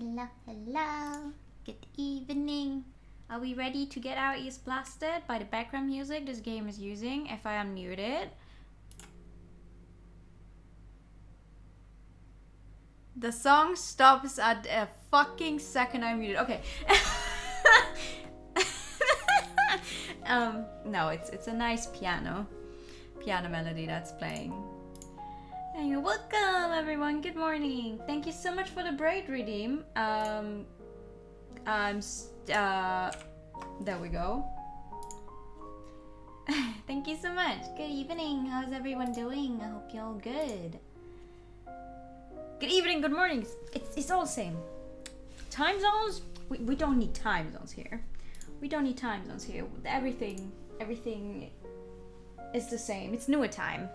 Hello, hello. Good evening. Are we ready to get our ears blasted by the background music this game is using if I unmute it? The song stops at a fucking second I mute it. Okay. No, it's a nice piano melody that's playing. And you're welcome, everyone. Good morning. Thank you so much for the braid redeem. There we go. Thank you so much. Good evening. How's everyone doing? I hope you're all good. Good evening, good morning. It's all the same. Time zones? We don't need time zones here. We don't need time zones here. Everything is the same. It's newer time.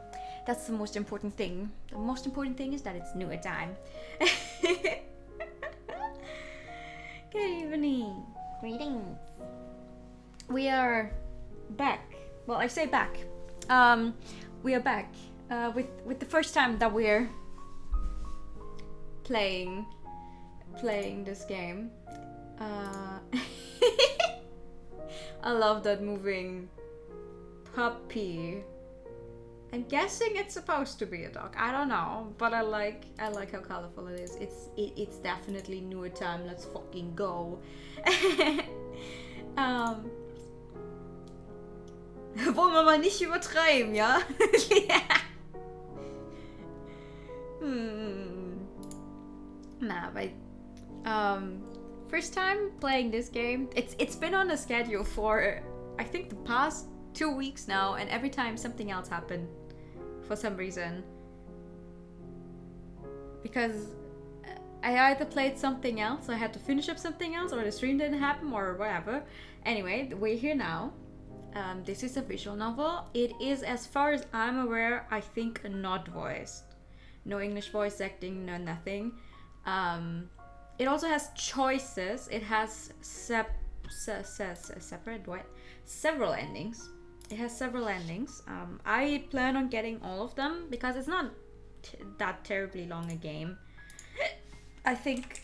That's the most important thing. The most important thing is that it's newer time. Good evening. Greetings. We are back. Well, I say back. We are back with the first time that we're playing this game. I love that moving puppy. I'm guessing it's supposed to be a dog. I don't know, but I like how colorful it is. It's definitely newer time. Let's fucking go. Wollen wir mal nicht übertreiben, ja? Nah, but first time playing this game. It's been on the schedule for I think the past 2 weeks now, and every time something else happened for some reason. Because I either played something else, I had to finish up something else, or the stream didn't happen, or whatever. Anyway, we're here now. This is a visual novel. It is, as far as I'm aware, I think not voiced. No English voice acting, no nothing. It also has choices. It has several endings. It has several endings. I plan on getting all of them because it's not that terribly long a game. I think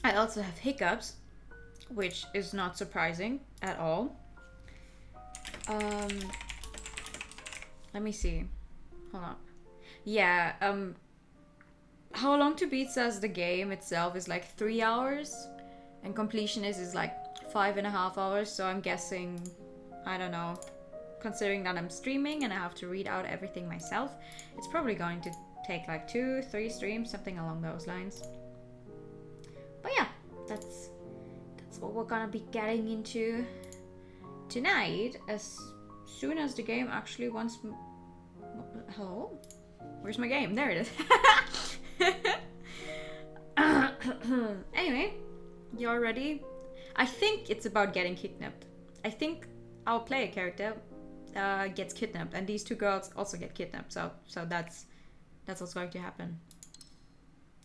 I also have hiccups, which is not surprising at all. Let me see. Hold on. Yeah, how long to beat says the game itself is like 3 hours, and completion is like 5.5 hours, so I'm guessing, I don't know, considering that I'm streaming and I have to read out everything myself, it's probably going to take like 2-3 streams, something along those lines. But yeah, that's what we're gonna be getting into tonight, as soon as the game actually wants hello? Where's my game? There it is. Anyway, you're ready? I think it's about getting kidnapped. I think our player character gets kidnapped, and these two girls also get kidnapped. So that's what's going to happen.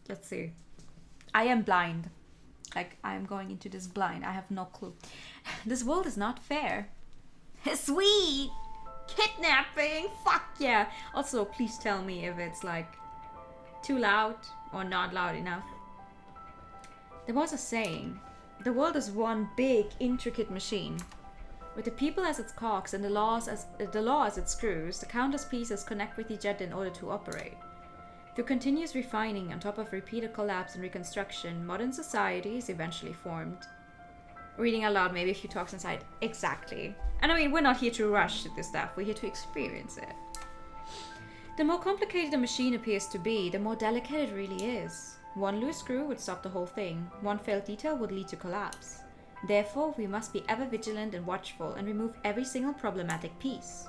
Let's see. I am blind. Like, I'm going into this blind. I have no clue. This world is not fair. Sweet! Kidnapping! Fuck yeah! Also, please tell me if it's like too loud or not loud enough. There was a saying, the world is one big, intricate machine. With the people as its cogs and the law as its screws, the countless pieces connect with each other in order to operate. Through continuous refining on top of repeated collapse and reconstruction, modern society is eventually formed. Reading aloud, maybe a few talks inside. Exactly. And I mean, we're not here to rush this stuff, we're here to experience it. The more complicated a machine appears to be, the more delicate it really is. One loose screw would stop the whole thing. One failed detail would lead to collapse. Therefore, we must be ever vigilant and watchful and remove every single problematic piece.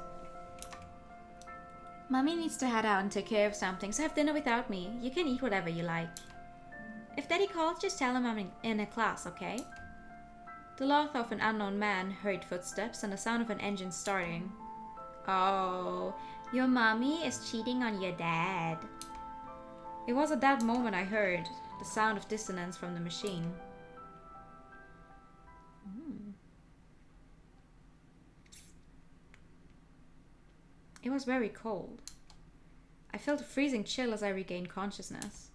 Mommy needs to head out and take care of something, so have dinner without me. You can eat whatever you like. If Daddy calls, just tell him I'm in a class, okay? The laugh of an unknown man, hurried footsteps, and the sound of an engine starting. Oh, your mommy is cheating on your dad. It was at that moment I heard the sound of dissonance from the machine. It was very cold. I felt a freezing chill as I regained consciousness.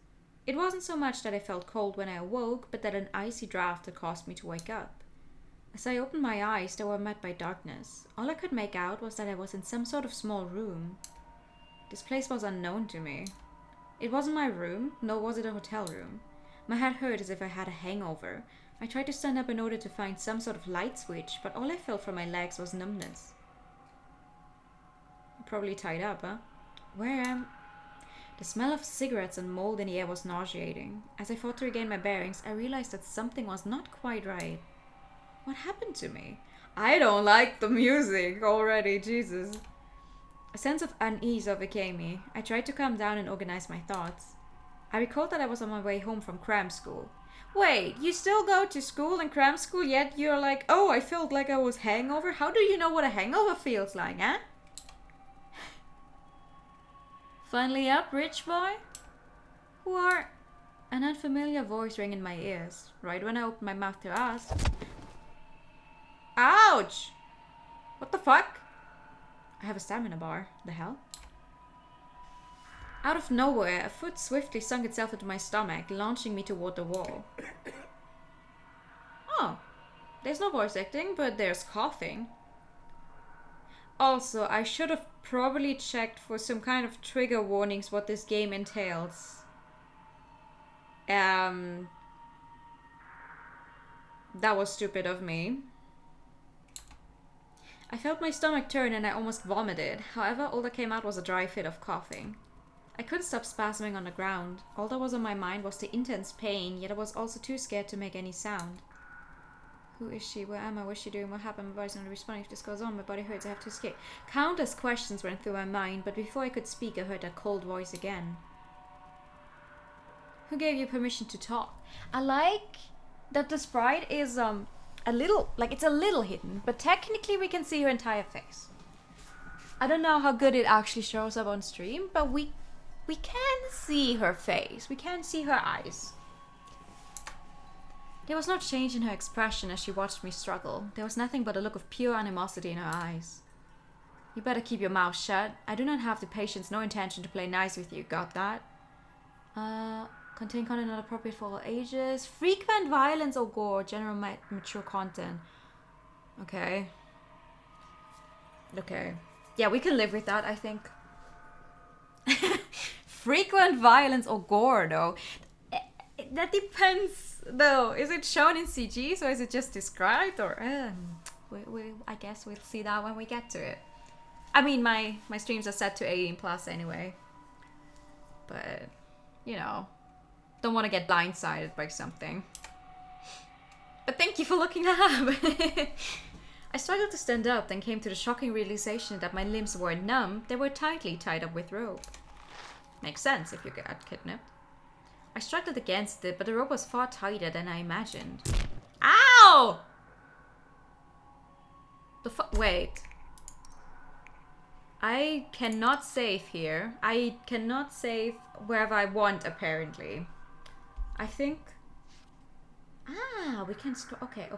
It wasn't so much that I felt cold when I awoke, but that an icy draft had caused me to wake up. As I opened my eyes, they were met by darkness. All I could make out was that I was in some sort of small room. This place was unknown to me. It wasn't my room, nor was it a hotel room. My head hurt as if I had a hangover. I tried to stand up in order to find some sort of light switch, but all I felt from my legs was numbness. I'm probably tied up, huh? Where am I? The smell of cigarettes and mold in the air was nauseating. As I fought to regain my bearings, I realized that something was not quite right. What happened to me? I don't like the music already, Jesus. A sense of unease overcame me. I tried to calm down and organize my thoughts. I recalled that I was on my way home from cram school. Wait, you still go to school and cram school, yet you're like, oh, I felt like I was hangover? How do you know what a hangover feels like, huh? Finally up, rich boy? Who are... An unfamiliar voice rang in my ears, right when I opened my mouth to ask. Ouch! What the fuck? I have a stamina bar. The hell? Out of nowhere, a foot swiftly sunk itself into my stomach, launching me toward the wall. Oh, there's no voice acting, but there's coughing. Also, I should have probably checked for some kind of trigger warnings what this game entails. That was stupid of me. I felt my stomach turn and I almost vomited. However, all that came out was a dry fit of coughing. I couldn't stop spasming on the ground. All that was on my mind was the intense pain, yet I was also too scared to make any sound. Who is she? Where am I? What's she doing? What happened? My body's not responding. If this goes on, my body hurts. I have to escape. Countless questions went through my mind, but before I could speak, I heard that cold voice again. Who gave you permission to talk? I like that the sprite is a little, like it's a little hidden, but technically we can see her entire face. I don't know how good it actually shows up on stream, but we can see her face. We can see her eyes. There was no change in her expression as she watched me struggle. There was nothing but a look of pure animosity in her eyes. You better keep your mouth shut. I do not have the patience nor intention to play nice with you. Got that? Contain content not appropriate for all ages. Frequent violence or gore. General mature content. Okay. Okay. Yeah, we can live with that, I think. Frequent violence or gore, though. That depends, though. Is it shown in CGs or is it just described? Or I guess we'll see that when we get to it. I mean, my streams are set to 18 plus anyway. But, you know, don't want to get blindsided by something. But thank you for looking that up. I struggled to stand up, then came to the shocking realization that my limbs weren't numb, they were tightly tied up with rope. Makes sense if you get kidnapped. I struggled against it, but the rope was far tighter than I imagined. Ow! Wait. I cannot save here. I cannot save wherever I want, apparently. I think... Ah, we can... Okay.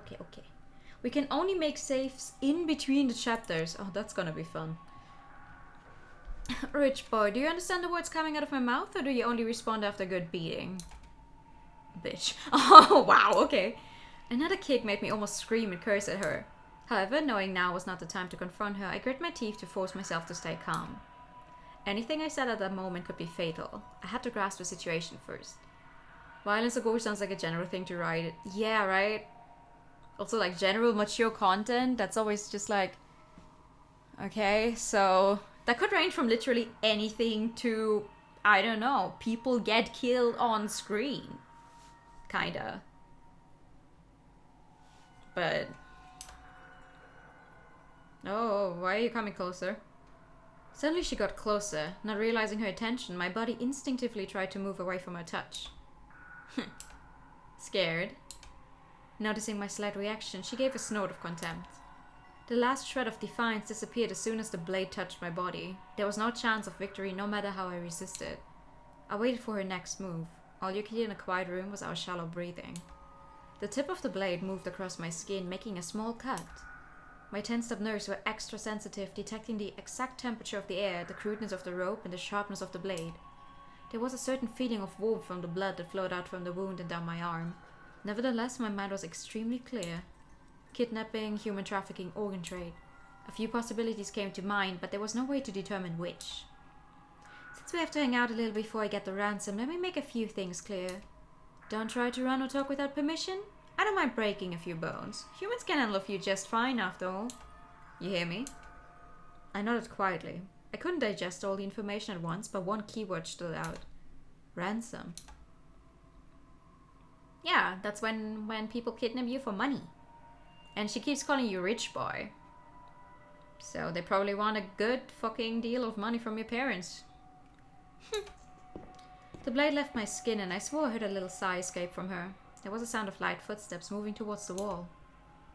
We can only make saves in between the chapters. Oh, that's gonna be fun. Rich boy, do you understand the words coming out of my mouth, or do you only respond after a good beating? Bitch. Oh, wow, okay. Another kick made me almost scream and curse at her. However, knowing now was not the time to confront her, I grit my teeth to force myself to stay calm. Anything I said at that moment could be fatal. I had to grasp the situation first. Violence or gore sounds like a general thing to write. Yeah, right? Also, like, general mature content, that's always just like... Okay, so... That could range from literally anything to, I don't know, people get killed on screen. Kinda. But... Oh, why are you coming closer? Suddenly she got closer. Not realizing her attention, my body instinctively tried to move away from her touch. Scared. Noticing my slight reaction, she gave a snort of contempt. The last shred of defiance disappeared as soon as the blade touched my body. There was no chance of victory, no matter how I resisted. I waited for her next move. All you could hear in a quiet room was our shallow breathing. The tip of the blade moved across my skin, making a small cut. My tensed up nerves were extra sensitive, detecting the exact temperature of the air, the crudeness of the rope, and the sharpness of the blade. There was a certain feeling of warmth from the blood that flowed out from the wound and down my arm. Nevertheless, my mind was extremely clear. Kidnapping, human trafficking, organ trade. A few possibilities came to mind, but there was no way to determine which. Since we have to hang out a little before I get the ransom, let me make a few things clear. Don't try to run or talk without permission. I don't mind breaking a few bones. Humans can handle a few just fine, after all. You hear me? I nodded quietly. I couldn't digest all the information at once, but one keyword stood out. Ransom. Yeah, that's when people kidnap you for money. And she keeps calling you rich boy. So they probably want a good fucking deal of money from your parents. The blade left my skin and I swore I heard a little sigh escape from her. There was a sound of light footsteps moving towards the wall.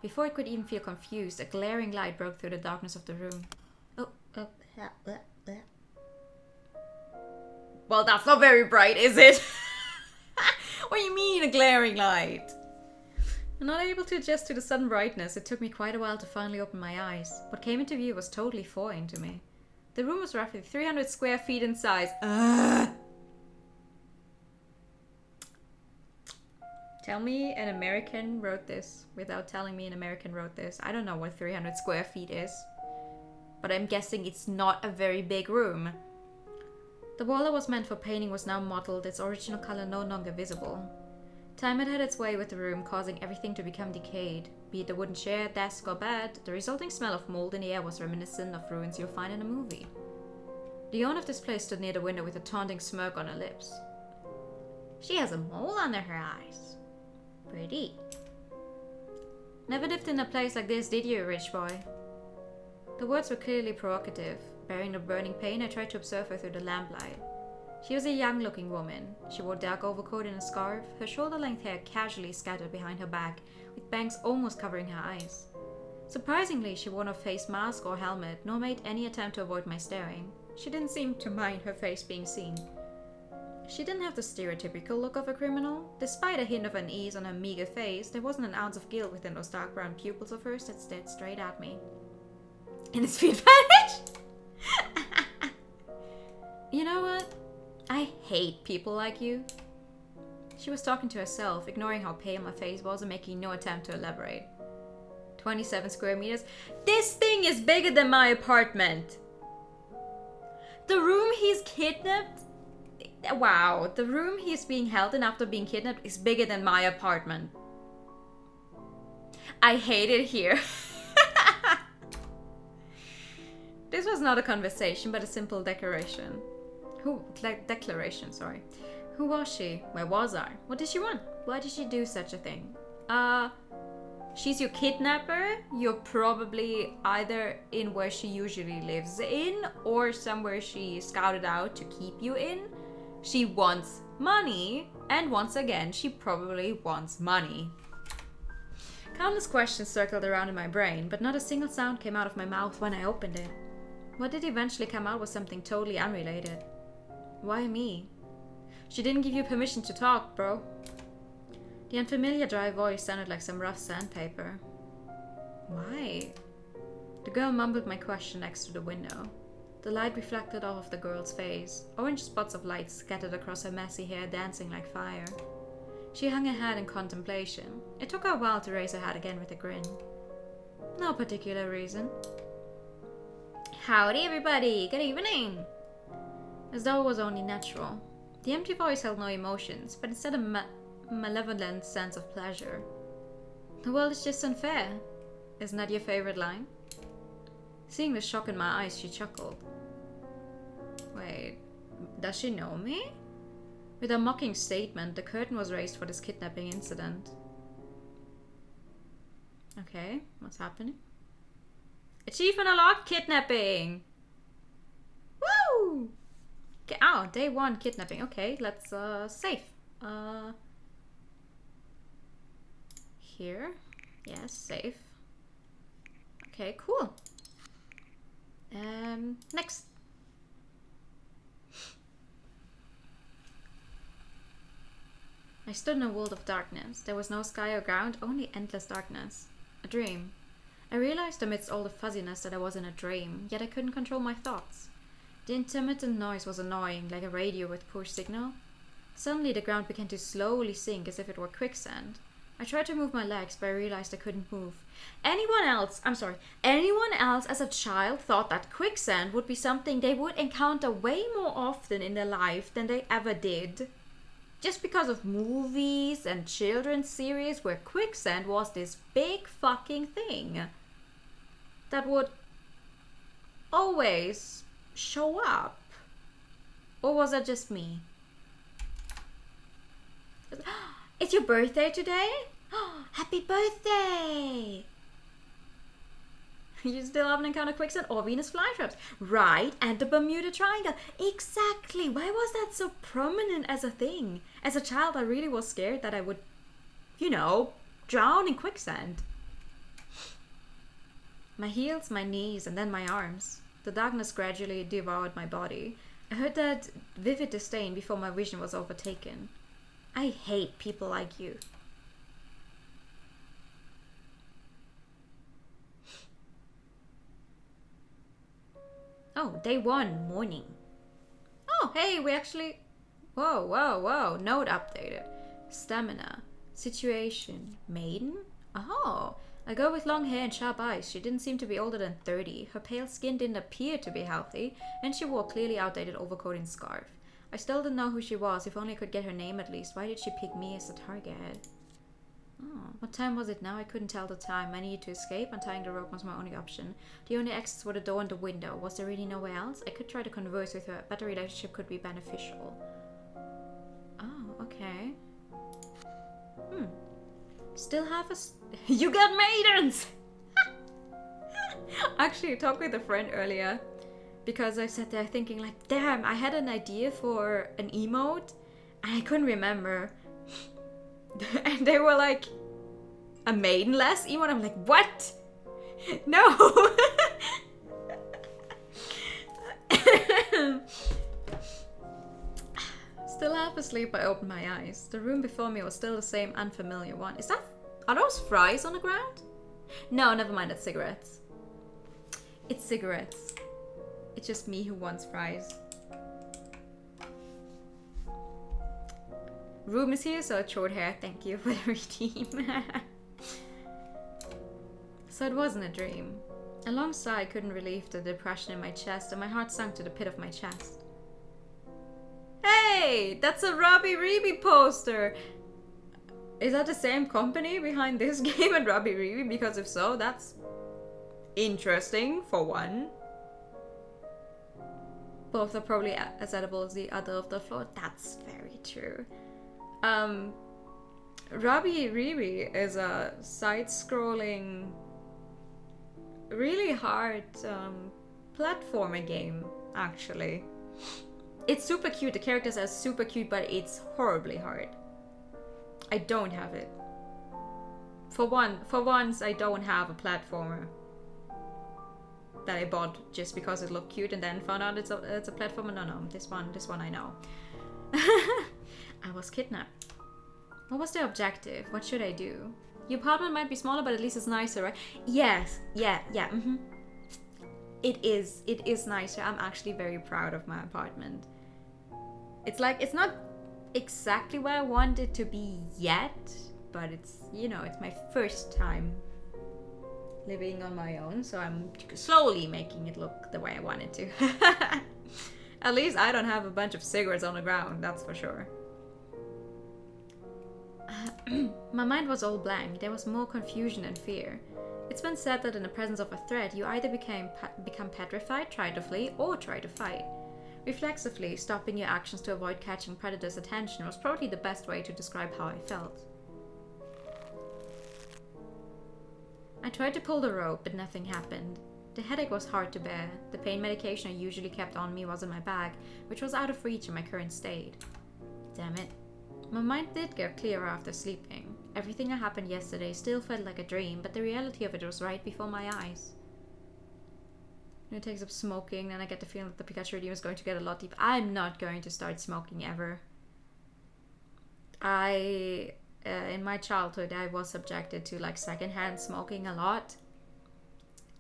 Before I could even feel confused, a glaring light broke through the darkness of the room. Well, that's not very bright, is it? What do you mean, a glaring light? I'm not able to adjust to the sudden brightness. It took me quite a while to finally open my eyes. What came into view was totally foreign to me. The room was roughly 300 square feet in size. Tell me an American wrote this without telling me an American wrote this. I don't know what 300 square feet is. But I'm guessing it's not a very big room. The wall that was meant for painting was now mottled, its original color no longer visible. Time had its way with the room, causing everything to become decayed. Be it the wooden chair, desk, or bed, the resulting smell of mold in the air was reminiscent of ruins you'll find in a movie. The owner of this place stood near the window with a taunting smirk on her lips. She has a mole under her eyes. Pretty. Never lived in a place like this, did you, rich boy? The words were clearly provocative. Bearing the burning pain, I tried to observe her through the lamplight. She was a young-looking woman. She wore a dark overcoat and a scarf, her shoulder-length hair casually scattered behind her back, with bangs almost covering her eyes. Surprisingly, she wore no face mask or helmet, nor made any attempt to avoid my staring. She didn't seem to mind her face being seen. She didn't have the stereotypical look of a criminal. Despite a hint of unease on her meager face, there wasn't an ounce of guilt within those dark brown pupils of hers that stared straight at me. In its feet vanish! You know what? I hate people like you. She was talking to herself, ignoring how pale my face was and making no attempt to elaborate. 27 square meters. This thing is bigger than my apartment. The room he's kidnapped... Wow, the room he's being held in after being kidnapped is bigger than my apartment. I hate it here. This was not a conversation, but a simple declaration. Declaration, sorry. Who was she? Where was I? What did she want? Why did she do such a thing? She's your kidnapper. You're probably either in where she usually lives in, or somewhere she scouted out to keep you in. She wants money, and once again, she probably wants money. Countless questions circled around in my brain, but not a single sound came out of my mouth when I opened it. What did eventually come out was something totally unrelated. Why me? She didn't give you permission to talk, bro. The unfamiliar dry voice sounded like some rough sandpaper. Why? The girl mumbled my question next to the window. The light reflected off of the girl's face. Orange spots of light scattered across her messy hair, dancing like fire. She hung her head in contemplation. It took her a while to raise her head again with a grin. No particular reason. Howdy, everybody! Good evening! As though it was only natural. The empty voice held no emotions, but instead a malevolent sense of pleasure. The world is just unfair. Isn't that your favorite line? Seeing the shock in my eyes, she chuckled. Wait, does she know me? With a mocking statement, the curtain was raised for this kidnapping incident. Okay, what's happening? Achievement unlocked, kidnapping! Woo! Okay, oh, day 1 kidnapping. Okay, let's save. Here. Yes, save. Okay, cool. Next. I stood in a world of darkness. There was no sky or ground, only endless darkness. A dream. I realized amidst all the fuzziness that I was in a dream, yet I couldn't control my thoughts. The intermittent noise was annoying, like a radio with poor signal. Suddenly the ground began to slowly sink as if it were quicksand. I tried to move my legs, but I realized I couldn't move. Anyone else as a child thought that quicksand would be something they would encounter way more often in their life than they ever did. Just because of movies and children's series where quicksand was this big fucking thing that would always show up. Or was that just me? It's your birthday today? Happy birthday! You still haven't encountered quicksand or Venus flytraps. Right, and the Bermuda Triangle. Exactly! Why was that so prominent as a thing? As a child, I really was scared that I would, drown in quicksand. My heels, my knees, and then my arms. The darkness gradually devoured my body. I heard that vivid disdain before my vision was overtaken. I hate people like you. Oh, day 1, morning. Oh, hey, we actually... Whoa. Note updated. Stamina. Situation. Maiden? Oh, a girl with long hair and sharp eyes. She didn't seem to be older than 30. Her pale skin didn't appear to be healthy, and she wore a clearly outdated overcoat and scarf. I still didn't know who she was. If only I could get her name at least. Why did she pick me as a target? Oh, what time was it now? I couldn't tell the time. I needed to escape. Untying the rope was my only option. The only exits were the door and the window. Was there really nowhere else? I could try to converse with her. But the relationship could be beneficial. Oh, okay. Still have a... You got maidens! Actually, I talked with a friend earlier. Because I sat there thinking like, damn, I had an idea for an emote and I couldn't remember. And they were like, a maidenless emote? I'm like, what? No! Still half asleep, I opened my eyes. The room before me was still the same unfamiliar one. Are those fries on the ground? No, never mind, that's cigarettes. It's cigarettes. It's just me who wants fries. Room is here, so it's short hair. Thank you for the redeem. So it wasn't a dream. A long sigh couldn't relieve the depression in my chest, and my heart sunk to the pit of my chest. Hey! That's a Robbie Reeby poster! Is that the same company behind this game and Robbie Reeby? Because if so, that's interesting, for one. Both are probably as edible as the other of the floor. That's very true. Robbie Reeby is a side-scrolling, really hard platformer game, actually. It's super cute. The characters are super cute, but it's horribly hard. I don't have it. For once, I don't have a platformer that I bought just because it looked cute and then found out it's a platformer. No, this one I know. I was kidnapped. What was the objective? What should I do? Your apartment might be smaller, but at least it's nicer, right? Yes, yeah. It is nicer. I'm actually very proud of my apartment. It's not exactly where I want it to be yet, but it's, it's my first time living on my own, so I'm slowly making it look the way I want it to. At least I don't have a bunch of cigarettes on the ground, that's for sure. My mind was all blank. There was more confusion and fear. It's been said that in the presence of a threat, you either become petrified, try to flee, or try to fight. Reflexively, stopping your actions to avoid catching predators' attention was probably the best way to describe how I felt. I tried to pull the rope, but nothing happened. The headache was hard to bear. The pain medication I usually kept on me was in my bag, which was out of reach in my current state. Damn it. My mind did get clearer after sleeping. Everything that happened yesterday still felt like a dream, but the reality of it was right before my eyes. It takes up smoking, and I get the feeling that the Pikachu redeem is going to get a lot deeper. I'm not going to start smoking ever. In my childhood, I was subjected to secondhand smoking a lot.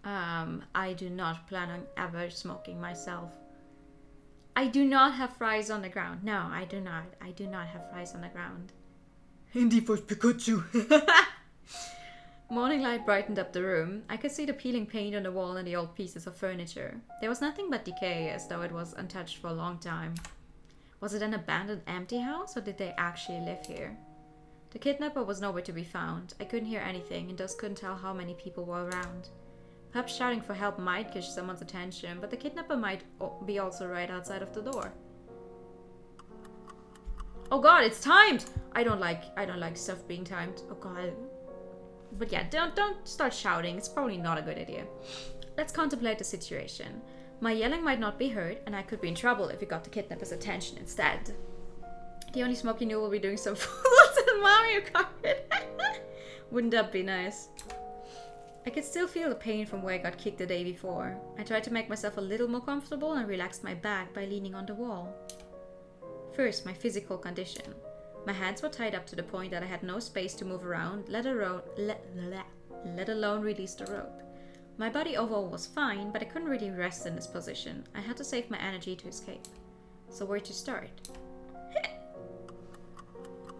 I do not plan on ever smoking myself. I do not have fries on the ground. No, I do not. I do not have fries on the ground. Hindi for Pikachu. Morning light brightened up the room. I could see the peeling paint on the wall and the old pieces of furniture. There was nothing but decay, as though it was untouched for a long time. Was it an abandoned empty house, or did they actually live here? The kidnapper was nowhere to be found. I couldn't hear anything, and thus couldn't tell how many people were around. Perhaps shouting for help might catch someone's attention, but the kidnapper might be also right outside of the door. Oh god, it's timed! I don't like stuff being timed. Oh god. But yeah, don't start shouting. It's probably not a good idea. Let's contemplate the situation. My yelling might not be heard, and I could be in trouble if we got the kidnapper's attention instead. The only smoke you knew will be doing some fools in Mario Kart. Wouldn't that be nice? I could still feel the pain from where I got kicked the day before. I tried to make myself a little more comfortable and relaxed my back by leaning on the wall. First, my physical condition. My hands were tied up to the point that I had no space to move around, let alone release the rope. My body overall was fine, but I couldn't really rest in this position. I had to save my energy to escape. So where to start?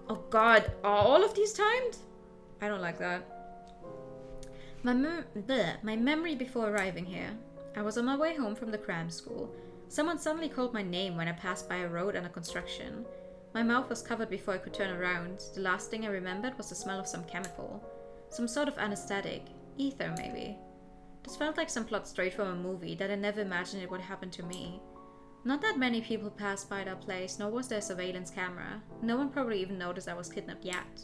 Oh god, are all of these timed? I don't like that. My memory before arriving here. I was on my way home from the cram school. Someone suddenly called my name when I passed by a road under construction. My mouth was covered before I could turn around. The last thing I remembered was the smell of some chemical. Some sort of anesthetic. Ether, maybe. This felt like some plot straight from a movie that I never imagined it would happen to me. Not that many people passed by that place, nor was there surveillance camera. No one probably even noticed I was kidnapped yet.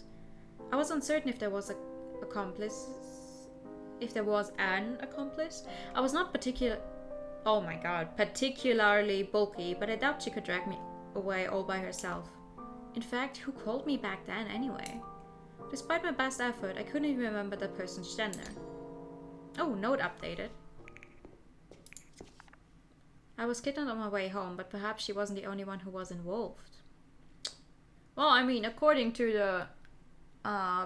I was uncertain if there was an accomplice. I was not particularly bulky, but I doubt she could drag me away all by herself. In fact, who called me back then anyway? Despite my best effort, I couldn't even remember that person's gender. Oh, note updated. I was kidnapped on my way home, but perhaps she wasn't the only one who was involved. Well, I mean, according to the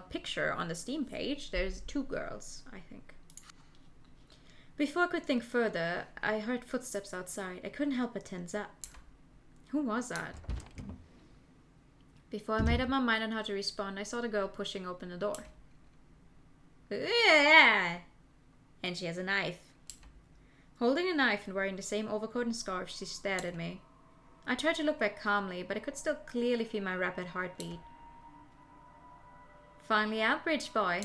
picture on the Steam page, there's 2 girls, I think. Before I could think further, I heard footsteps outside. I couldn't help but tense up. Who was that? Before I made up my mind on how to respond, I saw the girl pushing open the door. And she has a knife. Holding a knife and wearing the same overcoat and scarf, she stared at me. I tried to look back calmly, but I could still clearly feel my rapid heartbeat. Finally out, bridge boy.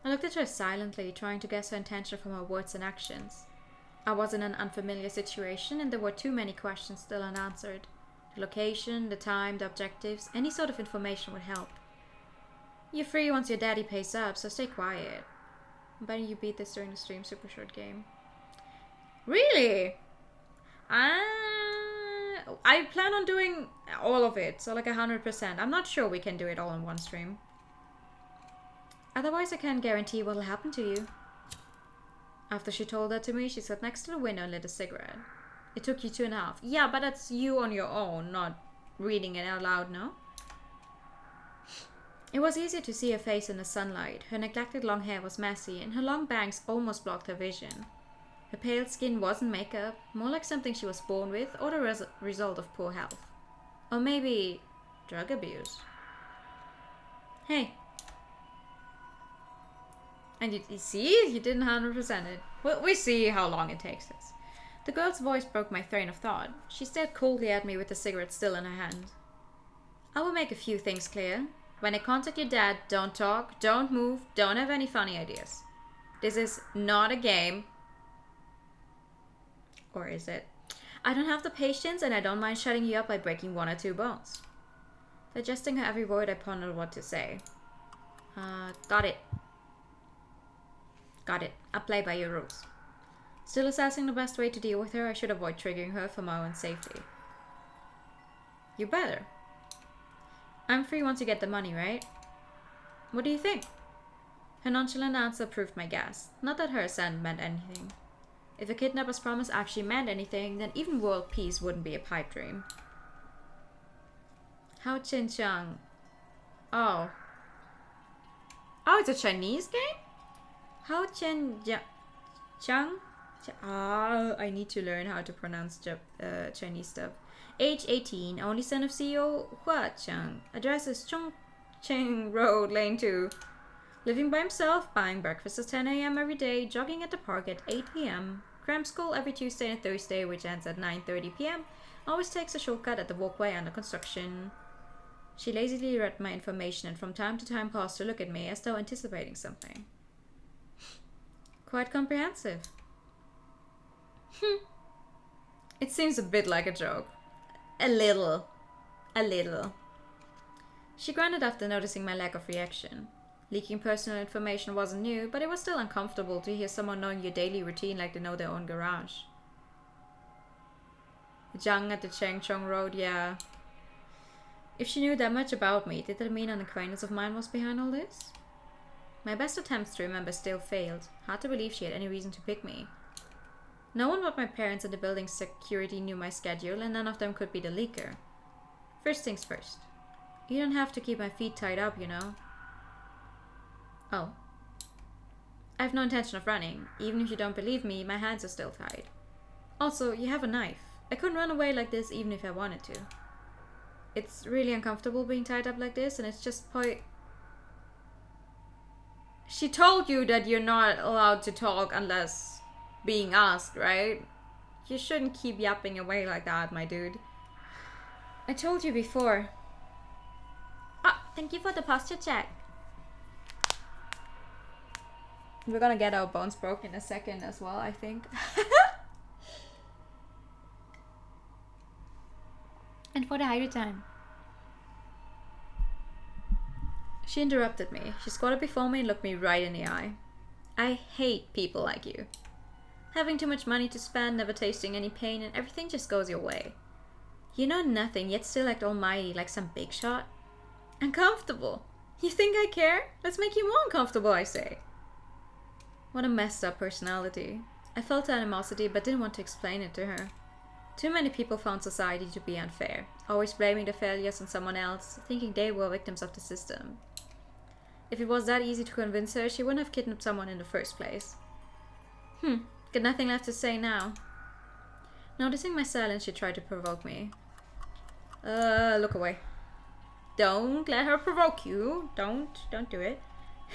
I looked at her silently, trying to guess her intention from her words and actions. I was in an unfamiliar situation, and there were too many questions still unanswered. The location, the time, the objectives, any sort of information would help. You're free once your daddy pays up, so stay quiet. I'm betting you beat this during the stream, super short game. Really? I plan on doing all of it, so like 100%. I'm not sure we can do it all in one stream. Otherwise, I can't guarantee what'll happen to you. After she told that to me, she sat next to the window and lit a cigarette. It took you 2.5. Yeah, but that's you on your own, not reading it out loud, no? It was easier to see her face in the sunlight. Her neglected long hair was messy, and her long bangs almost blocked her vision. Her pale skin wasn't makeup, more like something she was born with, or the result of poor health. Or maybe drug abuse. Hey. And you see? You didn't 100% it. We'll see how long it takes us. The girl's voice broke my train of thought. She stared coldly at me with the cigarette still in her hand. I will make a few things clear. When I contact your dad, don't talk, don't move, don't have any funny ideas. This is not a game. Or is it? I don't have the patience, and I don't mind shutting you up by breaking 1 or 2 bones. Digesting her every word, I pondered what to say. Got it. Got it. I'll play by your rules. Still assessing the best way to deal with her, I should avoid triggering her for my own safety. You better. I'm free once you get the money, right? What do you think? Her nonchalant answer proved my guess. Not that her assent meant anything. If a kidnapper's promise actually meant anything, then even world peace wouldn't be a pipe dream. How Chin-Chang? Oh. Oh, it's a Chinese game? How Chin-Chang? I need to learn how to pronounce Chinese stuff. Age 18, only son of CEO Hua Cheng. Address is Chongqing Road, Lane 2. Living by himself, buying breakfast at 10 a.m. every day, jogging at the park at 8 p.m. Cram school every Tuesday and Thursday, which ends at 9:30 p.m. Always takes a shortcut at the walkway under construction. She lazily read my information and from time to time paused to look at me as though anticipating something. Quite comprehensive. It seems a bit like a joke. A little. She grunted after noticing my lack of reaction. Leaking personal information wasn't new, but it was still uncomfortable to hear someone knowing your daily routine like they know their own garage. Zhang at the Changchong Road, yeah. If she knew that much about me, did that mean an acquaintance of mine was behind all this? My best attempts to remember still failed. Hard to believe she had any reason to pick me. No one but my parents and the building's security knew my schedule, and none of them could be the leaker. First things first. You don't have to keep my feet tied up, you know. Oh. I have no intention of running. Even if you don't believe me, my hands are still tied. Also, you have a knife. I couldn't run away like this even if I wanted to. It's really uncomfortable being tied up like this, and it's just She told you that you're not allowed to talk unless being asked, right? You shouldn't keep yapping away like that, my dude. I told you before. Ah, thank you for the posture check. We're gonna get our bones broken in a second as well, I think. And for the hydro time. She interrupted me. She squatted before me and looked me right in the eye. I hate people like you. Having too much money to spend, never tasting any pain, and everything just goes your way. You know nothing, yet still act almighty like some big shot. Uncomfortable. You think I care? Let's make you more uncomfortable, I say. What a messed up personality. I felt animosity but didn't want to explain it to her. Too many people found society to be unfair, always blaming their failures on someone else, thinking they were victims of the system. If it was that easy to convince her, she wouldn't have kidnapped someone in the first place. Got nothing left to say now. Noticing my silence, she tried to provoke me. Look away. Don't let her provoke you. Don't do it.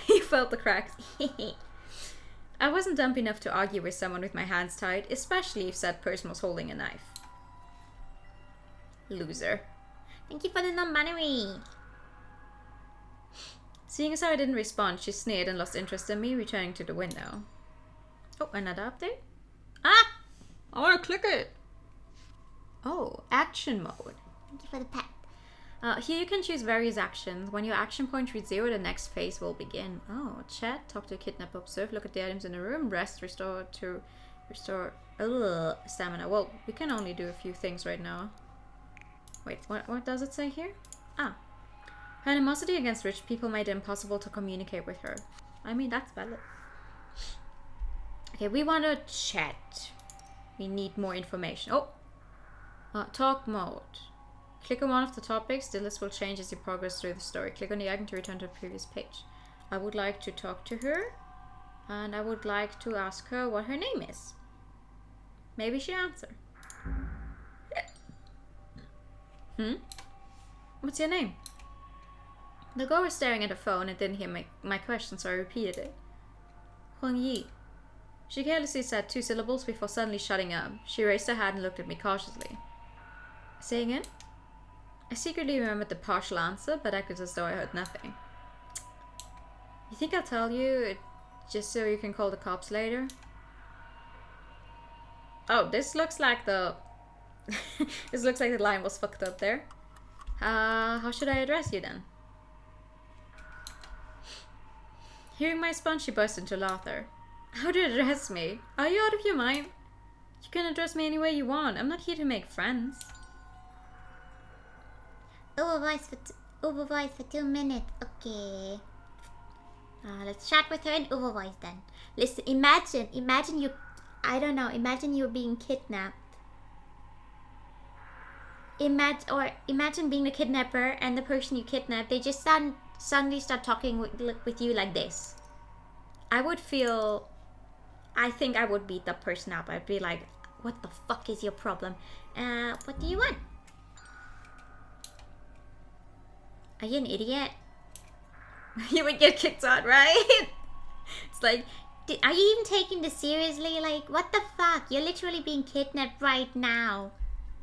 He felt the cracks. I wasn't dumb enough to argue with someone with my hands tied, especially if said person was holding a knife. Loser. Thank you for the non-binary. Seeing as how I didn't respond, she sneered and lost interest in me, returning to the window. Oh, another update? Ah! I want to click it! Oh, action mode. Thank you for the pet. Here you can choose various actions. When your action point reaches 0, the next phase will begin. Oh, chat, talk to a kidnapper, observe, look at the items in the room, rest, restore stamina. Well, we can only do a few things right now. Wait, what does it say here? Ah. Her animosity against rich people made it impossible to communicate with her. I mean, that's valid. Okay, we want to chat. We need more information. Oh! Talk mode. Click on one of the topics. The list will change as you progress through the story. Click on the icon to return to the previous page. I would like to talk to her. And I would like to ask her what her name is. Maybe she'll answer. What's your name? The girl was staring at her phone and didn't hear my question, so I repeated it. Huang Yi. She carelessly said 2 syllables before suddenly shutting up. She raised her hand and looked at me cautiously. Say again? I secretly remembered the partial answer, but acted as though I heard nothing. You think I'll tell you, just so you can call the cops later? Oh, this looks like the... this looks like the line was fucked up there. How should I address you then? Hearing my response, she burst into laughter. How do you address me? Are you out of your mind? You can address me any way you want. I'm not here to make friends. Overvoice for 2 minutes. Okay. Let's chat with her in overvoice then. Listen, imagine you, I don't know, imagine you're being kidnapped. Imagine being the kidnapper and the person you kidnapped, they just suddenly start talking with you like this. I I think I would beat the person up. I'd be like, what the fuck is your problem? What do you want? Are you an idiot? You would get kicked out, right? It's like, Are you even taking this seriously? Like, what the fuck? You're literally being kidnapped right now.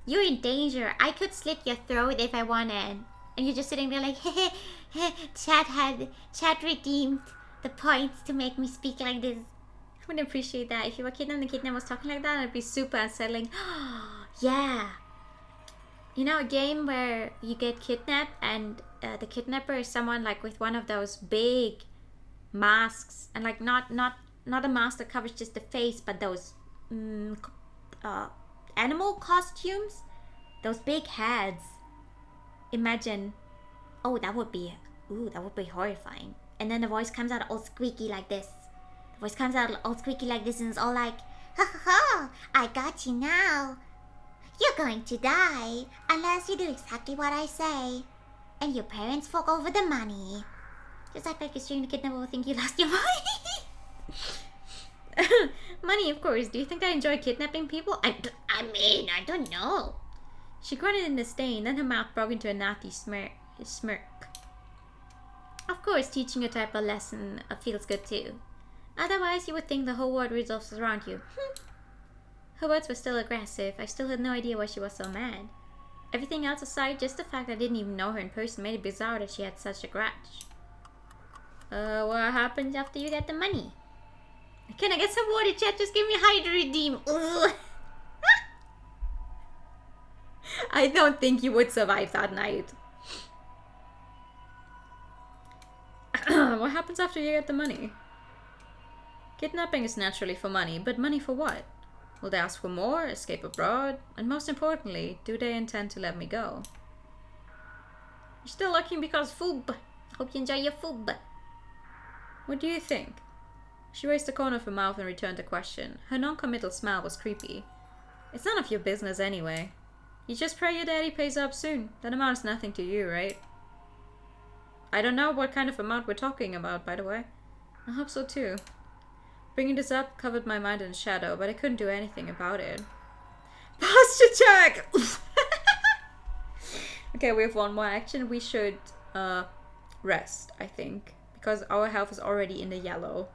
You're in danger. I could slit your throat if I wanted. And you're just sitting there like, chat redeemed the points to make me speak like this. I would appreciate that. If you were kidnapped and the kidnapper was talking like that, it'd be super unsettling. Yeah. You know, a game where you get kidnapped and the kidnapper is someone like with one of those big masks, and like not a mask that covers just the face, but those animal costumes, those big heads. Imagine, that would be horrifying. And then the voice comes out all squeaky like this. The voice comes out all squeaky like this, and it's all like, ha ha ha, I got you now. You're going to die unless you do exactly what I say. And your parents fork over the money. Just act like you're streaming the kidnapper will think you lost your mind. Money, of course. Do you think I enjoy kidnapping people? I don't know. She grunted in disdain, then her mouth broke into a nasty smirk. Of course, teaching a type of lesson feels good too. Otherwise, you would think the whole world revolves around you. Her words were still aggressive. I still had no idea why she was so mad. Everything else aside, just the fact I didn't even know her in person made it bizarre that she had such a grudge. What happens after you get the money? Can I get some water, chat? Just give me high to redeem. Ugh. I don't think you would survive that night. What happens after you get the money? Kidnapping is naturally for money, but money for what? Will they ask for more, escape abroad? And most importantly, do they intend to let me go? You're still looking because food. Hope you enjoy your food. What do you think? She raised the corner of her mouth and returned the question. Her non-committal smile was creepy. It's none of your business anyway. You just pray your daddy pays up soon. That amount is nothing to you, right? I don't know what kind of amount we're talking about, by the way. I hope so too. Bringing this up covered my mind in shadow, but I couldn't do anything about it. Posture check! Okay, we have one more action. We should rest, I think. Because our health is already in the yellow.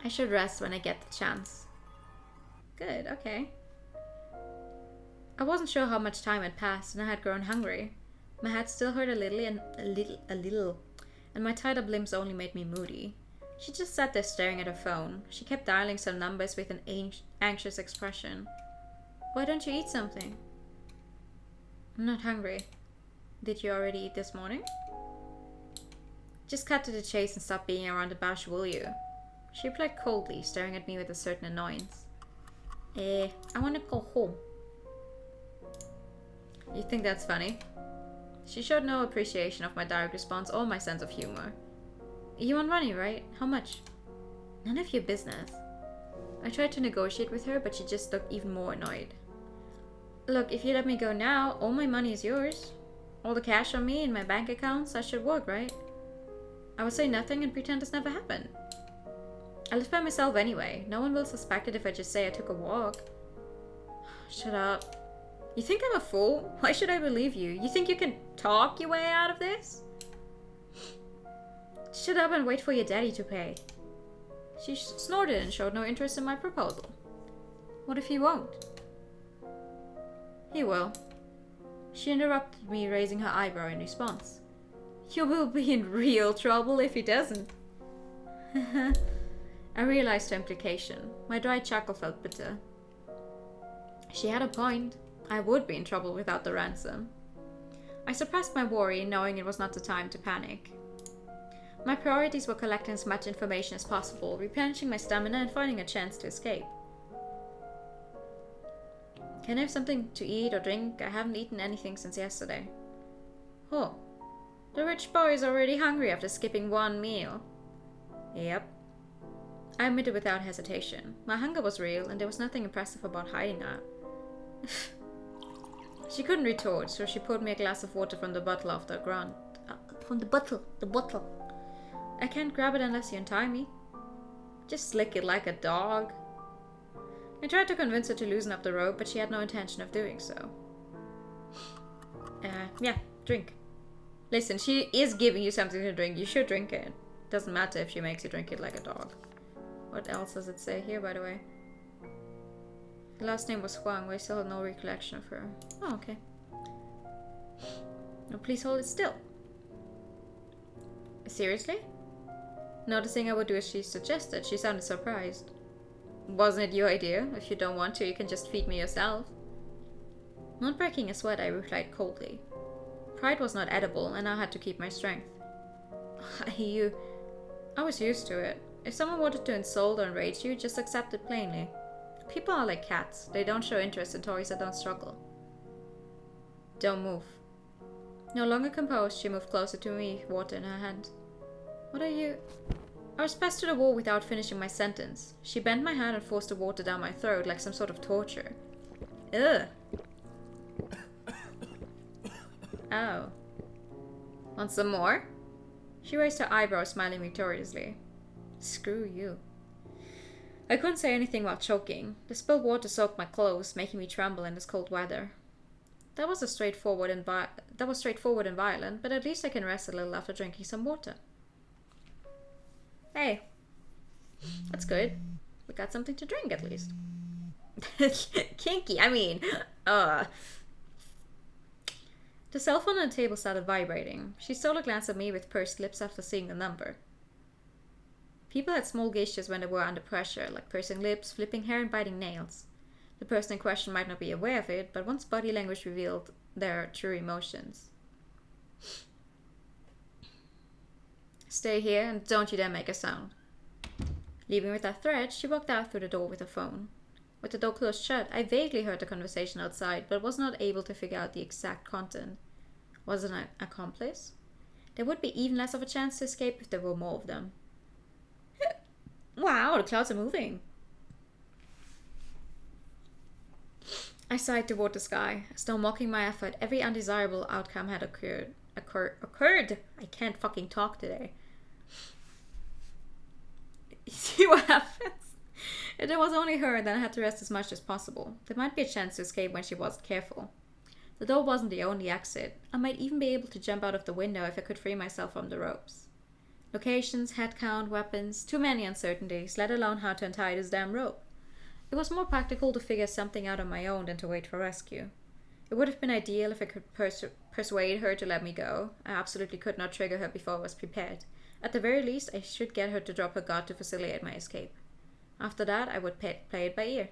I should rest when I get the chance. Good, okay. I wasn't sure how much time had passed, and I had grown hungry. My head still hurt a little, and my tied up limbs only made me moody. She just sat there staring at her phone. She kept dialing some numbers with an anxious expression. Why don't you eat something? I'm not hungry. Did you already eat this morning? Just cut to the chase and stop being around the bush, will you? She replied coldly, staring at me with a certain annoyance. I want to go home. You think that's funny? She showed no appreciation of my direct response or my sense of humor. You want money, right? How much? None of your business. I tried to negotiate with her, but she just looked even more annoyed. Look, if you let me go now, all my money is yours. All the cash on me in my bank accounts, that should work, right? I would say nothing and pretend this never happened. I live by myself anyway. No one will suspect it if I just say I took a walk. Shut up. You think I'm a fool? Why should I believe you? You think you can talk your way out of this? Shut up and wait for your daddy to pay. She snorted and showed no interest in my proposal. What if he won't? He will. She interrupted me, raising her eyebrow in response. You will be in real trouble if he doesn't. I realized her implication. My dry chuckle felt bitter. She had a point. I would be in trouble without the ransom. I suppressed my worry, knowing it was not the time to panic. My priorities were collecting as much information as possible, replenishing my stamina, and finding a chance to escape. Can I have something to eat or drink? I haven't eaten anything since yesterday. Oh, the rich boy is already hungry after skipping one meal. Yep. I admitted without hesitation. My hunger was real, and there was nothing impressive about hiding that. She couldn't retort, so she poured me a glass of water from the bottle after a grunt. From the bottle. I can't grab it unless you untie me. Just lick it like a dog. I tried to convince her to loosen up the rope, but she had no intention of doing so. Yeah, drink. Listen, she is giving you something to drink. You should drink it. Doesn't matter if she makes you drink it like a dog. What else does it say here, by the way? Her last name was Huang, but I still have no recollection of her. Oh, okay. No, please hold it still. Seriously? Noticing I would do as she suggested, she sounded surprised. Wasn't it your idea? If you don't want to, you can just feed me yourself. Not breaking a sweat, I replied coldly. Pride was not edible, and I had to keep my strength. I was used to it. If someone wanted to insult or enrage you, just accept it plainly. People are like cats. They don't show interest in toys that don't struggle. Don't move. No longer composed, she moved closer to me, water in her hand. What are you... I was pressed to the wall without finishing my sentence. She bent my hand and forced the water down my throat like some sort of torture. Ugh. Oh. Want some more? She raised her eyebrows, smiling victoriously. Screw you. I couldn't say anything while choking. The spilled water soaked my clothes, making me tremble in this cold weather. That was straightforward and violent, but at least I can rest a little after drinking some water. Hey. That's good. We got something to drink at least. Kinky, I mean. The cell phone on the table started vibrating. She stole a glance at me with pursed lips after seeing the number. People had small gestures when they were under pressure, like pursing lips, flipping hair, and biting nails. The person in question might not be aware of it, but one's body language revealed their true emotions. Stay here and don't you dare make a sound. Leaving with that threat, she walked out through the door with her phone. With the door closed shut, I vaguely heard the conversation outside, but was not able to figure out the exact content. Was it an accomplice? There would be even less of a chance to escape if there were more of them. Wow, the clouds are moving. I sighed toward the sky, as though mocking my effort. Every undesirable outcome had occurred. I can't fucking talk today. You see what happens? If there was only her, then I had to rest as much as possible. There might be a chance to escape when she wasn't careful. The door wasn't the only exit. I might even be able to jump out of the window if I could free myself from the ropes. Locations, head count, weapons, too many uncertainties, let alone how to untie this damn rope. It was more practical to figure something out on my own than to wait for rescue. It would have been ideal if I could persuade her to let me go. I absolutely could not trigger her before I was prepared. At the very least, I should get her to drop her guard to facilitate my escape. After that, I would play it by ear.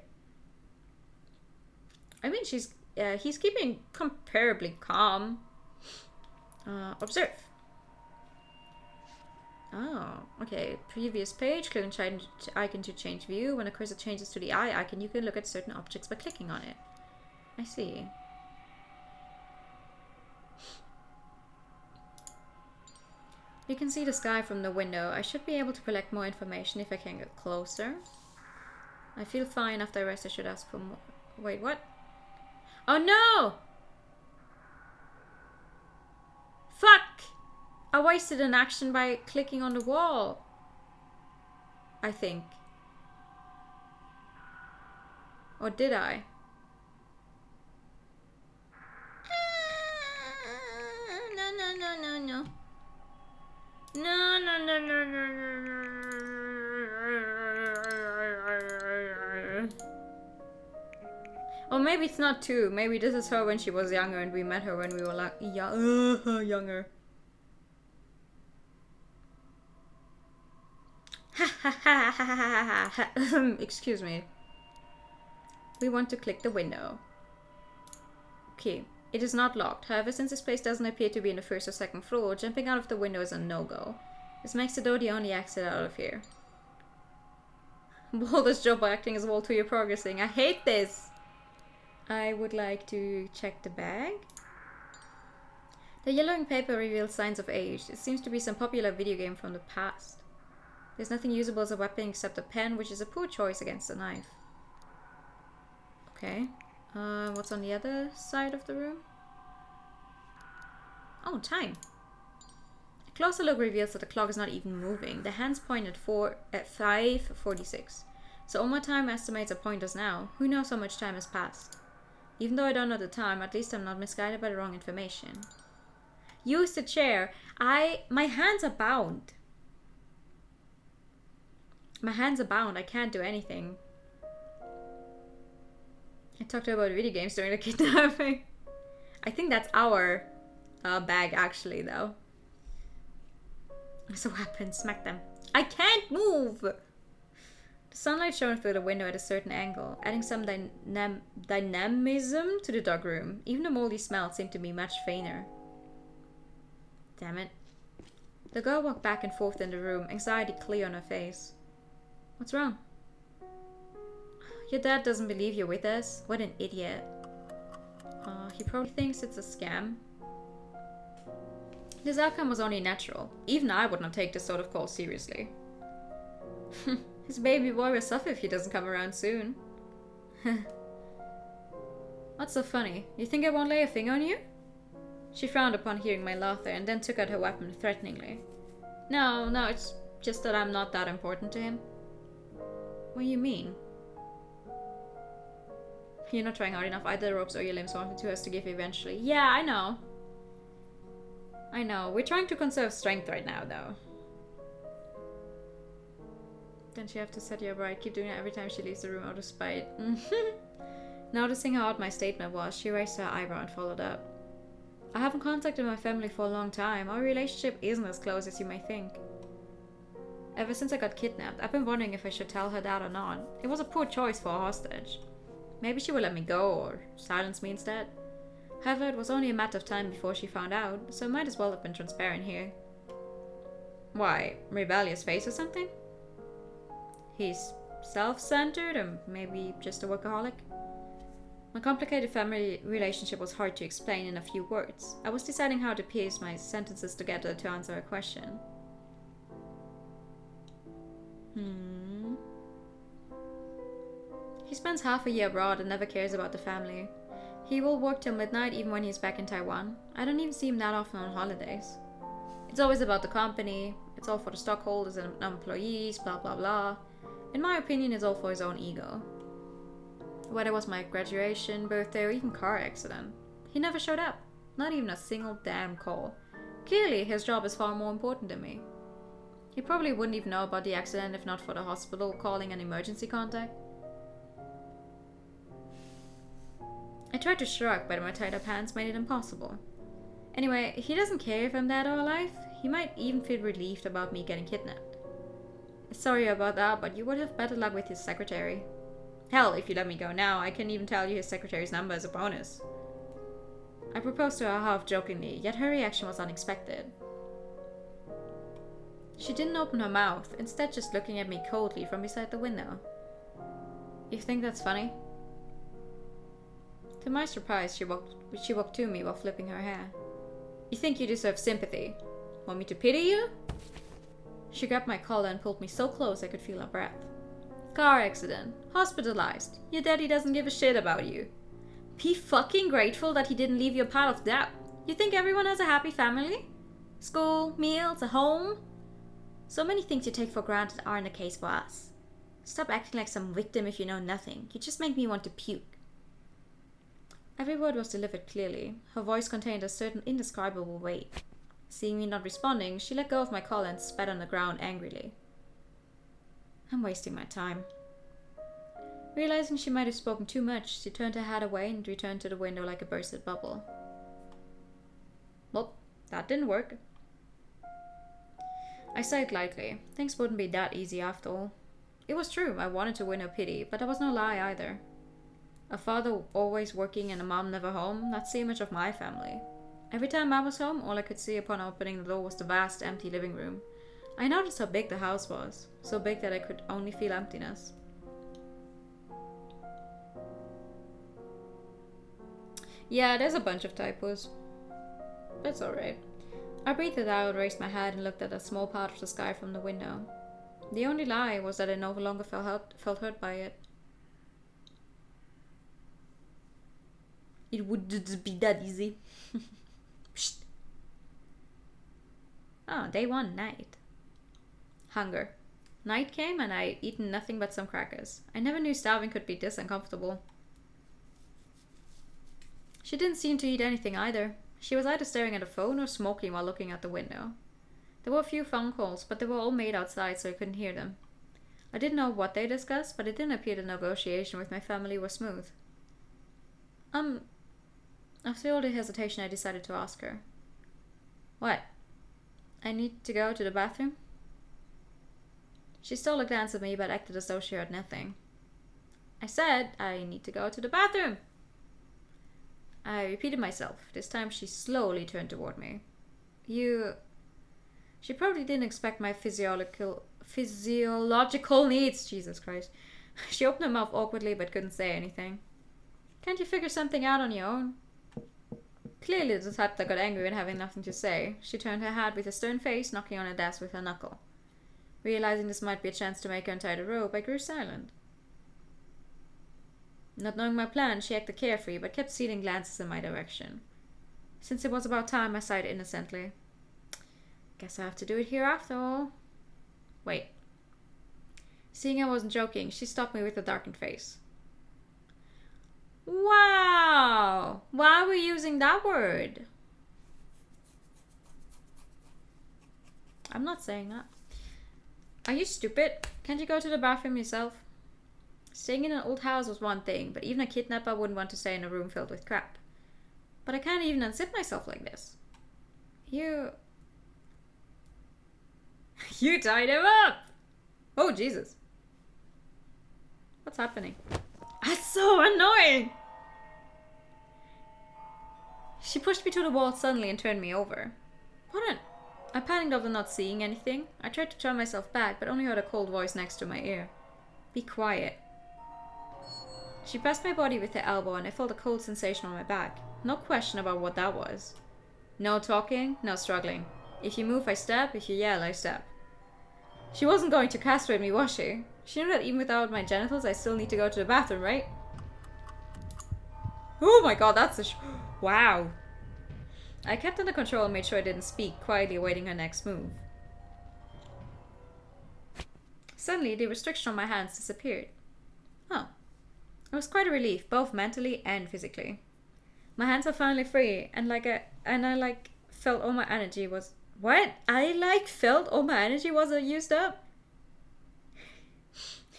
I mean, he's keeping comparably calm. Observe. Oh, okay. Previous page. Click on icon to change view. When a cursor changes to the eye icon, you can look at certain objects by clicking on it. I see. You can see the sky from the window. I should be able to collect more information if I can get closer. I feel fine. After I rest, I should ask for more. Wait, what? Oh no! Fuck! I wasted an action by clicking on the wall. I think. Or did I? No, no, no, no, no. No, no, no, no, no, no. Or maybe it's not two. Maybe this is her when she was younger and we met her when we were like younger. Excuse me. We want to click the window. Okay. It is not locked. However, since this place doesn't appear to be in the first or second floor, jumping out of the window is a no-go. This makes the door the only exit out of here. Boulder's job acting as well to your progressing. I hate this! I would like to check the bag. The yellowing paper reveals signs of age. It seems to be some popular video game from the past. There's nothing usable as a weapon except a pen, which is a poor choice against a knife. Okay. What's on the other side of the room? Oh, time. A Closer look reveals that the clock is not even moving. The hands point at 5:46. So all my time estimates are pointers now. Who knows how much time has passed? Even though I don't know the time, at least I'm not misguided by the wrong information. Use the chair. My hands are bound. My hands are bound. I can't do anything. I talked to her about video games during the kidnapping. I think that's our bag actually, though. So what happened? Smack them. I can't move! The sunlight shone through the window at a certain angle, adding some dynamism to the dog room. Even the moldy smell seemed to be much fainter. Damn it. The girl walked back and forth in the room, anxiety clear on her face. What's wrong? Your dad doesn't believe you're with us? What an idiot. He probably thinks it's a scam. This outcome was only natural. Even I would not take this sort of call seriously. His baby boy will suffer if he doesn't come around soon. What's so funny? You think I won't lay a finger on you? She frowned upon hearing my laughter and then took out her weapon threateningly. No, it's just that I'm not that important to him. What do you mean? You're not trying hard enough. Either the ropes or your limbs wanted to us to give you eventually. Yeah, I know. We're trying to conserve strength right now, though. Then she have to set you up right. Keep doing it every time she leaves the room out of spite. Noticing how odd my statement was, she raised her eyebrow and followed up. I haven't contacted my family for a long time. Our relationship isn't as close as you may think. Ever since I got kidnapped, I've been wondering if I should tell her that or not. It was a poor choice for a hostage. Maybe she will let me go or silence me instead. However, it was only a matter of time before she found out, so I might as well have been transparent here. Why, rebellious face or something? He's self-centered or maybe just a workaholic? My complicated family relationship was hard to explain in a few words. I was deciding how to piece my sentences together to answer a question. He spends half a year abroad and never cares about the family. He will work till midnight even when he's back in Taiwan. I don't even see him that often on holidays. It's always about the company. It's all for the stockholders and employees, blah blah blah. In my opinion, it's all for his own ego. Whether it was my graduation, birthday, or even car accident, he never showed up. Not even a single damn call. Clearly, his job is far more important than me. He probably wouldn't even know about the accident if not for the hospital calling an emergency contact. I tried to shrug, but my tied up hands made it impossible. Anyway, he doesn't care if I'm dead or alive. He might even feel relieved about me getting kidnapped. Sorry about that, but you would have better luck with his secretary. Hell, if you let me go now, I can even tell you his secretary's number as a bonus. I proposed to her half-jokingly, yet her reaction was unexpected. She didn't open her mouth, instead just looking at me coldly from beside the window. You think that's funny? To my surprise, she walked to me while flipping her hair. You think you deserve sympathy? Want me to pity you? She grabbed my collar and pulled me so close I could feel her breath. Car accident. Hospitalized. Your daddy doesn't give a shit about you. Be fucking grateful that he didn't leave you a pile of debt. You think everyone has a happy family? School, meals, a home? So many things you take for granted aren't the case for us. Stop acting like some victim if you know nothing. You just make me want to puke. Every word was delivered clearly. Her voice contained a certain indescribable weight. Seeing me not responding, she let go of my collar and spat on the ground angrily. I'm wasting my time. Realizing she might have spoken too much, she turned her head away and returned to the window like a bursted bubble. Well, that didn't work. I sighed lightly. Things wouldn't be that easy after all. It was true, I wanted to win her pity, but that was no lie either. A father always working and a mom never home, not see much of my family. Every time I was home, all I could see upon opening the door was the vast, empty living room. I noticed how big the house was, so big that I could only feel emptiness. Yeah, there's a bunch of typos. That's alright. I breathed it out, raised my head, and looked at a small part of the sky from the window. The only lie was that I no longer felt hurt by it. It wouldn't be that easy. Psst. Oh, day 1, night. Hunger. Night came and I'd eaten nothing but some crackers. I never knew starving could be this uncomfortable. She didn't seem to eat anything either. She was either staring at a phone or smoking while looking out the window. There were a few phone calls, but they were all made outside so I couldn't hear them. I didn't know what they discussed, but it didn't appear the negotiation with my family was smooth. After all the hesitation, I decided to ask her. What? I need to go to the bathroom? She stole a glance at me, but acted as though she heard nothing. I said, I need to go to the bathroom. I repeated myself. This time she slowly turned toward me. She probably didn't expect my physiological needs. Jesus Christ. She opened her mouth awkwardly but couldn't say anything. Can't you figure something out on your own? Clearly the type that got angry when having nothing to say, she turned her head with a stern face, knocking on her desk with her knuckle. Realizing this might be a chance to make her untie the rope, I grew silent. Not knowing my plan, she acted carefree, but kept stealing glances in my direction. Since it was about time, I sighed innocently. Guess I have to do it here after all. Wait. Seeing I wasn't joking, she stopped me with a darkened face. Wow! Why are we using that word? I'm not saying that. Are you stupid? Can't you go to the bathroom yourself? Staying in an old house was one thing, but even a kidnapper wouldn't want to stay in a room filled with crap. But I can't even unzip myself like this. You tied him up! Oh, Jesus. What's happening? That's so annoying! She pushed me to the wall suddenly and turned me over. I panicked over not seeing anything. I tried to turn myself back, but only heard a cold voice next to my ear. Be quiet. She pressed my body with her elbow and I felt a cold sensation on my back. No question about what that was. No talking, no struggling. If you move, I step. If you yell, I step. She wasn't going to castrate me, was she? She knew that even without my genitals, I still need to go to the bathroom, right? Oh my god, that's wow. I kept under control and made sure I didn't speak, quietly awaiting her next move. Suddenly, the restriction on my hands disappeared. Oh. It was quite a relief, both mentally and physically. My hands were finally free, and I felt all my energy was... What? Felt all my energy was used up?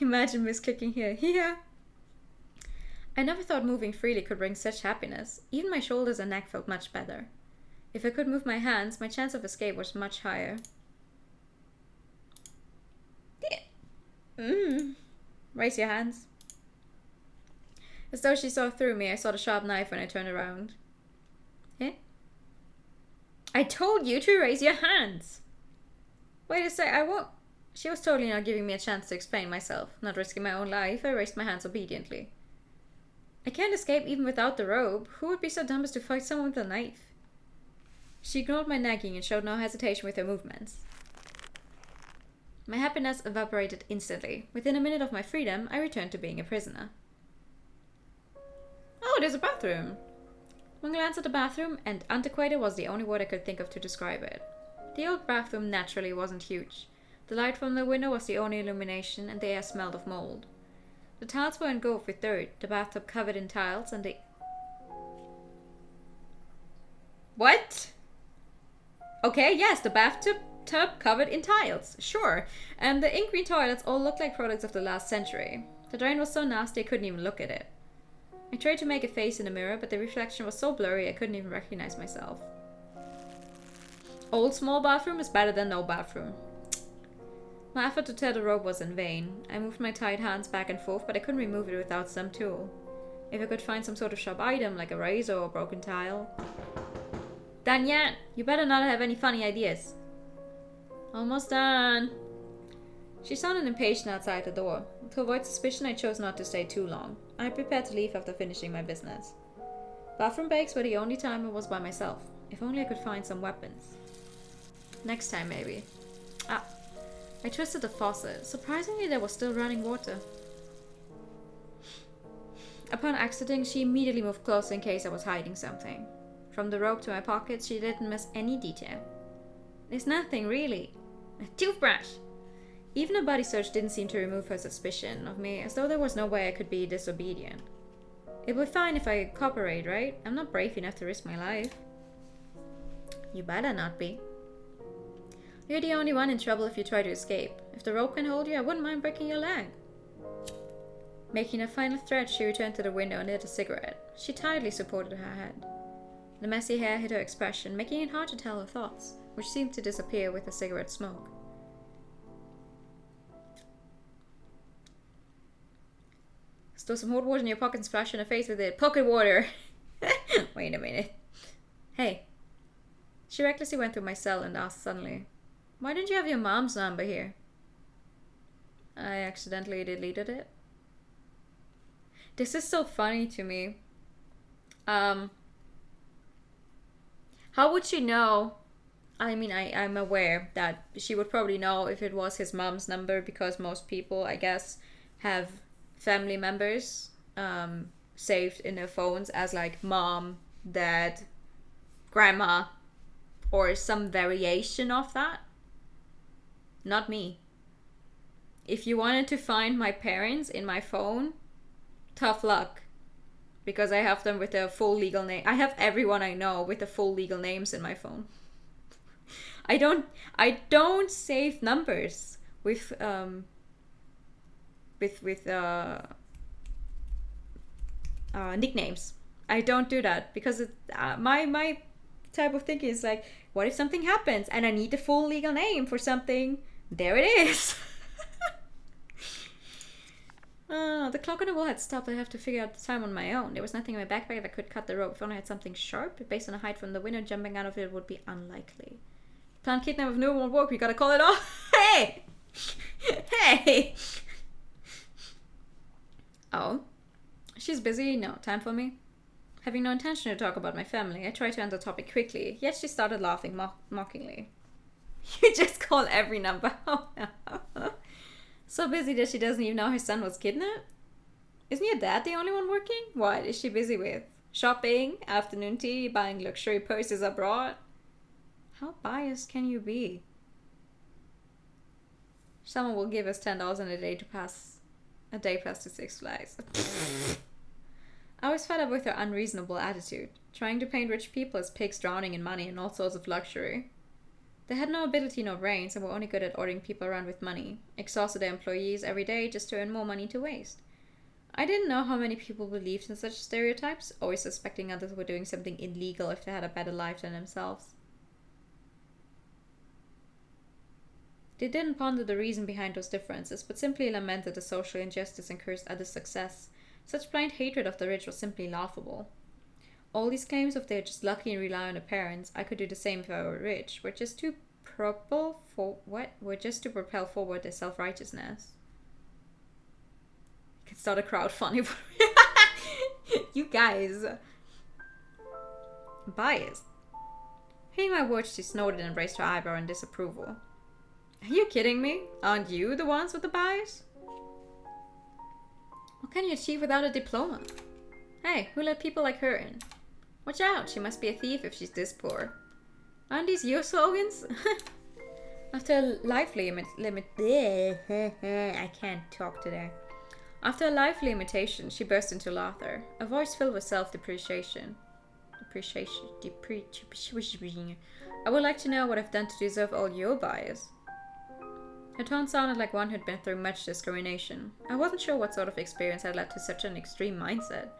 Imagine miskicking here. Yeah. I never thought moving freely could bring such happiness. Even my shoulders and neck felt much better. If I could move my hands, my chance of escape was much higher. Raise your hands. As though she saw through me, I saw the sharp knife when I turned around. Eh? I told you to raise your hands! Wait a sec, I won't... She was totally not giving me a chance to explain myself. Not risking my own life, I raised my hands obediently. I can't escape even without the rope. Who would be so dumb as to fight someone with a knife? She ignored my nagging and showed no hesitation with her movements. My happiness evaporated instantly. Within a minute of my freedom, I returned to being a prisoner. Oh, there's a bathroom! One glance at the bathroom, and antiquated was the only word I could think of to describe it. The old bathroom naturally wasn't huge. The light from the window was the only illumination, and the air smelled of mold. The tiles were engulfed with dirt, the bathtub covered in tiles, and the... What? Okay, yes, the bathtub covered in tiles, sure. And the ink green toilets all looked like products of the last century. The drain was so nasty I couldn't even look at it. I tried to make a face in the mirror, but the reflection was so blurry I couldn't even recognize myself. Old small bathroom is better than no bathroom. My effort to tear the rope was in vain. I moved my tied hands back and forth, but I couldn't remove it without some tool. If I could find some sort of sharp item, like a razor or a broken tile. Danya, you better not have any funny ideas. Almost done. She sounded impatient outside the door. To avoid suspicion, I chose not to stay too long. I prepared to leave after finishing my business. Bathroom breaks were the only time I was by myself. If only I could find some weapons. Next time, maybe. Ah. I twisted the faucet. Surprisingly, there was still running water. Upon exiting, she immediately moved closer in case I was hiding something. From the rope to my pocket, she didn't miss any detail. There's nothing, really. A toothbrush! Even a body search didn't seem to remove her suspicion of me, as though there was no way I could be disobedient. It'll be fine if I cooperate, right? I'm not brave enough to risk my life. You better not be. You're the only one in trouble if you try to escape. If the rope can hold you, I wouldn't mind breaking your leg. Making a final threat, she returned to the window and lit a cigarette. She tightly supported her head. The messy hair hid her expression, making it hard to tell her thoughts, which seemed to disappear with the cigarette smoke. Store some hot water in your pocket and splash in her face with it. Pocket water! Wait a minute. Hey. She recklessly went through my cell and asked suddenly, why didn't you have your mom's number here? I accidentally deleted it. This is so funny to me. How would she know? I mean, I'm aware that she would probably know if it was his mom's number, because most people, I guess, have family members saved in their phones as like mom, dad, grandma, or some variation of that. Not me. If you wanted to find my parents in my phone, tough luck. Because I have them with their full legal name. I have everyone I know with the full legal names in my phone. I don't save numbers with nicknames. I don't do that because my type of thinking is like, what if something happens and I need the full legal name for something? There it is. The clock on the wall had stopped. I have to figure out the time on my own. There was nothing in my backpack that could cut the rope. If only I had something sharp. Based on the height from the window, jumping out of it would be unlikely. Planned kidnap of no won't work. We gotta call it off. Hey! Hey! Oh? She's busy? No. Time for me? Having no intention to talk about my family, I tried to end the topic quickly, yet she started laughing mockingly. You just call every number. Oh no. So busy that she doesn't even know her son was kidnapped? Isn't your dad the only one working? What is she busy with? Shopping, afternoon tea, buying luxury purses abroad? How biased can you be? Someone will give us $10 in a day pass to Six Flags. I was fed up with her unreasonable attitude, trying to paint rich people as pigs drowning in money and all sorts of luxury. They had no ability nor brains and were only good at ordering people around with money, exhausted their employees every day just to earn more money to waste. I didn't know how many people believed in such stereotypes, always suspecting others were doing something illegal if they had a better life than themselves. They didn't ponder the reason behind those differences, but simply lamented the social injustice and cursed others' success. Such blind hatred of the rich was simply laughable. All these claims of they're just lucky and rely on their parents, I could do the same if I were rich, were just to propel forward their self-righteousness. You could start a crowdfunding for you guys. Biased. Hearing my words, she snorted and raised her eyebrow in disapproval. Are you kidding me? Aren't you the ones with the bias? What can you achieve without a diploma? Hey, who let people like her in? Watch out, she must be a thief if she's this poor. Aren't these your slogans? After a lively I can't talk today. After a lively imitation, she burst into laughter, a voice filled with self-depreciation. I would like to know what I've done to deserve all your bias. Her tone sounded like one who'd been through much discrimination. I wasn't sure what sort of experience had led to such an extreme mindset.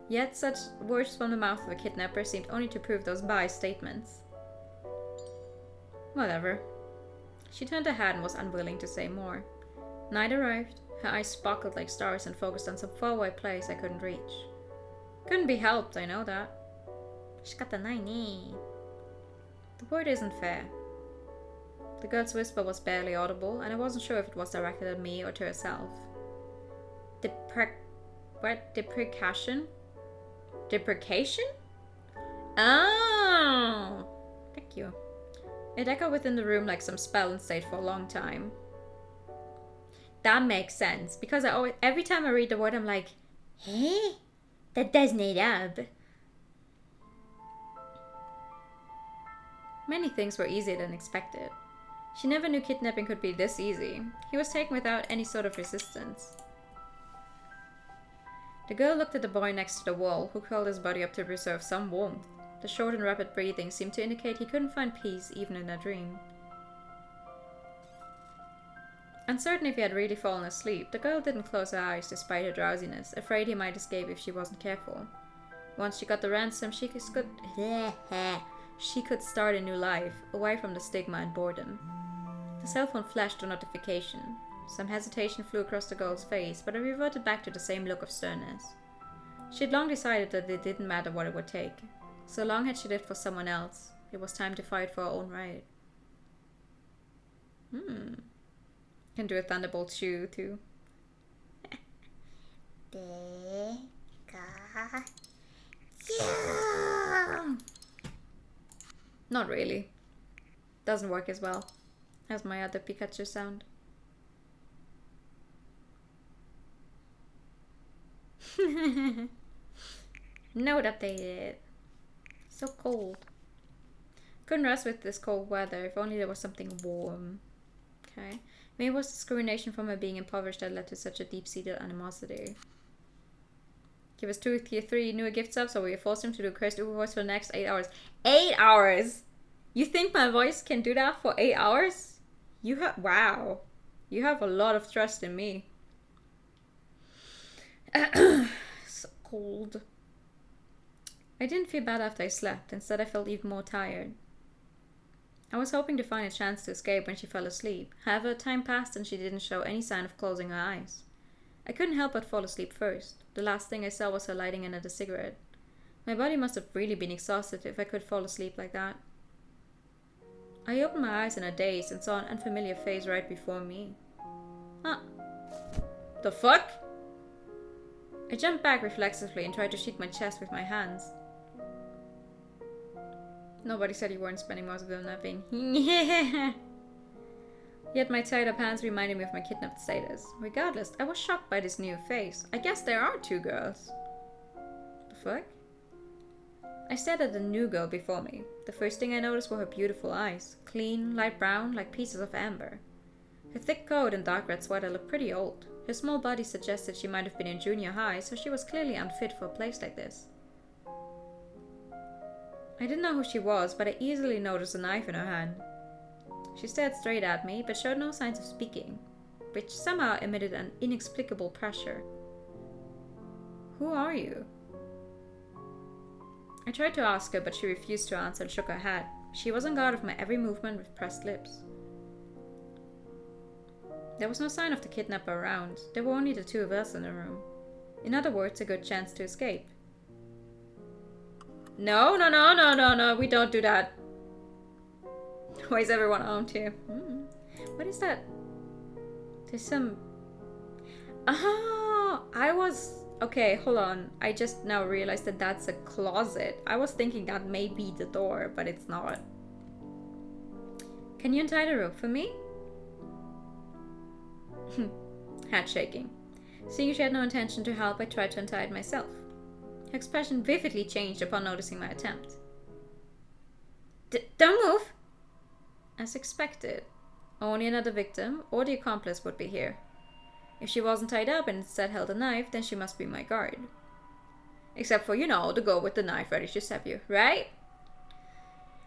Yet such words from the mouth of a kidnapper seemed only to prove those biased statements. Whatever. She turned her head and was unwilling to say more. Night arrived. Her eyes sparkled like stars and focused on some faraway place I couldn't reach. Couldn't be helped, I know that. Shikatanai. The word isn't fair. The girl's whisper was barely audible, and I wasn't sure if it was directed at me or to herself. Deprecation? Deprecation? Oh! Thank you. It echoed within the room like some spell and stayed for a long time. That makes sense, because every time I read the word I'm like, hey? That doesn't add up. Many things were easier than expected. She never knew kidnapping could be this easy. He was taken without any sort of resistance. The girl looked at the boy next to the wall, who curled his body up to preserve some warmth. The short and rapid breathing seemed to indicate he couldn't find peace even in a dream. Uncertain if he had really fallen asleep, the girl didn't close her eyes despite her drowsiness, afraid he might escape if she wasn't careful. Once she got the ransom, she could start a new life, away from the stigma and boredom. The cell phone flashed a notification. Some hesitation flew across the girl's face, but it reverted back to the same look of sternness. She had long decided that it didn't matter what it would take. So long had she lived for someone else, it was time to fight for her own right. Can do a Thunderbolt shoe too. Not really. Doesn't work as well as my other Pikachu sound. Note updated. So cold. Couldn't rest with this cold weather, if only there was something warm. Okay. Maybe it was discrimination from her being impoverished that led to such a deep-seated animosity. Give us 2 tier 3 newer gift subs, or we force him to do a cursed Uber voice for the next 8 hours. 8 hours? You think my voice can do that for 8 hours? Wow. You have a lot of trust in me. So cold. I didn't feel bad after I slept. Instead, I felt even more tired. I was hoping to find a chance to escape when she fell asleep. However, time passed and she didn't show any sign of closing her eyes. I couldn't help but fall asleep first. The last thing I saw was her lighting another cigarette. My body must have really been exhausted if I could fall asleep like that. I opened my eyes in a daze and saw an unfamiliar face right before me. Huh. The fuck? I jumped back reflexively and tried to shake my chest with my hands. Nobody said you weren't spending most of them napping. Yet my tied up hands reminded me of my kidnapped status. Regardless, I was shocked by this new face. I guess there are 2 girls. The fuck? I stared at the new girl before me. The first thing I noticed were her beautiful eyes. Clean, light brown, like pieces of amber. Her thick coat and dark red sweater looked pretty old. Her small body suggested she might have been in junior high, so she was clearly unfit for a place like this. I didn't know who she was, but I easily noticed a knife in her hand. She stared straight at me, but showed no signs of speaking, which somehow emitted an inexplicable pressure. Who are you? I tried to ask her, but she refused to answer and shook her head. She was on guard of my every movement with pressed lips. There was no sign of the kidnapper around. There were only the 2 of us in the room. In other words, a good chance to escape. No, we don't do that. Why is everyone armed here? What is that? There's some... Oh, okay, hold on. I just now realized that that's a closet. I was thinking that may be the door, but it's not. Can you untie the rope for me? Head shaking. Seeing she had no intention to help, I tried to untie it myself. Her expression vividly changed upon noticing my attempt. Don't move! As expected. Only another victim, or the accomplice, would be here. If she wasn't tied up and instead held a knife, then she must be my guard. Except for, the girl with the knife ready to stab you, right?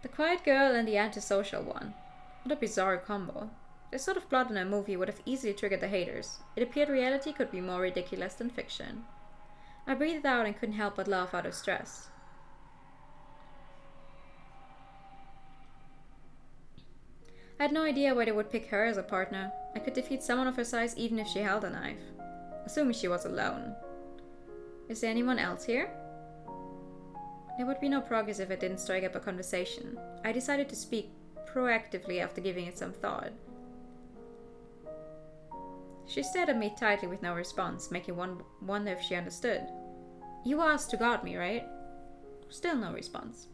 The quiet girl and the antisocial one. What a bizarre combo. This sort of plot in a movie would have easily triggered the haters. It appeared reality could be more ridiculous than fiction. I breathed out and couldn't help but laugh out of stress. I had no idea why they would pick her as a partner. I could defeat someone of her size even if she held a knife. Assuming she was alone. Is there anyone else here? There would be no progress if I didn't strike up a conversation. I decided to speak proactively after giving it some thought. She stared at me tightly with no response, making one wonder if she understood. You asked to guard me, right? Still no response.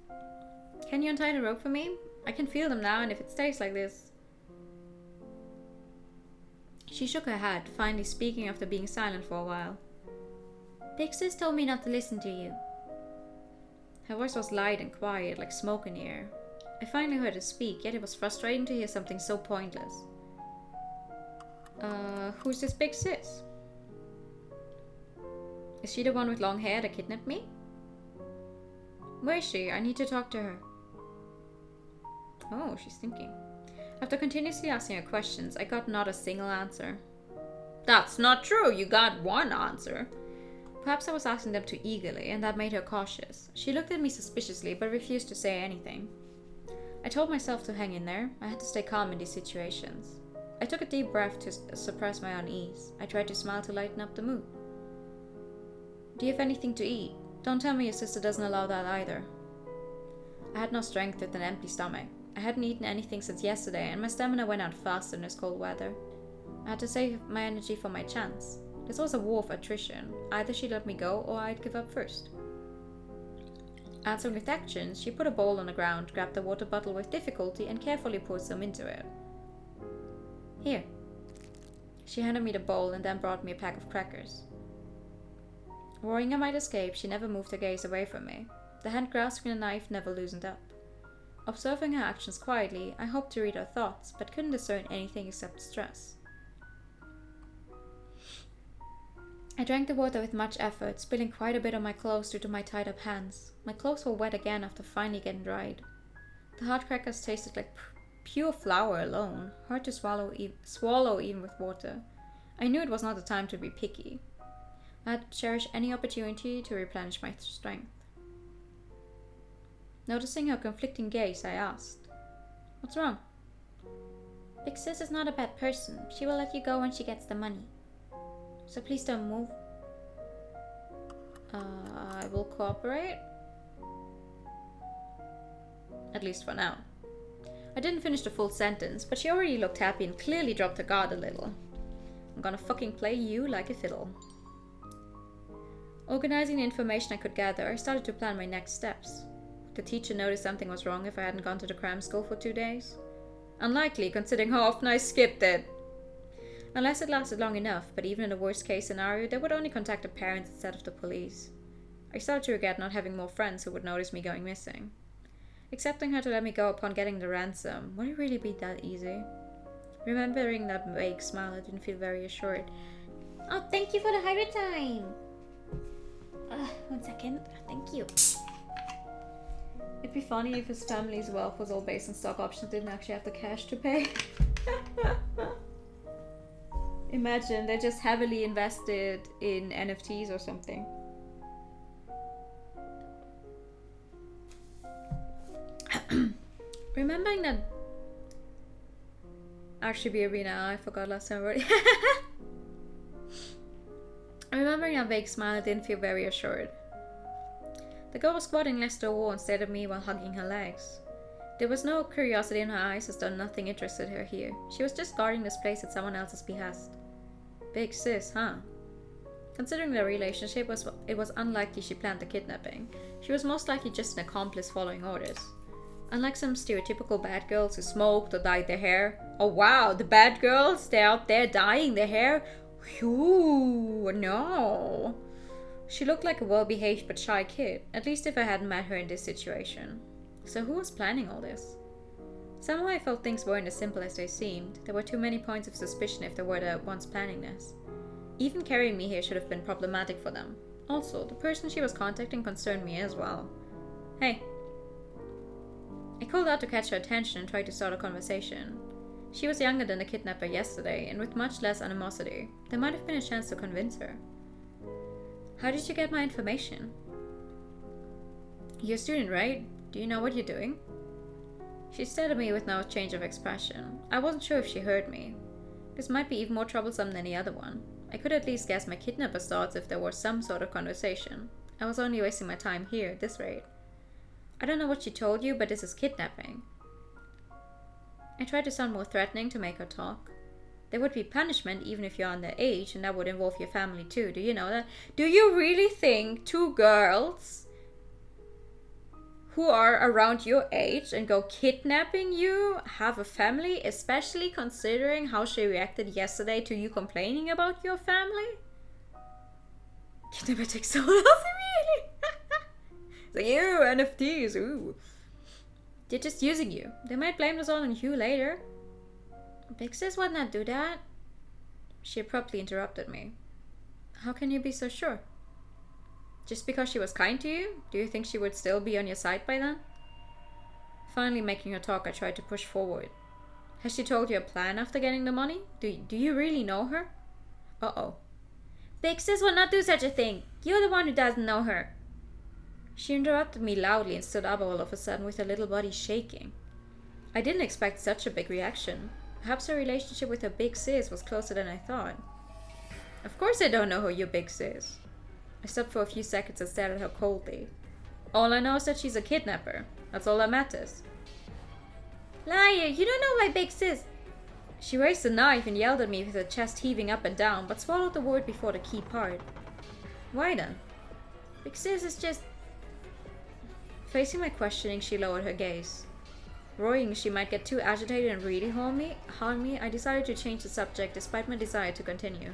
Can you untie the rope for me? I can feel them now, and if it stays like this... She shook her head, finally speaking after being silent for a while. Big Sis told me not to listen to you. Her voice was light and quiet, like smoke in the air. I finally heard her speak, yet it was frustrating to hear something so pointless. Who's this big sis? Is she the one with long hair that kidnapped me? Where is she? I need to talk to her. Oh, she's thinking. After continuously asking her questions, I got not a single answer. That's not true. You got one answer. Perhaps I was asking them too eagerly, and that made her cautious. She looked at me suspiciously, but refused to say anything. I told myself to hang in there. I had to stay calm in these situations. I took a deep breath to suppress my unease. I tried to smile to lighten up the mood. Do you have anything to eat? Don't tell me your sister doesn't allow that either. I had no strength with an empty stomach. I hadn't eaten anything since yesterday, and my stamina went out fast in this cold weather. I had to save my energy for my chance. This was a war of attrition. Either she'd let me go, or I'd give up first. Answering with actions, she put a bowl on the ground, grabbed the water bottle with difficulty, and carefully poured some into it. Here. She handed me the bowl and then brought me a pack of crackers. Worrying I might escape, she never moved her gaze away from me. The hand grasping the knife never loosened up. Observing her actions quietly, I hoped to read her thoughts, but couldn't discern anything except stress. I drank the water with much effort, spilling quite a bit on my clothes due to my tied-up hands. My clothes were wet again after finally getting dried. The hot crackers tasted like pure flour alone, hard to swallow even with water. I knew it was not the time to be picky. I had to cherish any opportunity to replenish my strength. Noticing her conflicting gaze, I asked, "What's wrong?" "Big sis is not a bad person. She will let you go when she gets the money. So please don't move." I will cooperate. At least for now. I didn't finish the full sentence, but she already looked happy and clearly dropped her guard a little. I'm gonna fucking play you like a fiddle. Organizing the information I could gather, I started to plan my next steps. Would the teacher notice something was wrong if I hadn't gone to the cram school for 2 days? Unlikely, considering how often I skipped it. Unless it lasted long enough, but even in the worst case scenario, they would only contact the parents instead of the police. I started to regret not having more friends who would notice me going missing. Accepting her to let me go upon getting the ransom, would it really be that easy? Remembering that vague smile, I didn't feel very assured. Oh, thank you for the hydrate time. 1 second. Thank you. It'd be funny if his family's wealth was all based on stock options, didn't actually have the cash to pay. Imagine they're just heavily invested in NFTs or something. Remembering that actually Arena, I forgot last time already. Remembering that vague smile, I didn't feel very assured. The girl was squatting next to a wall and stared at me while hugging her legs. There was no curiosity in her eyes, as though nothing interested her here. She was just guarding this place at someone else's behest. Big sis, huh? Considering their relationship, it was unlikely she planned the kidnapping. She was most likely just an accomplice following orders. Unlike some stereotypical bad girls who smoked or dyed their hair. Oh wow, the bad girls, they're out there dyeing their hair? Phew, no. She looked like a well-behaved but shy kid, at least if I hadn't met her in this situation. So who was planning all this? Somehow I felt things weren't as simple as they seemed. There were too many points of suspicion if they were the ones planning this. Even carrying me here should have been problematic for them. Also, the person she was contacting concerned me as well. Hey. I called out to catch her attention and tried to start a conversation. She was younger than the kidnapper yesterday, and with much less animosity. There might have been a chance to convince her. How did you get my information? You're a student, right? Do you know what you're doing? She stared at me with no change of expression. I wasn't sure if she heard me. This might be even more troublesome than the other one. I could at least guess my kidnapper's thoughts if there was some sort of conversation. I was only wasting my time here at this rate. I don't know what she told you, but this is kidnapping. I tried to sound more threatening to make her talk. There would be punishment even if you're underage, and that would involve your family too. Do you know that? Do you really think 2 girls who are around your age and go kidnapping you have a family, especially considering how she reacted yesterday to you complaining about your family? Kidnapper takes someone else immediately. So you, NFTs, ooh. They're just using you. They might blame this all on you later. Big sis would not do that. She abruptly interrupted me. How can you be so sure? Just because she was kind to you? Do you think she would still be on your side by then? Finally making her talk, I tried to push forward. Has she told you a plan after getting the money? Do you really know her? Uh-oh. Big sis would not do such a thing. You're the one who doesn't know her. She interrupted me loudly and stood up all of a sudden with her little body shaking. I didn't expect such a big reaction. Perhaps her relationship with her big sis was closer than I thought. Of course I don't know who your big sis. I stopped for a few seconds and stared at her coldly. All I know is that she's a kidnapper. That's all that matters. Liar, you don't know my big sis. She raised a knife and yelled at me with her chest heaving up and down, but swallowed the word before the key part. Why then? Big sis is just... Facing my questioning, she lowered her gaze. Worrying she might get too agitated and really harm me, I decided to change the subject despite my desire to continue.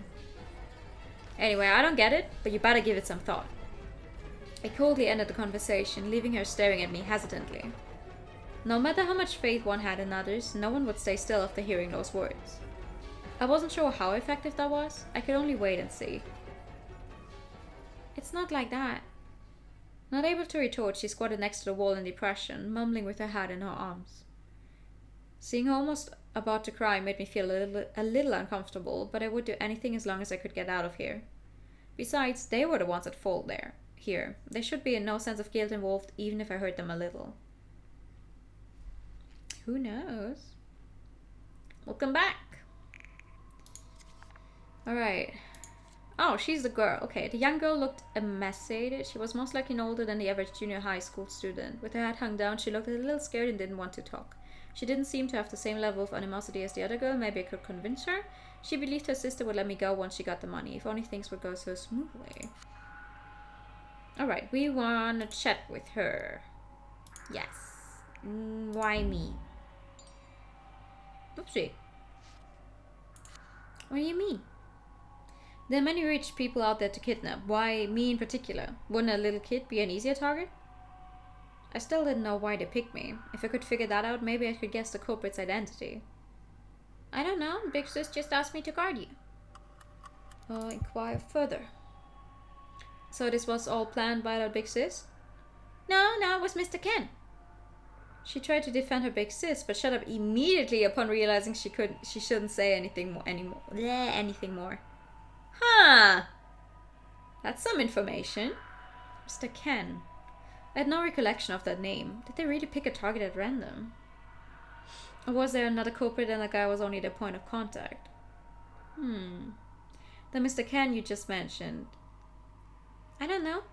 Anyway, I don't get it, but you better give it some thought. I coldly ended the conversation, leaving her staring at me hesitantly. No matter how much faith one had in others, no one would stay still after hearing those words. I wasn't sure how effective that was. I could only wait and see. It's not like that. Not able to retort, she squatted next to the wall in depression, mumbling with her head in her arms. Seeing her almost about to cry made me feel a little uncomfortable, but I would do anything as long as I could get out of here. Besides, they were the ones at fault here. There should be no sense of guilt involved, even if I hurt them a little. Who knows? Welcome back. Alright. Oh, she's the girl. Okay, the young girl looked emaciated. She was most likely no older than the average junior high school student. With her head hung down, she looked a little scared and didn't want to talk. She didn't seem to have the same level of animosity as the other girl. Maybe I could convince her. She believed her sister would let me go once she got the money, if only things would go so smoothly. Alright, we want to chat with her. Yes. Why me? Oopsie. What do you mean? There are many rich people out there to kidnap. Why me in particular? Wouldn't a little kid be an easier target? I still didn't know why they picked me. If I could figure that out, maybe I could guess the culprit's identity. I don't know. Big sis just asked me to guard you. I'll inquire further. So this was all planned by that big sis? No, it was Mr. Ken. She tried to defend her big sis, but shut up immediately upon realizing she shouldn't say anything more. Huh. That's some information. Mr. Ken. I had no recollection of that name. Did they really pick a target at random? Or was there another culprit and the guy was only their point of contact? The Mr. Ken you just mentioned. I don't know.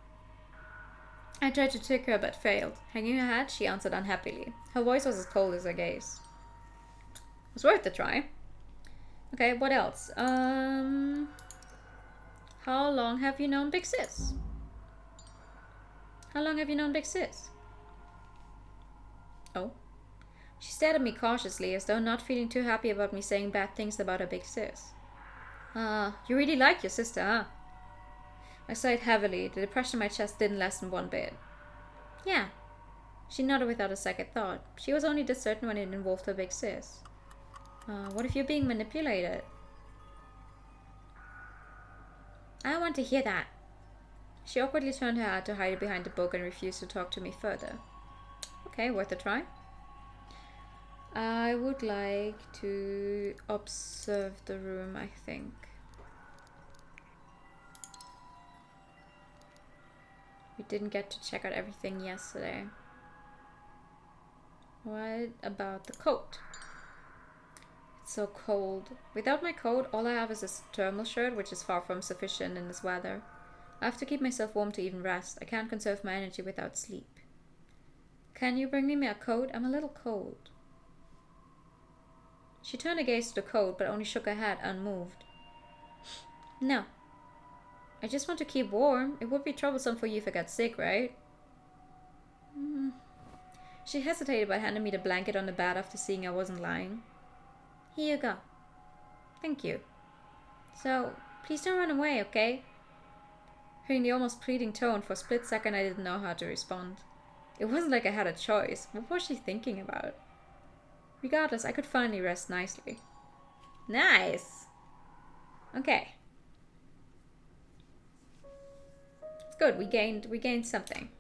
I tried to trick her but failed. Hanging her head, she answered unhappily. Her voice was as cold as her gaze. It was worth a try. Okay, what else? How long have you known Big Sis? How long have you known Big Sis? Oh. She stared at me cautiously, as though not feeling too happy about me saying bad things about her big sis. You really like your sister, huh? I sighed heavily. The depression in my chest didn't lessen one bit. Yeah. She nodded without a second thought. She was only this certain when it involved her big sis. What if you're being manipulated? I don't want to hear that. She awkwardly turned her head to hide it behind the book and refused to talk to me further. Okay, worth a try. I would like to observe the room, I think. We didn't get to check out everything yesterday. What about the coat? It's so cold. Without my coat, all I have is this thermal shirt, which is far from sufficient in this weather. I have to keep myself warm to even rest. I can't conserve my energy without sleep. Can you bring me a coat? I'm a little cold. She turned her gaze to the coat, but only shook her head, unmoved. No. I just want to keep warm. It would be troublesome for you if I got sick, right? She hesitated but handed me the blanket on the bed after seeing I wasn't lying. Here you go. Thank you. So, please don't run away, okay? Hearing the almost pleading tone, for a split second I didn't know how to respond. It wasn't like I had a choice. What was she thinking about? Regardless, I could finally rest nicely. Nice! Okay. It's good, we gained something.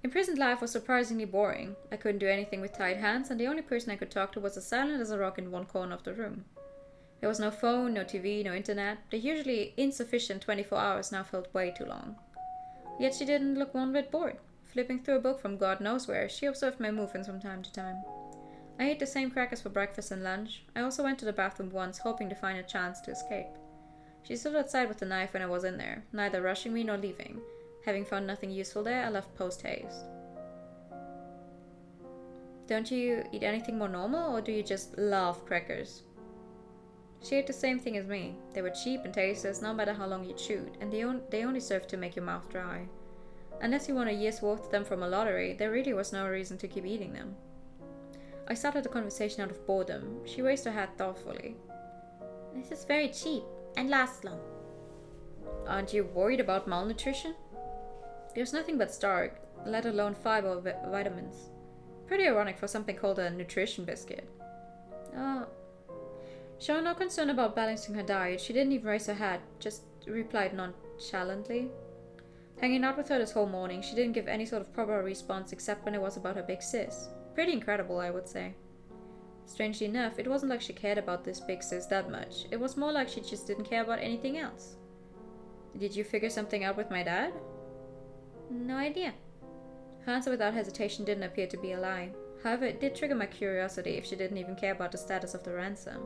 Imprisoned life was surprisingly boring. I couldn't do anything with tied hands, and the only person I could talk to was as silent as a rock in one corner of the room. There was no phone, no TV, no internet. The usually insufficient 24 hours now felt way too long. Yet she didn't look one bit bored. Flipping through a book from God knows where, she observed my movements from time to time. I ate the same crackers for breakfast and lunch. I also went to the bathroom once, hoping to find a chance to escape. She stood outside with the knife when I was in there, neither rushing me nor leaving. Having found nothing useful there, I left post-haste. Don't you eat anything more normal, or do you just love crackers? She ate the same thing as me. They were cheap and tasteless, no matter how long you chewed, and they only served to make your mouth dry. Unless you won a year's worth of them from a lottery, there really was no reason to keep eating them. I started the conversation out of boredom. She raised her head thoughtfully. This is very cheap and lasts long. Aren't you worried about malnutrition? There's nothing but starch, let alone fiber or vitamins. Pretty ironic for something called a nutrition biscuit. Oh. Showing no concern about balancing her diet, she didn't even raise her head, just replied nonchalantly. Hanging out with her this whole morning, she didn't give any sort of proper response except when it was about her big sis. Pretty incredible, I would say. Strangely enough, it wasn't like she cared about this big sis that much. It was more like she just didn't care about anything else. Did you figure something out with my dad? No idea. Her answer without hesitation didn't appear to be a lie. However, it did trigger my curiosity if she didn't even care about the status of the ransom.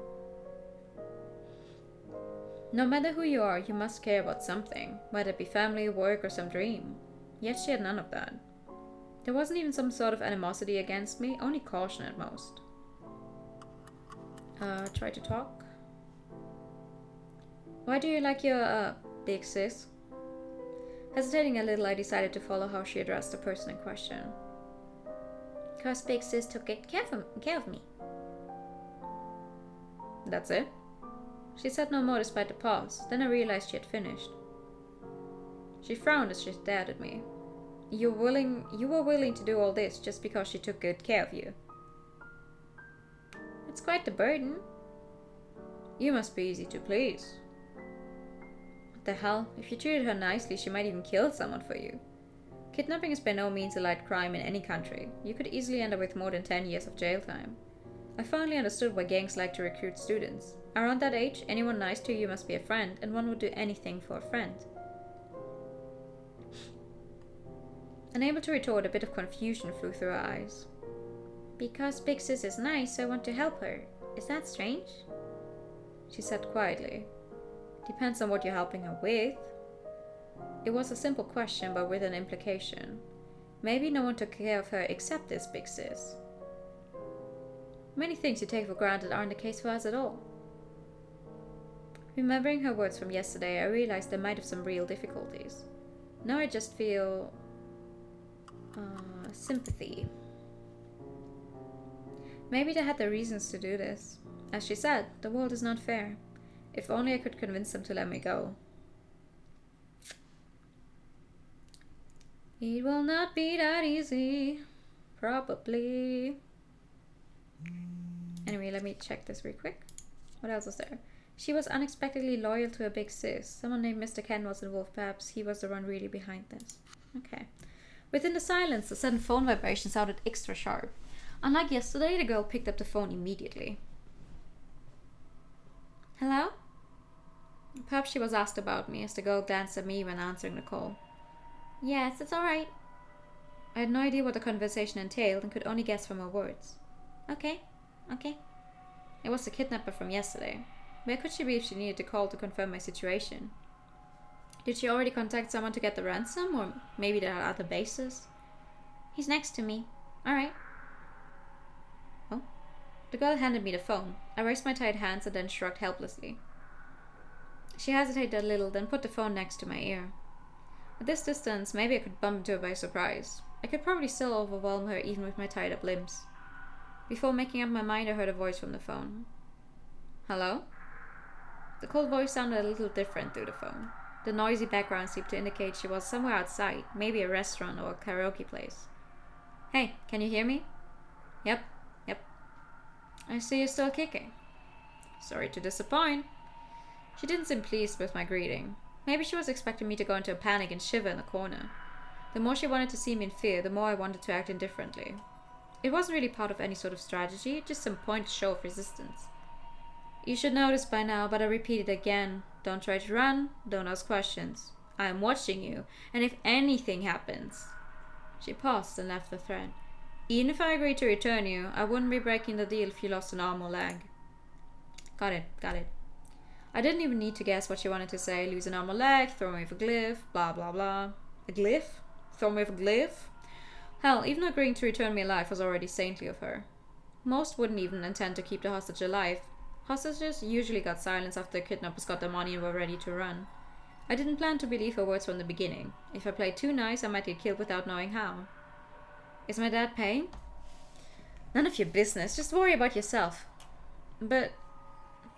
No matter who you are, you must care about something, whether it be family, work, or some dream. Yet she had none of that. There wasn't even some sort of animosity against me, only caution at most. Try to talk. Why do you like your, big sis? Hesitating a little, I decided to follow how she addressed the person in question. Because big sis took good care of me. That's it? She said no more despite the pause. Then I realized she had finished. She frowned as she stared at me. You were willing to do all this just because she took good care of you. It's quite the burden. You must be easy to please. What the hell? If you treated her nicely, she might even kill someone for you. Kidnapping is by no means a light crime in any country. You could easily end up with more than 10 years of jail time. I finally understood why gangs like to recruit students. Around that age, anyone nice to you must be a friend, and one would do anything for a friend. Unable to retort, a bit of confusion flew through her eyes. Because Big Sis is nice, I want to help her. Is that strange? She said quietly. Depends on what you're helping her with. It was a simple question, but with an implication. Maybe no one took care of her except this Big Sis. Many things you take for granted aren't the case for us at all. Remembering her words from yesterday, I realized they might have some real difficulties. Now I just feel sympathy. Maybe they had their reasons to do this. As she said, the world is not fair. If only I could convince them to let me go. It will not be that easy. Probably. Anyway, let me check this real quick. What else was there? She was unexpectedly loyal to her big sis. Someone named Mr. Ken was involved. Perhaps he was the one really behind this. Okay. Within the silence, the sudden phone vibration sounded extra sharp. Unlike yesterday, the girl picked up the phone immediately. Hello? Perhaps she was asked about me, as the girl glanced at me when answering the call. Yes, it's alright. I had no idea what the conversation entailed and could only guess from her words. Okay. It was the kidnapper from yesterday. Where could she be if she needed to call to confirm my situation? Did she already contact someone to get the ransom, or maybe there are other bases? He's next to me. Alright. Oh? The girl handed me the phone. I raised my tight hands and then shrugged helplessly. She hesitated a little, then put the phone next to my ear. At this distance, maybe I could bump into her by surprise. I could probably still overwhelm her even with my tied up limbs. Before making up my mind, I heard a voice from the phone. Hello? The cold voice sounded a little different through the phone. The noisy background seemed to indicate she was somewhere outside, maybe a restaurant or a karaoke place. Hey, can you hear me? Yep. I see you're still kicking. Sorry to disappoint. She didn't seem pleased with my greeting. Maybe she was expecting me to go into a panic and shiver in the corner. The more she wanted to see me in fear, the more I wanted to act indifferently. It wasn't really part of any sort of strategy, just some pointed show of resistance. You should know this by now, but I repeat it again. Don't try to run, don't ask questions. I am watching you, and if anything happens... She paused and left the thread. Even if I agreed to return you, I wouldn't be breaking the deal if you lost an arm or leg. Got it. I didn't even need to guess what she wanted to say. Lose an arm or leg, throw me with a glyph, blah blah blah. A glyph? Throw me with a glyph? Hell, even agreeing to return me alive was already saintly of her. Most wouldn't even intend to keep the hostage alive. Hostages usually got silence after the kidnappers got their money and were ready to run. I didn't plan to believe her words from the beginning. If I played too nice, I might get killed without knowing how. Is my dad paying? None of your business. Just worry about yourself. But...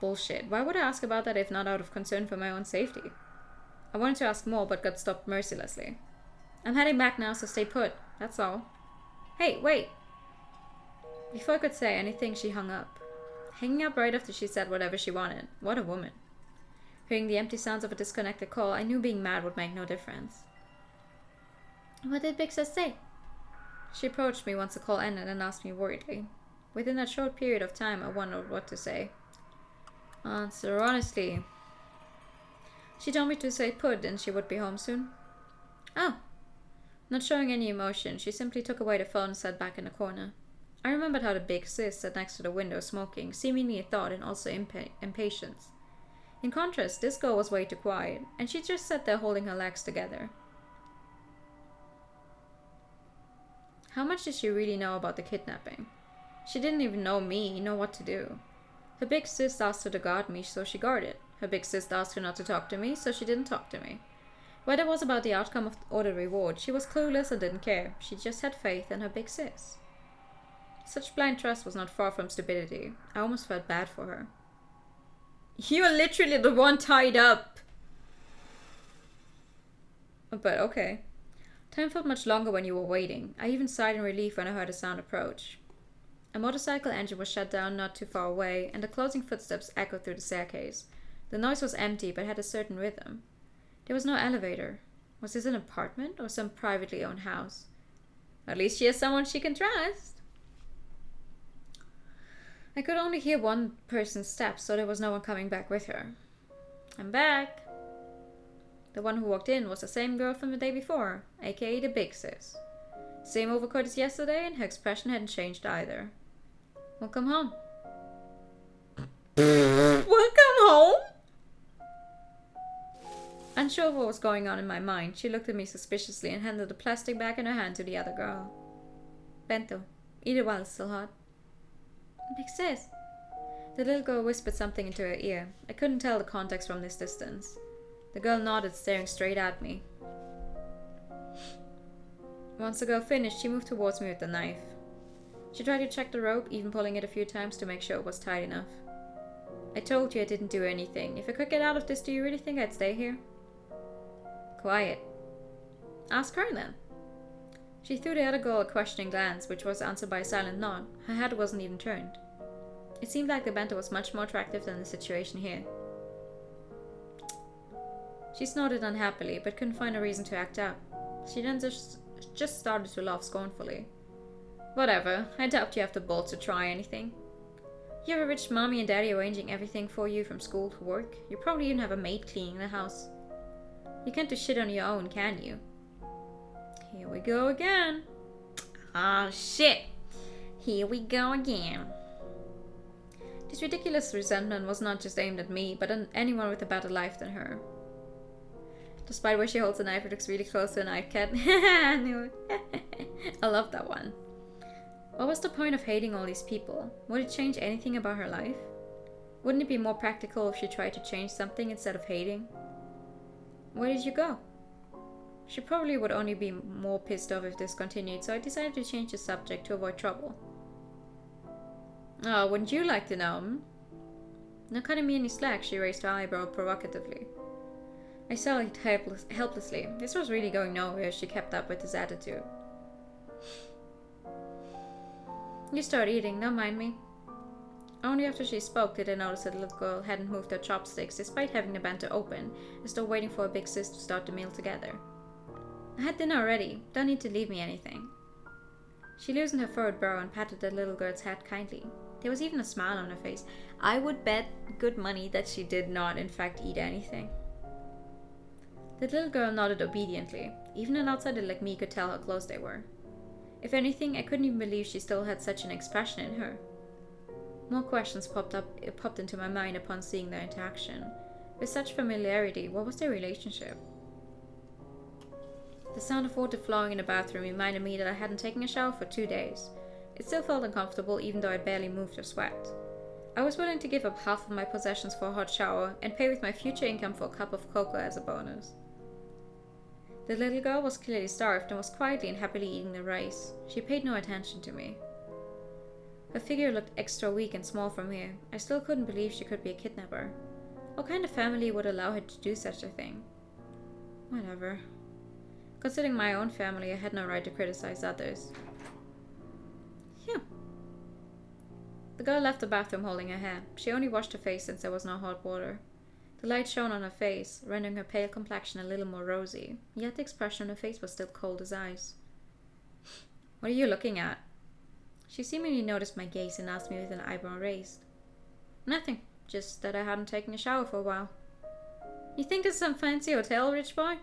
bullshit. Why would I ask about that if not out of concern for my own safety? I wanted to ask more, but got stopped mercilessly. I'm heading back now, so stay put. That's all. Hey, wait! Before I could say anything, she hung up. Hanging up right after she said whatever she wanted. What a woman. Hearing the empty sounds of a disconnected call, I knew being mad would make no difference. What did Big Sis say? She approached me once the call ended and asked me worriedly. Within that short period of time, I wondered what to say. Answer honestly. She told me to stay put and she would be home soon. Oh. Not showing any emotion, she simply took away the phone and sat back in the corner. I remembered how the Big Sis sat next to the window smoking, seemingly in thought and also impatience. In contrast, this girl was way too quiet, and she just sat there holding her legs together. How much did she really know about the kidnapping? She didn't even know me, know what to do. Her Big Sis asked her to guard me, so she guarded. Her Big Sis asked her not to talk to me, so she didn't talk to me. Whether it was about the outcome or the reward, she was clueless and didn't care. She just had faith in her Big Sis. Such blind trust was not far from stupidity. I almost felt bad for her. You are literally the one tied up! But okay. Time felt much longer when you were waiting. I even sighed in relief when I heard a sound approach. A motorcycle engine was shut down not too far away, and the closing footsteps echoed through the staircase. The noise was empty, but had a certain rhythm. There was no elevator. Was this an apartment or some privately owned house? At least she has someone she can trust. I could only hear one person's steps, so there was no one coming back with her. I'm back. The one who walked in was the same girl from the day before, aka the Big Sis. Same overcoat as yesterday, and her expression hadn't changed either. Welcome home. Welcome home? Unsure of what was going on in my mind, she looked at me suspiciously and handed a plastic bag in her hand to the other girl. Bento. Eat it while it's still hot. Big Sis. The little girl whispered something into her ear. I couldn't tell the context from this distance. The girl nodded, staring straight at me. Once the girl finished, she moved towards me with the knife. She tried to check the rope, even pulling it a few times to make sure it was tight enough. I told you I didn't do anything. If I could get out of this, do you really think I'd stay here? Quiet. Ask her then. She threw the other girl a questioning glance, which was answered by a silent nod. Her head wasn't even turned. It seemed like the bento was much more attractive than the situation here. She snorted unhappily, but couldn't find a reason to act out. She then just started to laugh scornfully. Whatever, I doubt you have the balls to try anything. You have a rich mommy and daddy arranging everything for you from school to work. You probably even have a maid cleaning the house. You can't do shit on your own, can you? Here we go again. Ah, shit. Here we go again. This ridiculous resentment was not just aimed at me, but at anyone with a better life than her. Despite where she holds the knife, it looks really close to a knife cat. I knew it. I love that one. What was the point of hating all these people? Would it change anything about her life? Wouldn't it be more practical if she tried to change something instead of hating? Where did you go? She probably would only be more pissed off if this continued, so I decided to change the subject to avoid trouble. Oh, wouldn't you like to know? Not cutting me any slack, she raised her eyebrow provocatively. I sighed helplessly. This was really going nowhere if she kept up with this attitude. You start eating, don't mind me. Only after she spoke did I notice that the little girl hadn't moved her chopsticks despite having the bento open, as though waiting for a big sis to start the meal together. I had dinner already, don't need to leave me anything. She loosened her furrowed brow and patted the little girl's head kindly. There was even a smile on her face. I would bet good money that she did not in fact eat anything. The little girl nodded obediently. Even an outsider like me could tell how close they were. If anything, I couldn't even believe she still had such an expression in her. More questions popped into my mind upon seeing their interaction. With such familiarity, what was their relationship? The sound of water flowing in the bathroom reminded me that I hadn't taken a shower for 2 days. It still felt uncomfortable even though I barely moved or sweat. I was willing to give up half of my possessions for a hot shower and pay with my future income for a cup of cocoa as a bonus. The little girl was clearly starved and was quietly and happily eating the rice. She paid no attention to me. Her figure looked extra weak and small from here. I still couldn't believe she could be a kidnapper. What kind of family would allow her to do such a thing? Whatever. Considering my own family, I had no right to criticize others. Phew. The girl left the bathroom holding her hair. She only washed her face since there was no hot water. The light shone on her face, rendering her pale complexion a little more rosy, yet the expression on her face was still cold as ice. What are you looking at? She seemingly noticed my gaze and asked me with an eyebrow raised. Nothing, just that I hadn't taken a shower for a while. You think this is some fancy hotel, rich boy?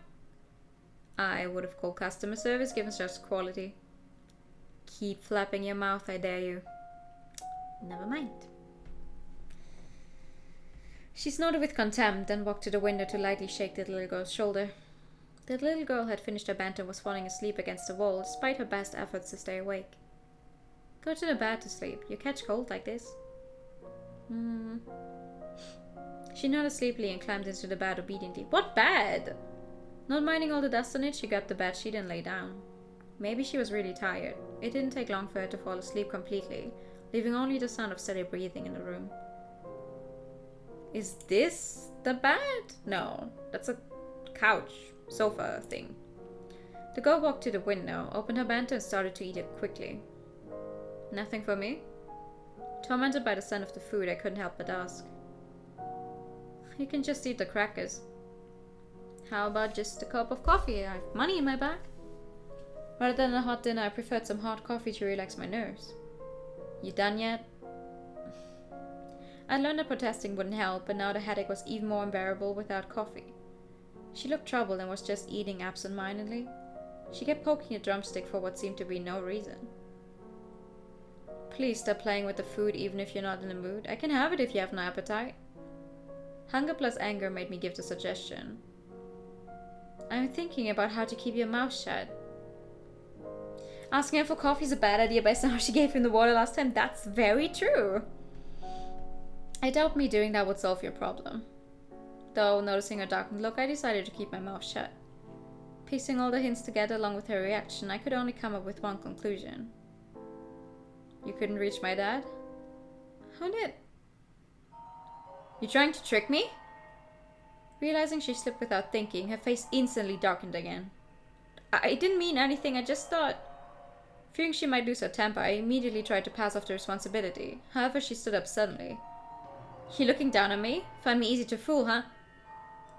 I would have called customer service given such quality. Keep flapping your mouth, I dare you. Never mind. She snorted with contempt and walked to the window to lightly shake the little girl's shoulder. The little girl had finished her bento and was falling asleep against the wall, despite her best efforts to stay awake. Go to the bed to sleep. You catch cold like this. She nodded sleepily and climbed into the bed obediently. What bed? Not minding all the dust on it, she grabbed the bedsheet and lay down. Maybe she was really tired. It didn't take long for her to fall asleep completely, leaving only the sound of steady breathing in the room. Is this the bed? No, that's a couch, sofa thing. The girl walked to the window, opened her bento and started to eat it quickly. Nothing for me? Tormented by the scent of the food, I couldn't help but ask. You can just eat the crackers. How about just a cup of coffee? I have money in my bag. Rather than a hot dinner, I preferred some hot coffee to relax my nerves. You done yet? I learned that protesting wouldn't help, but now the headache was even more unbearable without coffee. She looked troubled and was just eating absent-mindedly. She kept poking a drumstick for what seemed to be no reason. Please stop playing with the food even if you're not in the mood. I can have it if you have no appetite. Hunger plus anger made me give the suggestion. I'm thinking about how to keep your mouth shut. Asking her for coffee is a bad idea based on how she gave him the water last time. That's very true. I doubt me doing that would solve your problem. Though, noticing her darkened look, I decided to keep my mouth shut. Piecing all the hints together along with her reaction, I could only come up with one conclusion. You couldn't reach my dad? Who did? You trying to trick me? Realizing she slipped without thinking, her face instantly darkened again. I didn't mean anything, I just thought... Fearing she might lose her temper, I immediately tried to pass off the responsibility. However, she stood up suddenly. You looking down on me? Find me easy to fool, huh?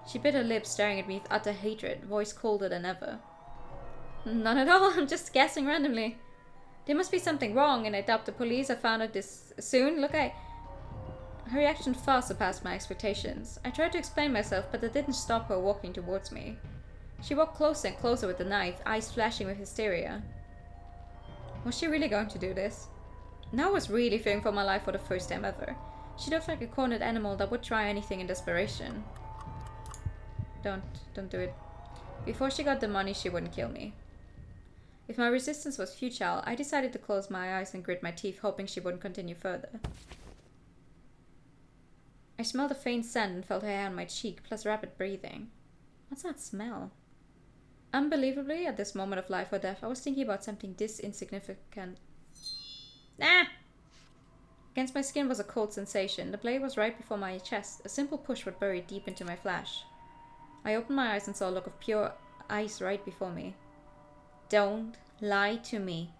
She bit her lips, staring at me with utter hatred, voice colder than ever. None at all, I'm just guessing randomly. There must be something wrong, and I doubt the police have found out this soon. Look, Her reaction far surpassed my expectations. I tried to explain myself, but that didn't stop her walking towards me. She walked closer and closer with the knife, eyes flashing with hysteria. Was she really going to do this? Now I was really fearing for my life for the first time ever. She looked like a cornered animal that would try anything in desperation. Don't do it. Before she got the money, she wouldn't kill me. If my resistance was futile, I decided to close my eyes and grit my teeth, hoping she wouldn't continue further. I smelled a faint scent and felt her hair on my cheek, plus rapid breathing. What's that smell? Unbelievably, at this moment of life or death, I was thinking about something this insignificant. Ah! Against my skin was a cold sensation. The blade was right before my chest. A simple push would bury it deep into my flesh. I opened my eyes and saw a look of pure ice right before me. Don't lie to me.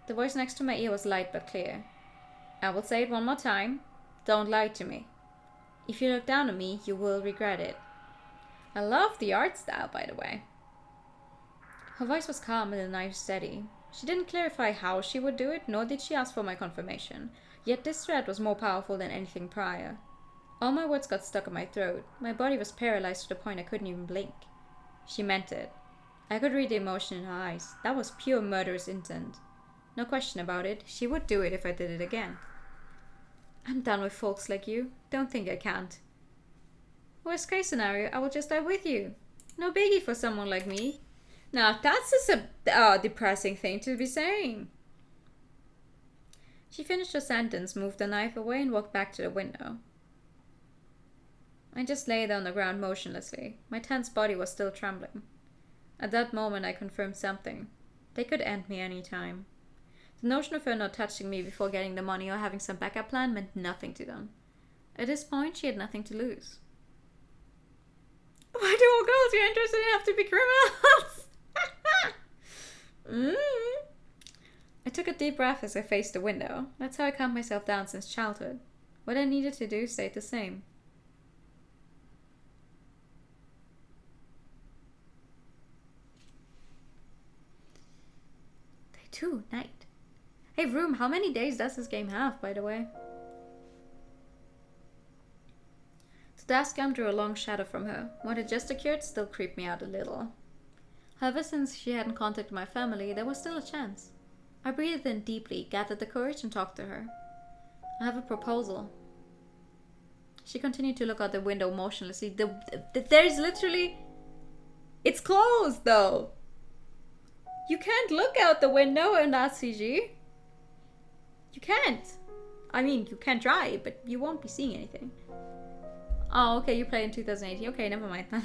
The voice next to my ear was light but clear. I will say it one more time. Don't lie to me. If you look down on me, you will regret it. I love the art style, by the way. Her voice was calm and the knife steady. She didn't clarify how she would do it, nor did she ask for my confirmation. Yet this threat was more powerful than anything prior. All my words got stuck in my throat. My body was paralyzed to the point I couldn't even blink. She meant it. I could read the emotion in her eyes. That was pure murderous intent. No question about it. She would do it if I did it again. I'm done with folks like you. Don't think I can't. Worst case scenario, I will just die with you. No biggie for someone like me. Now that's just a depressing thing to be saying. She finished her sentence, moved the knife away, and walked back to the window. I just lay there on the ground motionlessly. My tense body was still trembling. At that moment I confirmed something. They could end me any time. The notion of her not touching me before getting the money or having some backup plan meant nothing to them. At this point, she had nothing to lose. Why do all girls you're interested in have to be criminals? I took a deep breath as I faced the window. That's how I calmed myself down since childhood. What I needed to do stayed the same. Day 2, night. Hey, Vroom, how many days does this game have, by the way? The dashcam drew a long shadow from her. What had just occurred still creeped me out a little. However, since she hadn't contacted my family, there was still a chance. I breathed in deeply, gathered the courage, and talked to her. I have a proposal. She continued to look out the window motionlessly. There's literally... It's closed, though! You can't look out the window in that CG. You can't. I mean, you can try, but you won't be seeing anything. Oh, okay, you played in 2018. Okay, never mind then.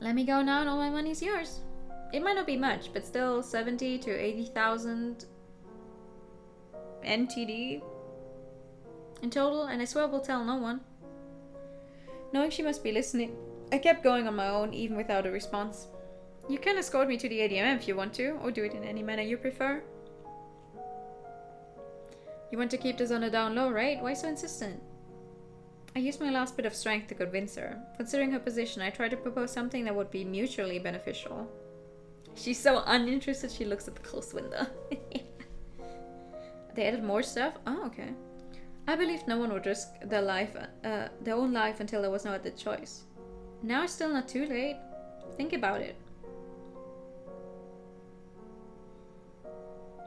Let me go now and all my money's yours. It might not be much, but still 70 to 80,000 NTD in total, and I swear I will tell no one. Knowing she must be listening, I kept going on my own, even without a response. You can escort me to the ADM if you want to, or do it in any manner you prefer. You want to keep this on the down low, right? Why so insistent? I used my last bit of strength to convince her. Considering her position, I tried to propose something that would be mutually beneficial. She's so uninterested, she looks at the closed window. They added more stuff? Oh, okay. I believed no one would risk their own life until there was no other choice. Now it's still not too late. Think about it.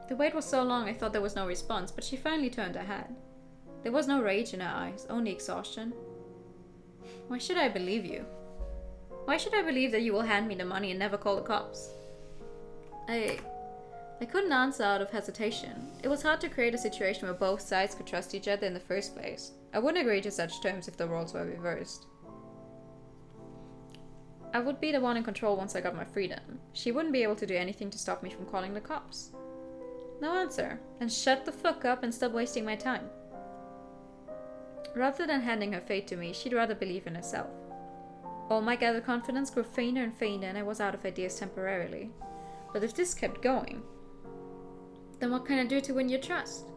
The wait was so long I thought there was no response, but she finally turned her head. There was no rage in her eyes, only exhaustion. Why should I believe you? Why should I believe that you will hand me the money and never call the cops? I couldn't answer out of hesitation. It was hard to create a situation where both sides could trust each other in the first place. I wouldn't agree to such terms if the roles were reversed. I would be the one in control once I got my freedom. She wouldn't be able to do anything to stop me from calling the cops. No answer. Then shut the fuck up and stop wasting my time. Rather than handing her fate to me, she'd rather believe in herself. All my gathered confidence grew fainter and fainter, and I was out of ideas temporarily. But if this kept going, then what can I do to win your trust?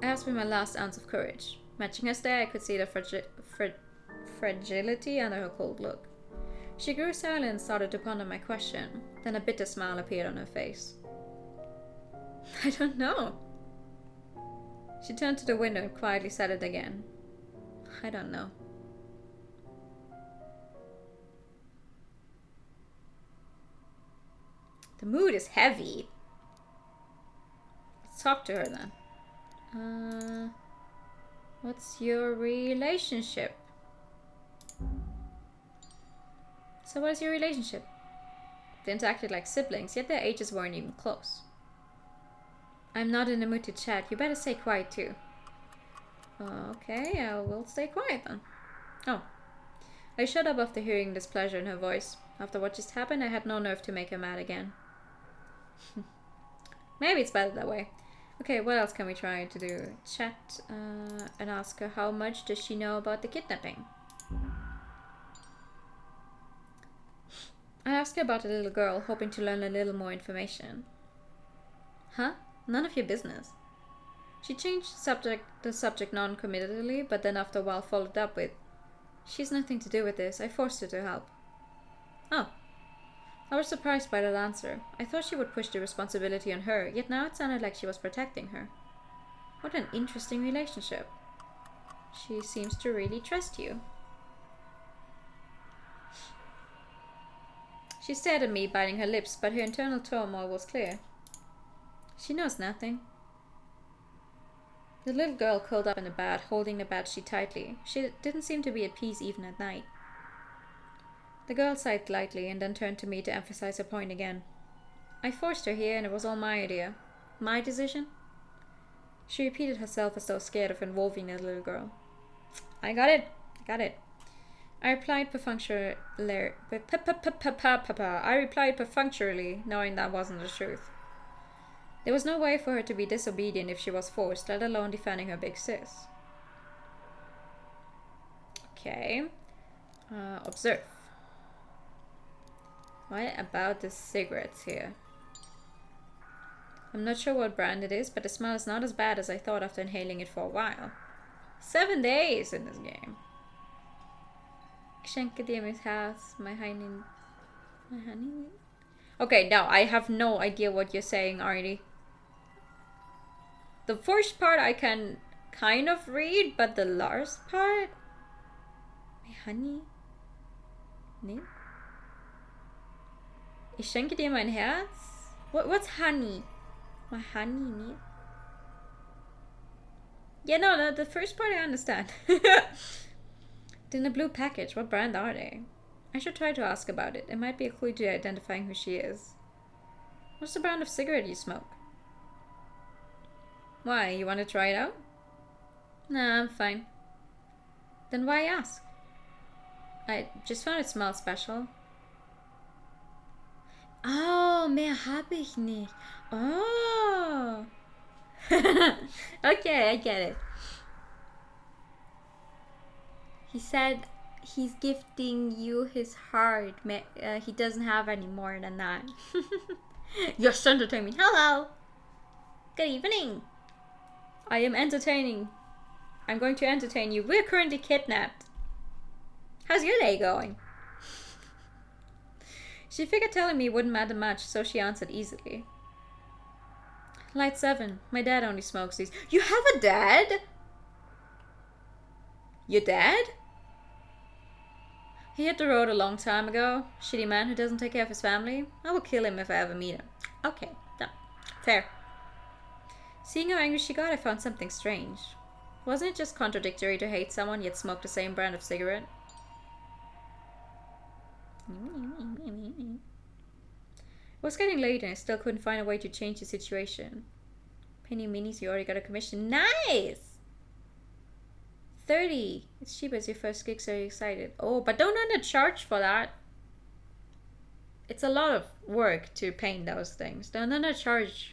I asked with my last ounce of courage. Matching her stare, I could see the fragility under her cold look. She grew silent and started to ponder my question. Then a bitter smile appeared on her face. I don't know. She turned to the window and quietly said it again. I don't know. The mood is heavy. Let's talk to her then. What's your relationship? So what is your relationship? They interacted like siblings, yet their ages weren't even close. I'm not in the mood to chat. You better stay quiet too. Okay, I will stay quiet then. Oh. I shut up after hearing displeasure in her voice. After what just happened, I had no nerve to make her mad again. Maybe it's better that way. Okay, what else can we try to do? Chat and ask her how much does she know about the kidnapping. I asked her about the little girl, hoping to learn a little more information. Huh? None of your business. She changed the subject non-committally, but then after a while followed up with, she's nothing to do with this. I forced her to help. Oh. I was surprised by that answer. I thought she would push the responsibility on her, yet now it sounded like she was protecting her. What an interesting relationship. She seems to really trust you. She stared at me, biting her lips, but her internal turmoil was clear. She knows nothing. The little girl curled up in the bed, holding the bedsheet tightly. She didn't seem to be at peace even at night. The girl sighed lightly and then turned to me to emphasize her point again. I forced her here and it was all my idea. My decision? She repeated herself as though scared of involving the little girl. I got it. I replied perfunctorily, knowing that wasn't the truth. There was no way for her to be disobedient if she was forced, let alone defending her big sis. Okay. Observe. What about the cigarettes here? I'm not sure what brand it is, but the smell is not as bad as I thought after inhaling it for a while. 7 days in this game. Skänker det mitt house, my honey. Okay, now I have no idea what you're saying, Artie. The first part I can kind of read, but the last part? My honey? Nee? Ich schenke dir mein Herz? What's honey? My honey, nee? Yeah, no, the first part I understand. In a blue package, what brand are they? I should try to ask about it. It might be a clue to identifying who she is. What's the brand of cigarette you smoke? Why, you want to try it out? Nah, I'm fine. Then why ask? I just found it smells special. Oh, mehr hab ich nicht. Oh. Okay, I get it. He said he's gifting you his heart. He doesn't have any more than that. You're so entertaining. Hello. Good evening. I am entertaining. I'm going to entertain you. We're currently kidnapped. How's your day going? She figured telling me wouldn't matter much, so she answered easily. Light 7. My dad only smokes these. You have a dad? Your dad? He hit the road a long time ago. Shitty man who doesn't take care of his family. I will kill him if I ever meet him. Okay, no. Fair. Seeing how angry she got, I found something strange. Wasn't it just contradictory to hate someone yet smoke the same brand of cigarette? It was getting late and I still couldn't find a way to change the situation. Penny minis, you already got a commission. Nice! 30. It's cheap as your first gig, so you're excited. Oh, but don't undercharge for that. It's a lot of work to paint those things. Don't undercharge.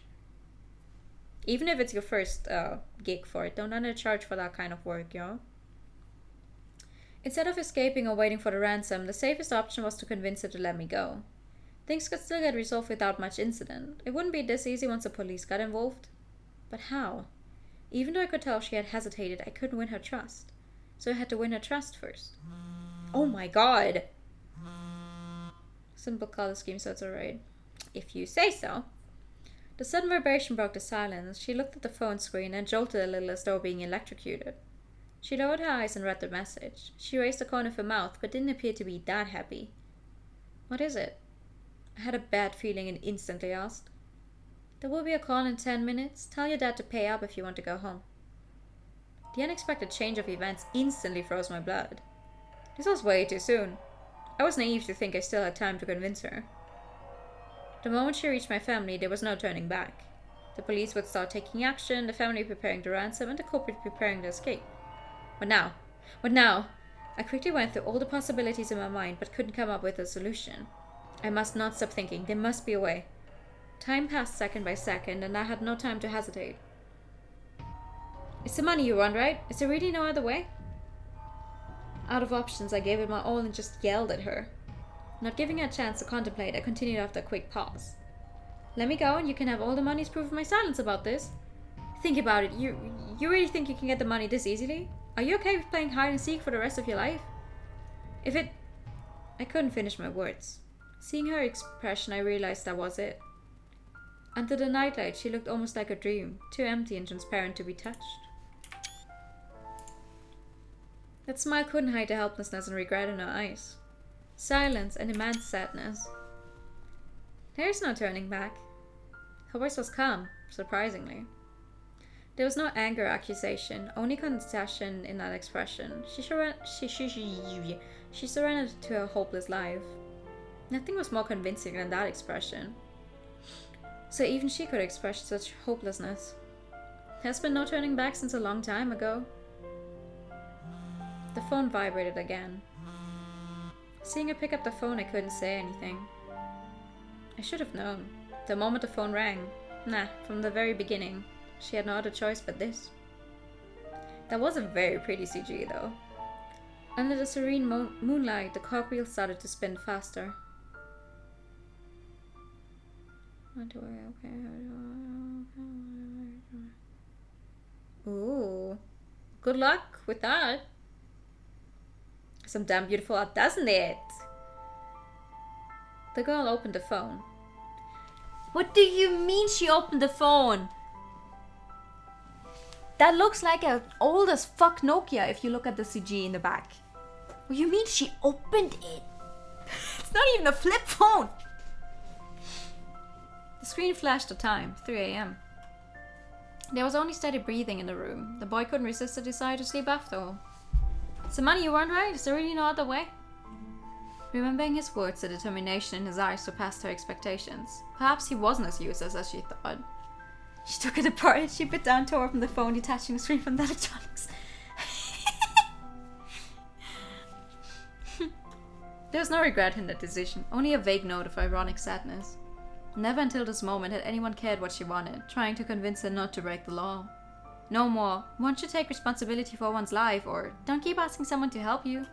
Even if it's your first gig for it, don't undercharge for that kind of work, yo. Instead of escaping or waiting for the ransom, the safest option was to convince her to let me go. Things could still get resolved without much incident. It wouldn't be this easy once the police got involved. But how? Even though I could tell she had hesitated, I couldn't win her trust. So I had to win her trust first. Oh my god! Simple color scheme, so it's alright. If you say so. The sudden vibration broke the silence. She looked at the phone screen and jolted a little as though being electrocuted. She lowered her eyes and read the message. She raised the corner of her mouth, but didn't appear to be that happy. What is it? I had a bad feeling and instantly asked. There will be a call in 10 minutes. Tell your dad to pay up if you want to go home. The unexpected change of events instantly froze my blood. This was way too soon. I was naive to think I still had time to convince her. The moment she reached my family, there was no turning back. The police would start taking action, the family preparing the ransom, and the culprit preparing to escape. What now? What now? I quickly went through all the possibilities in my mind, but couldn't come up with a solution. I must not stop thinking. There must be a way. Time passed second by second, and I had no time to hesitate. It's the money you want, right? Is there really no other way? Out of options, I gave it my all and just yelled at her. Not giving her a chance to contemplate, I continued after a quick pause. Let me go and you can have all the money as proof of my silence about this. Think about it, you really think you can get the money this easily? Are you okay with playing hide and seek for the rest of your life? I couldn't finish my words. Seeing her expression, I realized that was it. Under the nightlight, she looked almost like a dream, too empty and transparent to be touched. That smile couldn't hide the helplessness and regret in her eyes. Silence and immense sadness. There is no turning back. Her voice was calm, surprisingly. There was no anger or accusation, only concession in that expression. She surrendered to her hopeless life. Nothing was more convincing than that expression. So even she could express such hopelessness. There's been no turning back since a long time ago. The phone vibrated again. Seeing her pick up the phone, I couldn't say anything. I should have known. The moment the phone rang. From the very beginning. She had no other choice but this. That was a very pretty CG though. Under the serene moonlight, the cogwheel started to spin faster. Ooh. Good luck with that. Some damn beautiful art, doesn't it? The girl opened the phone. What do you mean she opened the phone? That looks like an old as fuck Nokia if you look at the CG in the back. What do you mean she opened it? It's not even a flip phone. The screen flashed the time, 3 a.m. There was only steady breathing in the room. The boy couldn't resist the desire to sleep after all. It's the money you weren't right? Is there really no other way? Remembering his words, the determination in his eyes surpassed her expectations. Perhaps he wasn't as useless as she thought. She took it apart and she bit down to open the phone, detaching the screen from the electronics. There was no regret in that decision, only a vague note of ironic sadness. Never until this moment had anyone cared what she wanted, trying to convince her not to break the law. No more, one should take responsibility for one's life, or don't keep asking someone to help you.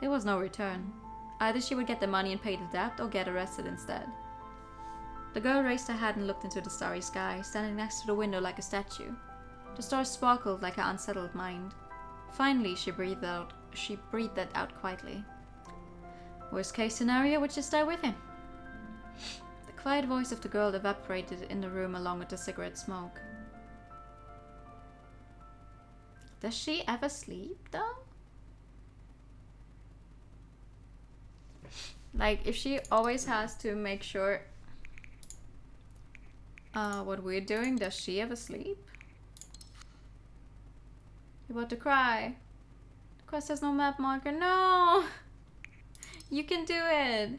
There was no return. Either she would get the money and pay the debt, or get arrested instead. The girl raised her head and looked into the starry sky, standing next to the window like a statue. The stars sparkled like her unsettled mind. Finally, she breathed that out quietly. Worst case scenario would just die with him. The quiet voice of the girl evaporated in the room along with the cigarette smoke. Does she ever sleep, though? Like, if she always has to make sure what we're doing, does she ever sleep? You're about to cry. Of course there's no map marker. No! You can do it!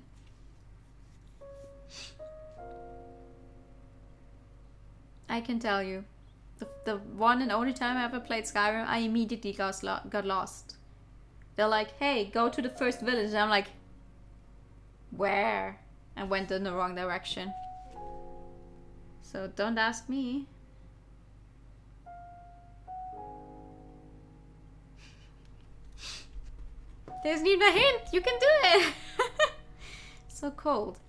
I can tell you. The one and only time I ever played Skyrim, I immediately got lost. They're like, hey, go to the first village. And I'm like, where? And went in the wrong direction. So don't ask me. There's even a hint! You can do it! So cold.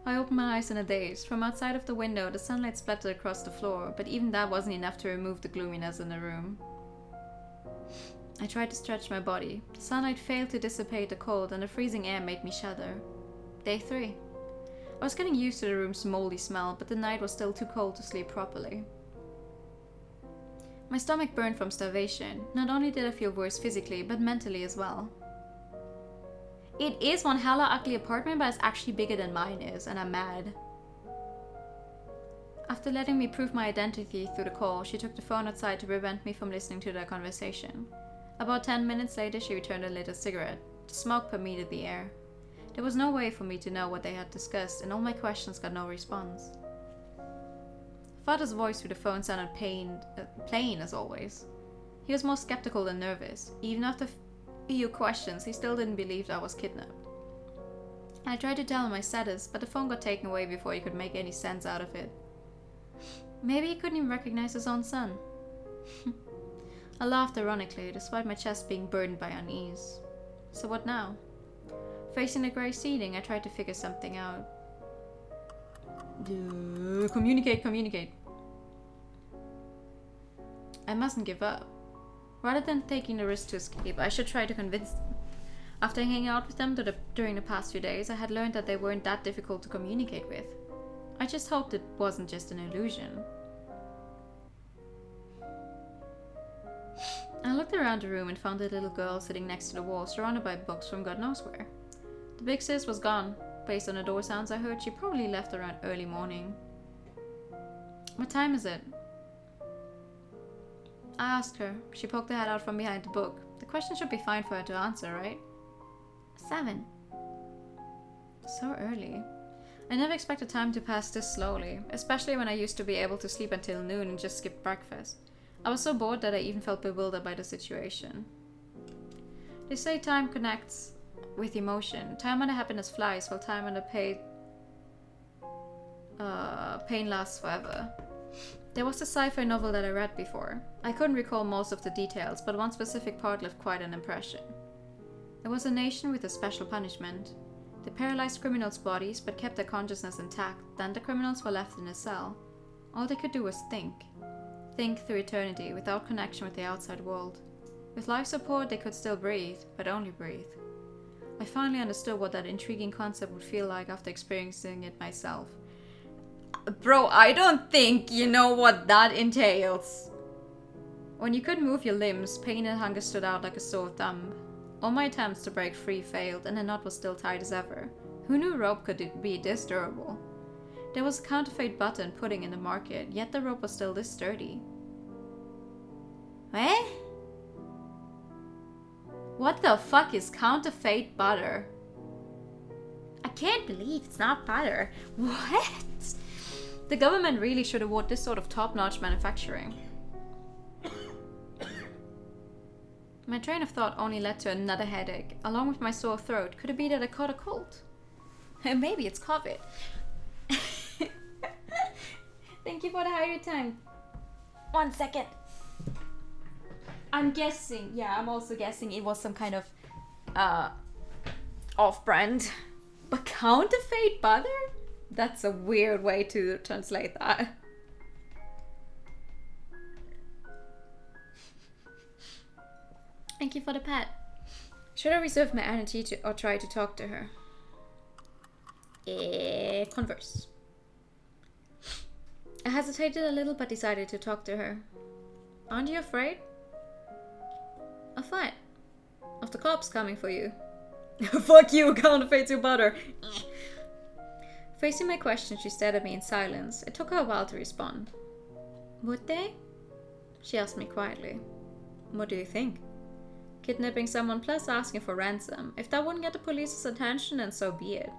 I opened my eyes in a daze. From outside of the window, the sunlight splattered across the floor, but even that wasn't enough to remove the gloominess in the room. I tried to stretch my body. The sunlight failed to dissipate the cold, and the freezing air made me shudder. Day 3. I was getting used to the room's moldy smell, but the night was still too cold to sleep properly. My stomach burned from starvation. Not only did I feel worse physically, but mentally as well. It is one hella ugly apartment, but it's actually bigger than mine is, and I'm mad. After letting me prove my identity through the call, she took the phone outside to prevent me from listening to their conversation. About 10 minutes later, she returned and lit a cigarette. The smoke permeated the air. There was no way for me to know what they had discussed, and all my questions got no response. Father's voice through the phone sounded plain as always. He was more skeptical than nervous. Even after few questions, he still didn't believe I was kidnapped. I tried to tell him my status, but the phone got taken away before he could make any sense out of it. Maybe he couldn't even recognize his own son. I laughed ironically, despite my chest being burdened by unease. So what now? Facing the grey ceiling, I tried to figure something out. Communicate. I mustn't give up. Rather than taking the risk to escape, I should try to convince them. After hanging out with them during the past few days, I had learned that they weren't that difficult to communicate with. I just hoped it wasn't just an illusion. I looked around the room and found a little girl sitting next to the wall, surrounded by books from God knows where. The big sis was gone. Based on the door sounds I heard, she probably left around early morning. What time is it? I asked her. She poked her head out from behind the book. The question should be fine for her to answer, right? 7. So early. I never expected time to pass this slowly, especially when I used to be able to sleep until noon and just skip breakfast. I was so bored that I even felt bewildered by the situation. They say time connects with emotion. Time under happiness flies, while time under pain lasts forever. There was a sci-fi novel that I read before. I couldn't recall most of the details, but one specific part left quite an impression. There was a nation with a special punishment. They paralyzed criminals' bodies, but kept their consciousness intact. Then the criminals were left in a cell. All they could do was think. Think through eternity, without connection with the outside world. With life support, they could still breathe, but only breathe. I finally understood what that intriguing concept would feel like after experiencing it myself. Bro, I don't think you know what that entails. When you couldn't move your limbs, pain and hunger stood out like a sore thumb. All my attempts to break free failed, and the knot was still tight as ever. Who knew rope could be this durable? There was a counterfeit butter and pudding in the market, yet the rope was still this sturdy. Eh? What the fuck is counterfeit butter? I can't believe it's not butter. What? The government really should award this sort of top-notch manufacturing. My train of thought only led to another headache. Along with my sore throat, could it be that I caught a cold? Maybe it's COVID. Thank you for the higher time. 1 second. I'm guessing, I'm also guessing it was some kind of off-brand. But counterfeit butter? That's a weird way to translate that. Thank you for the pet. Should I reserve my energy or try to talk to her? Converse. I hesitated a little but decided to talk to her. Aren't you afraid? Of what? Of the cops coming for you. Fuck you, counterfeit your butter. Facing my question, she stared at me in silence. It took her a while to respond. Would they? She asked me quietly. What do you think? Kidnapping someone plus asking for ransom. If that wouldn't get the police's attention, then so be it.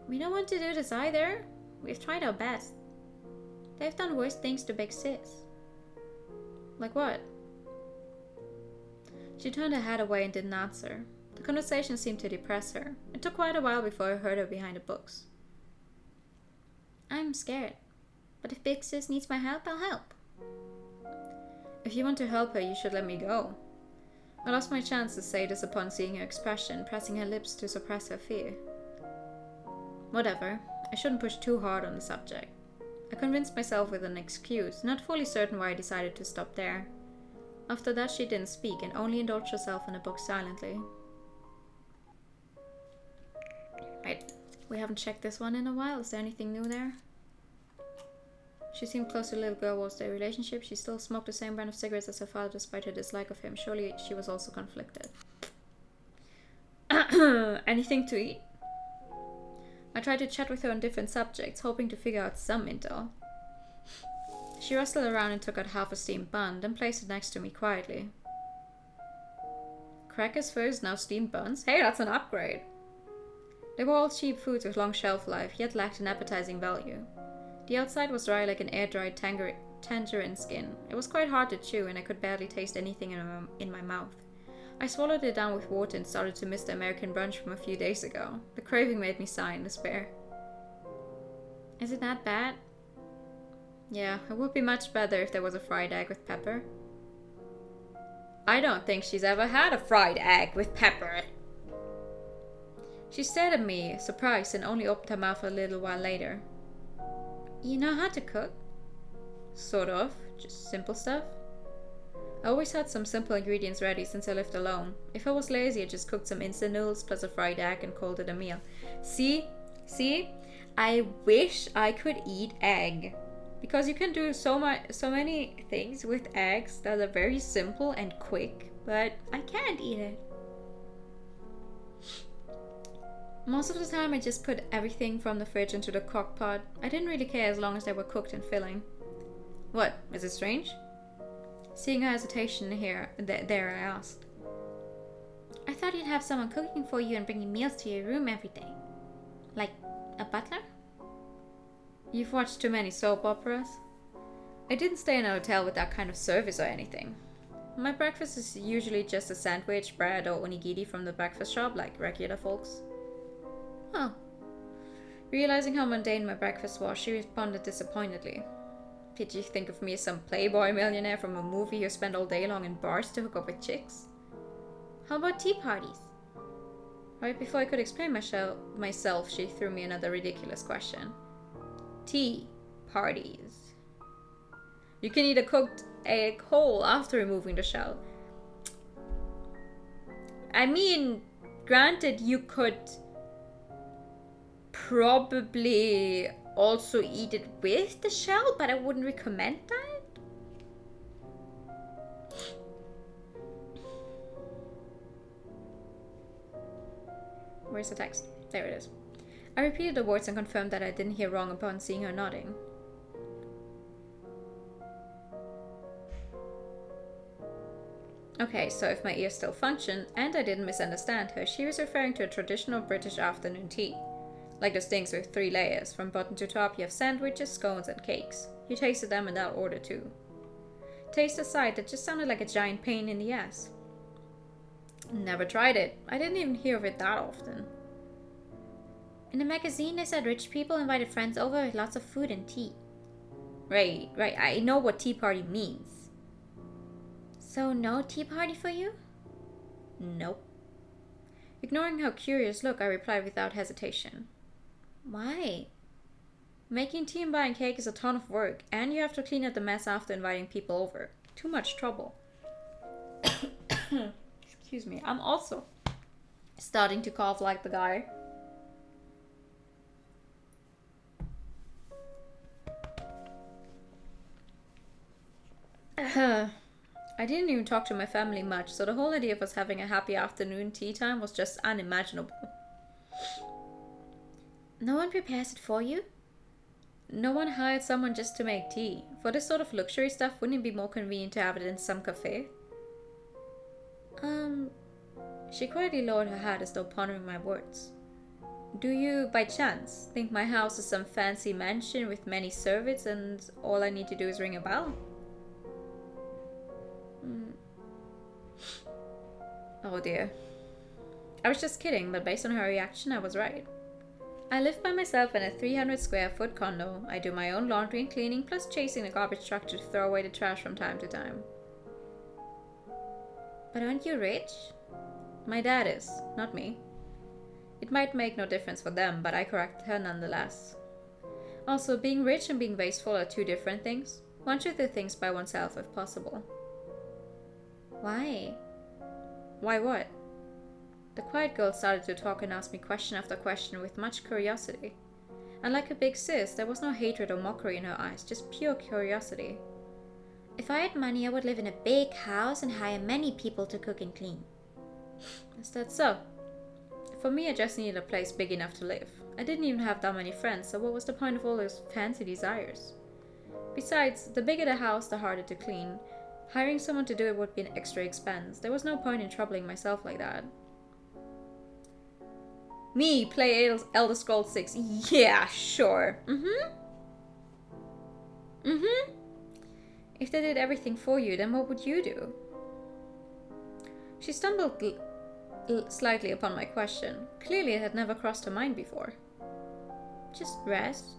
We don't want to do this either. We've tried our best. They've done worse things to big sis. Like what? She turned her head away and didn't answer. The conversation seemed to depress her. It took quite a while before I heard her behind the books. I'm scared. But if big sis needs my help, I'll help. If you want to help her, you should let me go. I lost my chance to say this upon seeing her expression, pressing her lips to suppress her fear. Whatever. I shouldn't push too hard on the subject. I convinced myself with an excuse, not fully certain why I decided to stop there. After that, she didn't speak and only indulged herself in a book silently. Right. We haven't checked this one in a while. Is there anything new there? She seemed close to the little girl. Was their relationship? She still smoked the same brand of cigarettes as her father despite her dislike of him. Surely she was also conflicted. Anything to eat? I tried to chat with her on different subjects, hoping to figure out some intel. She rustled around and took out half a steamed bun, then placed it next to me quietly. Crackers first, now steamed buns? Hey, that's an upgrade! They were all cheap foods with long shelf life, yet lacked an appetizing value. The outside was dry like an air-dried tangerine skin. It was quite hard to chew, and I could barely taste anything in my mouth. I swallowed it down with water and started to miss the American brunch from a few days ago. The craving made me sigh in despair. Is it that bad? Yeah, it would be much better if there was a fried egg with pepper. I don't think she's ever had a fried egg with pepper. She stared at me, surprised, and only opened her mouth a little while later. You know how to cook? Sort of, just simple stuff. I always had some simple ingredients ready since I lived alone. If I was lazy, I just cooked some instant noodles plus a fried egg and called it a meal. See? I wish I could eat egg. Because you can do so many things with eggs that are very simple and quick, but I can't eat it. Most of the time I just put everything from the fridge into the crock pot. I didn't really care as long as they were cooked and filling. What, is it strange? Seeing her hesitation there, I asked. I thought you'd have someone cooking for you and bringing meals to your room every day. Like a butler? You've watched too many soap operas? I didn't stay in a hotel with that kind of service or anything. My breakfast is usually just a sandwich, bread, or onigiri from the breakfast shop like regular folks. Oh. Realizing how mundane my breakfast was, she responded disappointedly. Did you think of me as some playboy millionaire from a movie who spent all day long in bars to hook up with chicks? How about tea parties? Right before I could explain myself, she threw me another ridiculous question. Tea parties. You can eat a cooked egg whole after removing the shell. I mean, granted, you could probably also eat it with the shell, but I wouldn't recommend that. Where's the text? There it is. I repeated the words and confirmed that I didn't hear wrong upon seeing her nodding. Okay, so if my ears still function, and I didn't misunderstand her, she was referring to a traditional British afternoon tea. Like those things with 3 layers. From bottom to top, you have sandwiches, scones, and cakes. You tasted them in that order too. Taste aside, that just sounded like a giant pain in the ass. Never tried it. I didn't even hear of it that often. In the magazine, they said rich people invited friends over with lots of food and tea. Right. I know what tea party means. So no tea party for you? Nope. Ignoring her curious look, I replied without hesitation. Why? Making tea and buying cake is a ton of work, and you have to clean up the mess after inviting people over. Too much trouble. Excuse me. I'm also starting to cough like the guy. I didn't even talk to my family much, so the whole idea of us having a happy afternoon tea time was just unimaginable. No one prepares it for you? No one hired someone just to make tea. For this sort of luxury stuff, wouldn't it be more convenient to have it in some cafe? She quietly lowered her head as though pondering my words. Do you, by chance, think my house is some fancy mansion with many servants and all I need to do is ring a bell? Oh dear. I was just kidding, but based on her reaction, I was right. I live by myself in a 300 square foot condo. I do my own laundry and cleaning, plus chasing the garbage truck to throw away the trash from time to time. But aren't you rich? My dad is, not me. It might make no difference for them, but I corrected her nonetheless. Also, being rich and being wasteful are 2 different things. One should do things by oneself if possible. Why? Why what? The quiet girl started to talk and asked me question after question with much curiosity. And like a big sis, there was no hatred or mockery in her eyes, just pure curiosity. If I had money, I would live in a big house and hire many people to cook and clean. Is that so? For me, I just needed a place big enough to live. I didn't even have that many friends, so what was the point of all those fancy desires? Besides, the bigger the house, the harder to clean. Hiring someone to do it would be an extra expense. There was no point in troubling myself like that. Me, play Elder Scrolls 6. Yeah, sure. If they did everything for you, then what would you do? She stumbled slightly upon my question. Clearly it had never crossed her mind before. Just rest.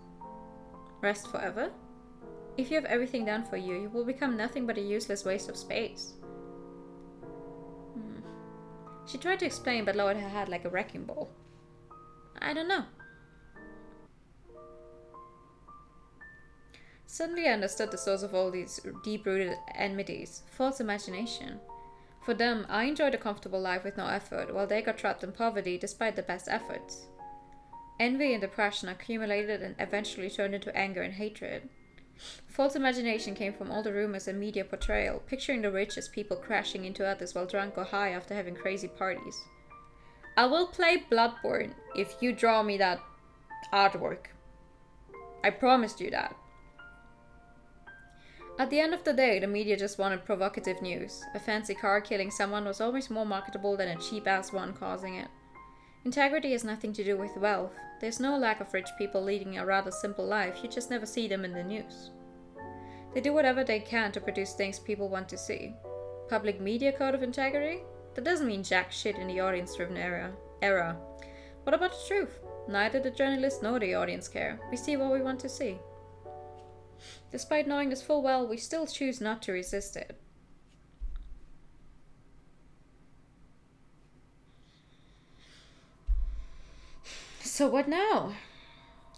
Rest forever? If you have everything done for you, you will become nothing but a useless waste of space. She tried to explain but lowered her head like a wrecking ball. I don't know. Suddenly I understood the source of all these deep-rooted enmities. False imagination. For them, I enjoyed a comfortable life with no effort, while they got trapped in poverty despite the best efforts. Envy and depression accumulated and eventually turned into anger and hatred. False imagination came from all the rumors and media portrayal, picturing the rich as people crashing into others while drunk or high after having crazy parties. I will play Bloodborne if you draw me that artwork. I promised you that. At the end of the day, the media just wanted provocative news. A fancy car killing someone was always more marketable than a cheap-ass one causing it. Integrity has nothing to do with wealth. There's no lack of rich people leading a rather simple life, you just never see them in the news. They do whatever they can to produce things people want to see. Public media code of integrity? That doesn't mean jack shit in the audience-driven era. What about the truth? Neither the journalists nor the audience care. We see what we want to see. Despite knowing this full well, we still choose not to resist it. So what now?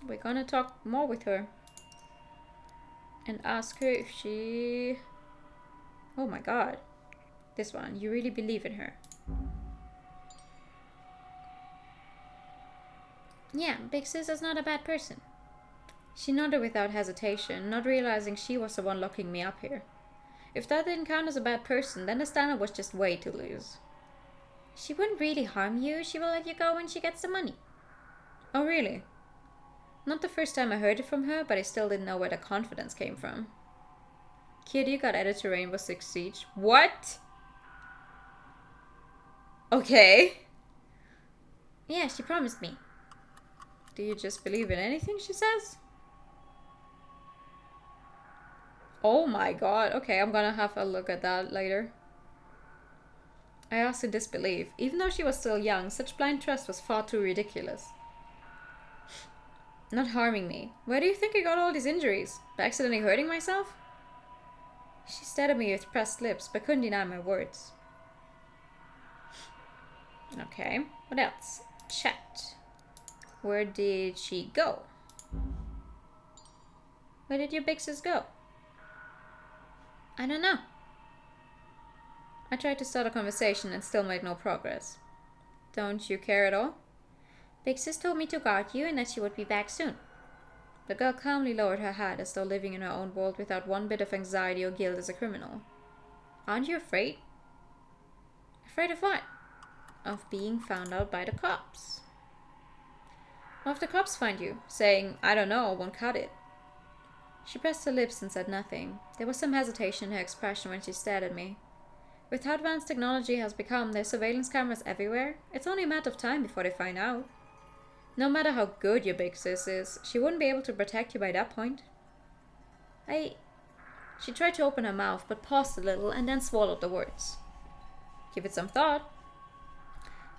We're gonna talk more with her. And ask her if she... Oh my god. This one. You really believe in her. Yeah, Big Sis is not a bad person. She nodded without hesitation, not realizing she was the one locking me up here. If that didn't count as a bad person, then the standard was just way too loose. She wouldn't really harm you. She will let you go when she gets the money. Oh, really? Not the first time I heard it from her, but I still didn't know where the confidence came from. Kid, you got added to Rainbow Six Siege. What? Okay. Yeah, she promised me. Do you just believe in anything she says? Oh my god. Okay, I'm gonna have a look at that later. I asked in disbelief. Even though she was still young, such blind trust was far too ridiculous. Not harming me. Where do you think I got all these injuries? By accidentally hurting myself? She stared at me with pressed lips, but couldn't deny my words. Okay, what else? Chat. Where did she go? Where did your big sis go? I don't know. I tried to start a conversation and still made no progress. Don't you care at all? Big Sis told me to guard you and that she would be back soon. The girl calmly lowered her head as though living in her own world without one bit of anxiety or guilt as a criminal. Aren't you afraid? Afraid of what? Of being found out by the cops. What if the cops find you, saying, I don't know, won't cut it? She pressed her lips and said nothing. There was some hesitation in her expression when she stared at me. With how advanced technology has become, there's surveillance cameras everywhere. It's only a matter of time before they find out. No matter how good your big sis is, she wouldn't be able to protect you by that point. She tried to open her mouth, but paused a little and then swallowed the words. Give it some thought.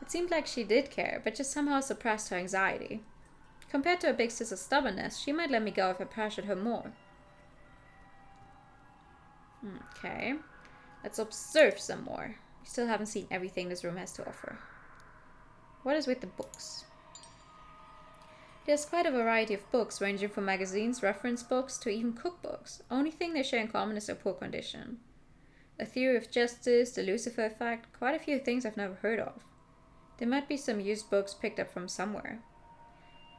It seemed like she did care, but just somehow suppressed her anxiety. Compared to her big sister's stubbornness, she might let me go if I pressured her more. Okay, let's observe some more. We still haven't seen everything this room has to offer. What is with the books? There's quite a variety of books, ranging from magazines, reference books, to even cookbooks. Only thing they share in common is their poor condition. A Theory of Justice, the Lucifer Effect, quite a few things I've never heard of. There might be some used books picked up from somewhere.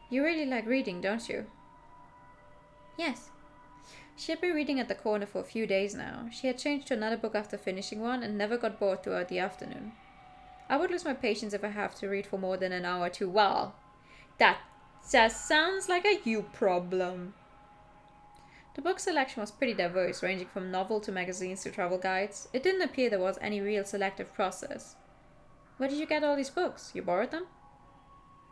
You really like reading, don't you? Yes. She had been reading at the corner for a few days now. She had changed to another book after finishing one and never got bored throughout the afternoon. I would lose my patience if I have to read for more than an hour or two. Well, that just sounds like a you problem. The book selection was pretty diverse, ranging from novel to magazines to travel guides. It didn't appear there was any real selective process. Where did you get all these books? You borrowed them?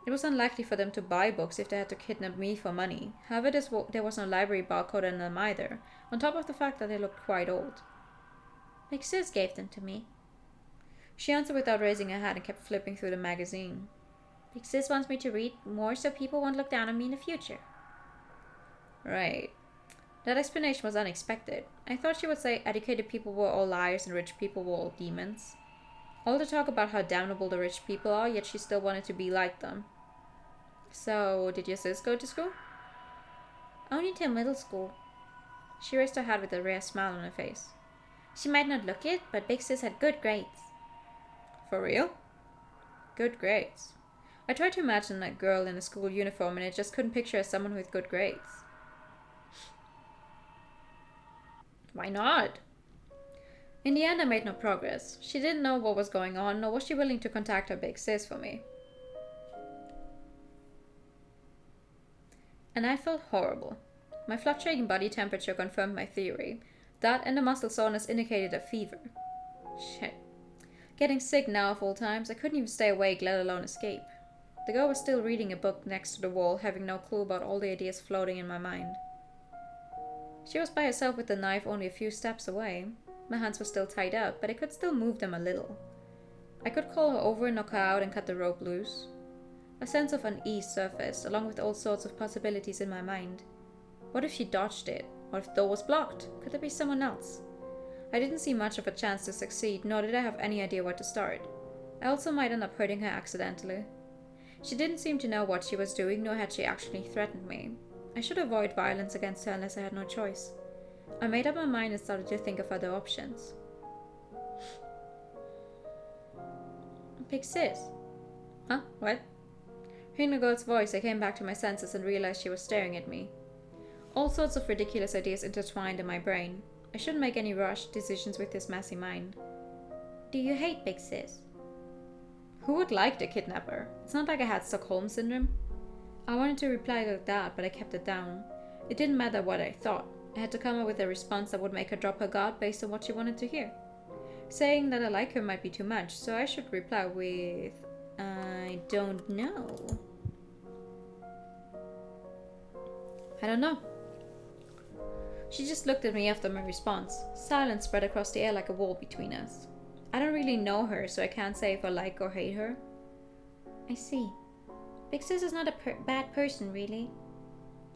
It was unlikely for them to buy books if they had to kidnap me for money. However, there was no library barcode on them either, on top of the fact that they looked quite old. Big Sis gave them to me. She answered without raising her head and kept flipping through the magazine. Big Sis wants me to read more so people won't look down on me in the future. Right. That explanation was unexpected. I thought she would say educated people were all liars and rich people were all demons. All the talk about how damnable the rich people are, yet she still wanted to be like them. So, did your sis go to school? Only till middle school. She raised her head with a rare smile on her face. She might not look it, but Big Sis had good grades. For real? Good grades. I tried to imagine a girl in a school uniform and I just couldn't picture as someone with good grades. Why not? In the end, I made no progress. She didn't know what was going on, nor was she willing to contact her big sis for me. And I felt horrible. My fluctuating body temperature confirmed my theory. That and the muscle soreness indicated a fever. Shit. Getting sick now of all times, I couldn't even stay awake, let alone escape. The girl was still reading a book next to the wall, having no clue about all the ideas floating in my mind. She was by herself with the knife only a few steps away. My hands were still tied up, but I could still move them a little. I could call her over, knock her out, and cut the rope loose. A sense of unease surfaced, along with all sorts of possibilities in my mind. What if she dodged it? What if the door was blocked? Could there be someone else? I didn't see much of a chance to succeed, nor did I have any idea where to start. I also might end up hurting her accidentally. She didn't seem to know what she was doing, nor had she actually threatened me. I should avoid violence against her unless I had no choice. I made up my mind and started to think of other options. Big sis. Huh? What? Hearing the girl's voice, I came back to my senses and realized she was staring at me. All sorts of ridiculous ideas intertwined in my brain. I shouldn't make any rushed decisions with this messy mind. Do you hate Big Sis? Who would like the kidnapper? It's not like I had Stockholm Syndrome. I wanted to reply like that, but I kept it down. It didn't matter what I thought. I had to come up with a response that would make her drop her guard based on what she wanted to hear. Saying that I like her might be too much, so I should reply with, I don't know. I don't know. She just looked at me after my response. Silence spread across the air like a wall between us. I don't really know her, so I can't say if I like or hate her. I see. Big Sis is not a bad person, really.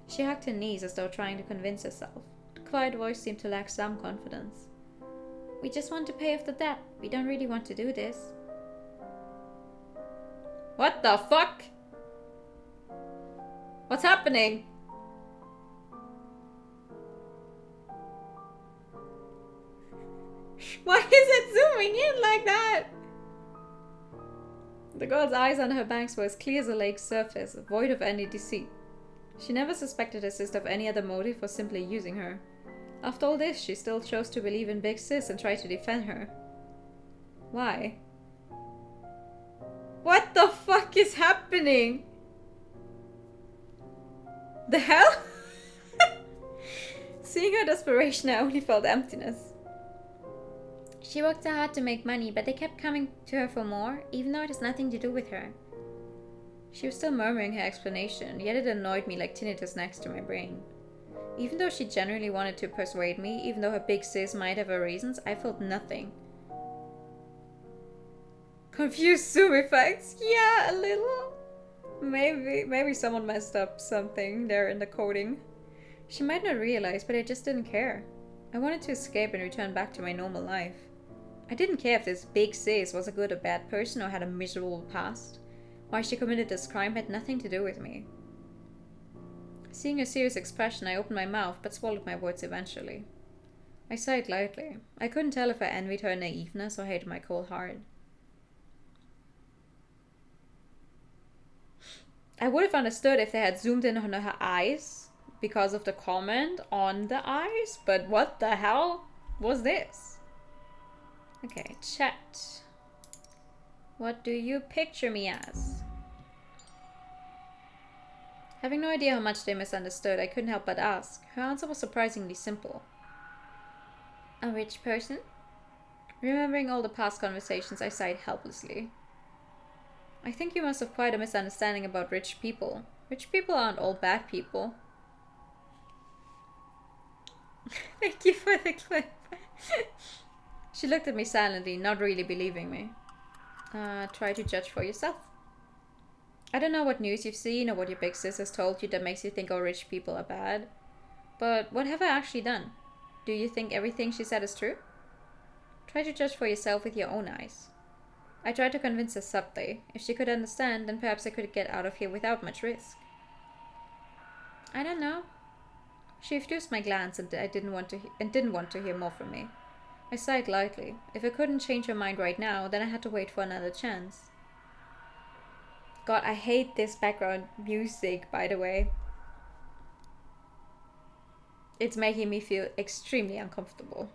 She hugged her knees as though trying to convince herself. The quiet voice seemed to lack some confidence. We just want to pay off the debt. We don't really want to do this. What the fuck? What's happening? Why is it zooming in like that? The girl's eyes under her bangs were as clear as a lake's surface, void of any deceit. She never suspected her sister of any other motive or simply using her. After all this, she still chose to believe in Big Sis and try to defend her. Why? What the fuck is happening? The hell? Seeing her desperation, I only felt emptiness. She worked so hard to make money, but they kept coming to her for more, even though it has nothing to do with her. She was still murmuring her explanation, yet it annoyed me like tinnitus next to my brain. Even though she genuinely wanted to persuade me, even though her big sis might have her reasons, I felt nothing. Confused zoom effects? Yeah, a little. Maybe someone messed up something there in the coding. She might not realize, but I just didn't care. I wanted to escape and return back to my normal life. I didn't care if this big sis was a good or bad person or had a miserable past. Why she committed this crime had nothing to do with me. Seeing her serious expression, I opened my mouth but swallowed my words eventually. I sighed lightly. I couldn't tell if I envied her naiveness or hated my cold heart. I would have understood if they had zoomed in on her eyes because of the comment on the eyes, but what the hell was this? Okay, chat. What do you picture me as? Having no idea how much they misunderstood, I couldn't help but ask. Her answer was surprisingly simple. A rich person? Remembering all the past conversations, I sighed helplessly. I think you must have quite a misunderstanding about rich people. Rich people aren't all bad people. Thank you for the clip. She looked at me silently, not really believing me. Try to judge for yourself. I don't know what news you've seen or what your big sis has told you that makes you think all rich people are bad. But what have I actually done? Do you think everything she said is true? Try to judge for yourself with your own eyes. I tried to convince her subtly. If she could understand, then perhaps I could get out of here without much risk. I don't know. She refused my glance and didn't want to hear more from me. I sighed lightly. If I couldn't change her mind right now, then I had to wait for another chance. God, I hate this background music, by the way. It's making me feel extremely uncomfortable.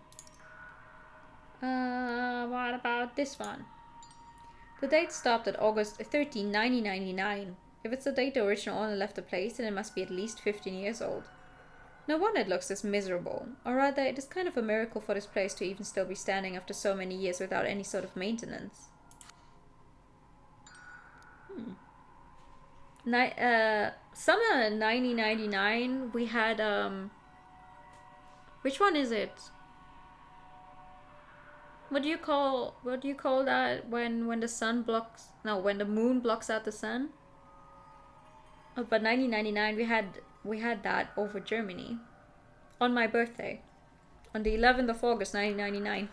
What about this one? The date stopped at August 13, 1999. If it's the date the original owner left the place, then it must be at least 15 years old. No wonder it looks this miserable. Or rather, it is kind of a miracle for this place to even still be standing after so many years without any sort of maintenance. Summer 1999, we had, which one is it? What do you call that when the sun blocks, no, when the moon blocks out the sun? Oh, but 1999, we had that over Germany. On my birthday. On the 11th of August, 1999.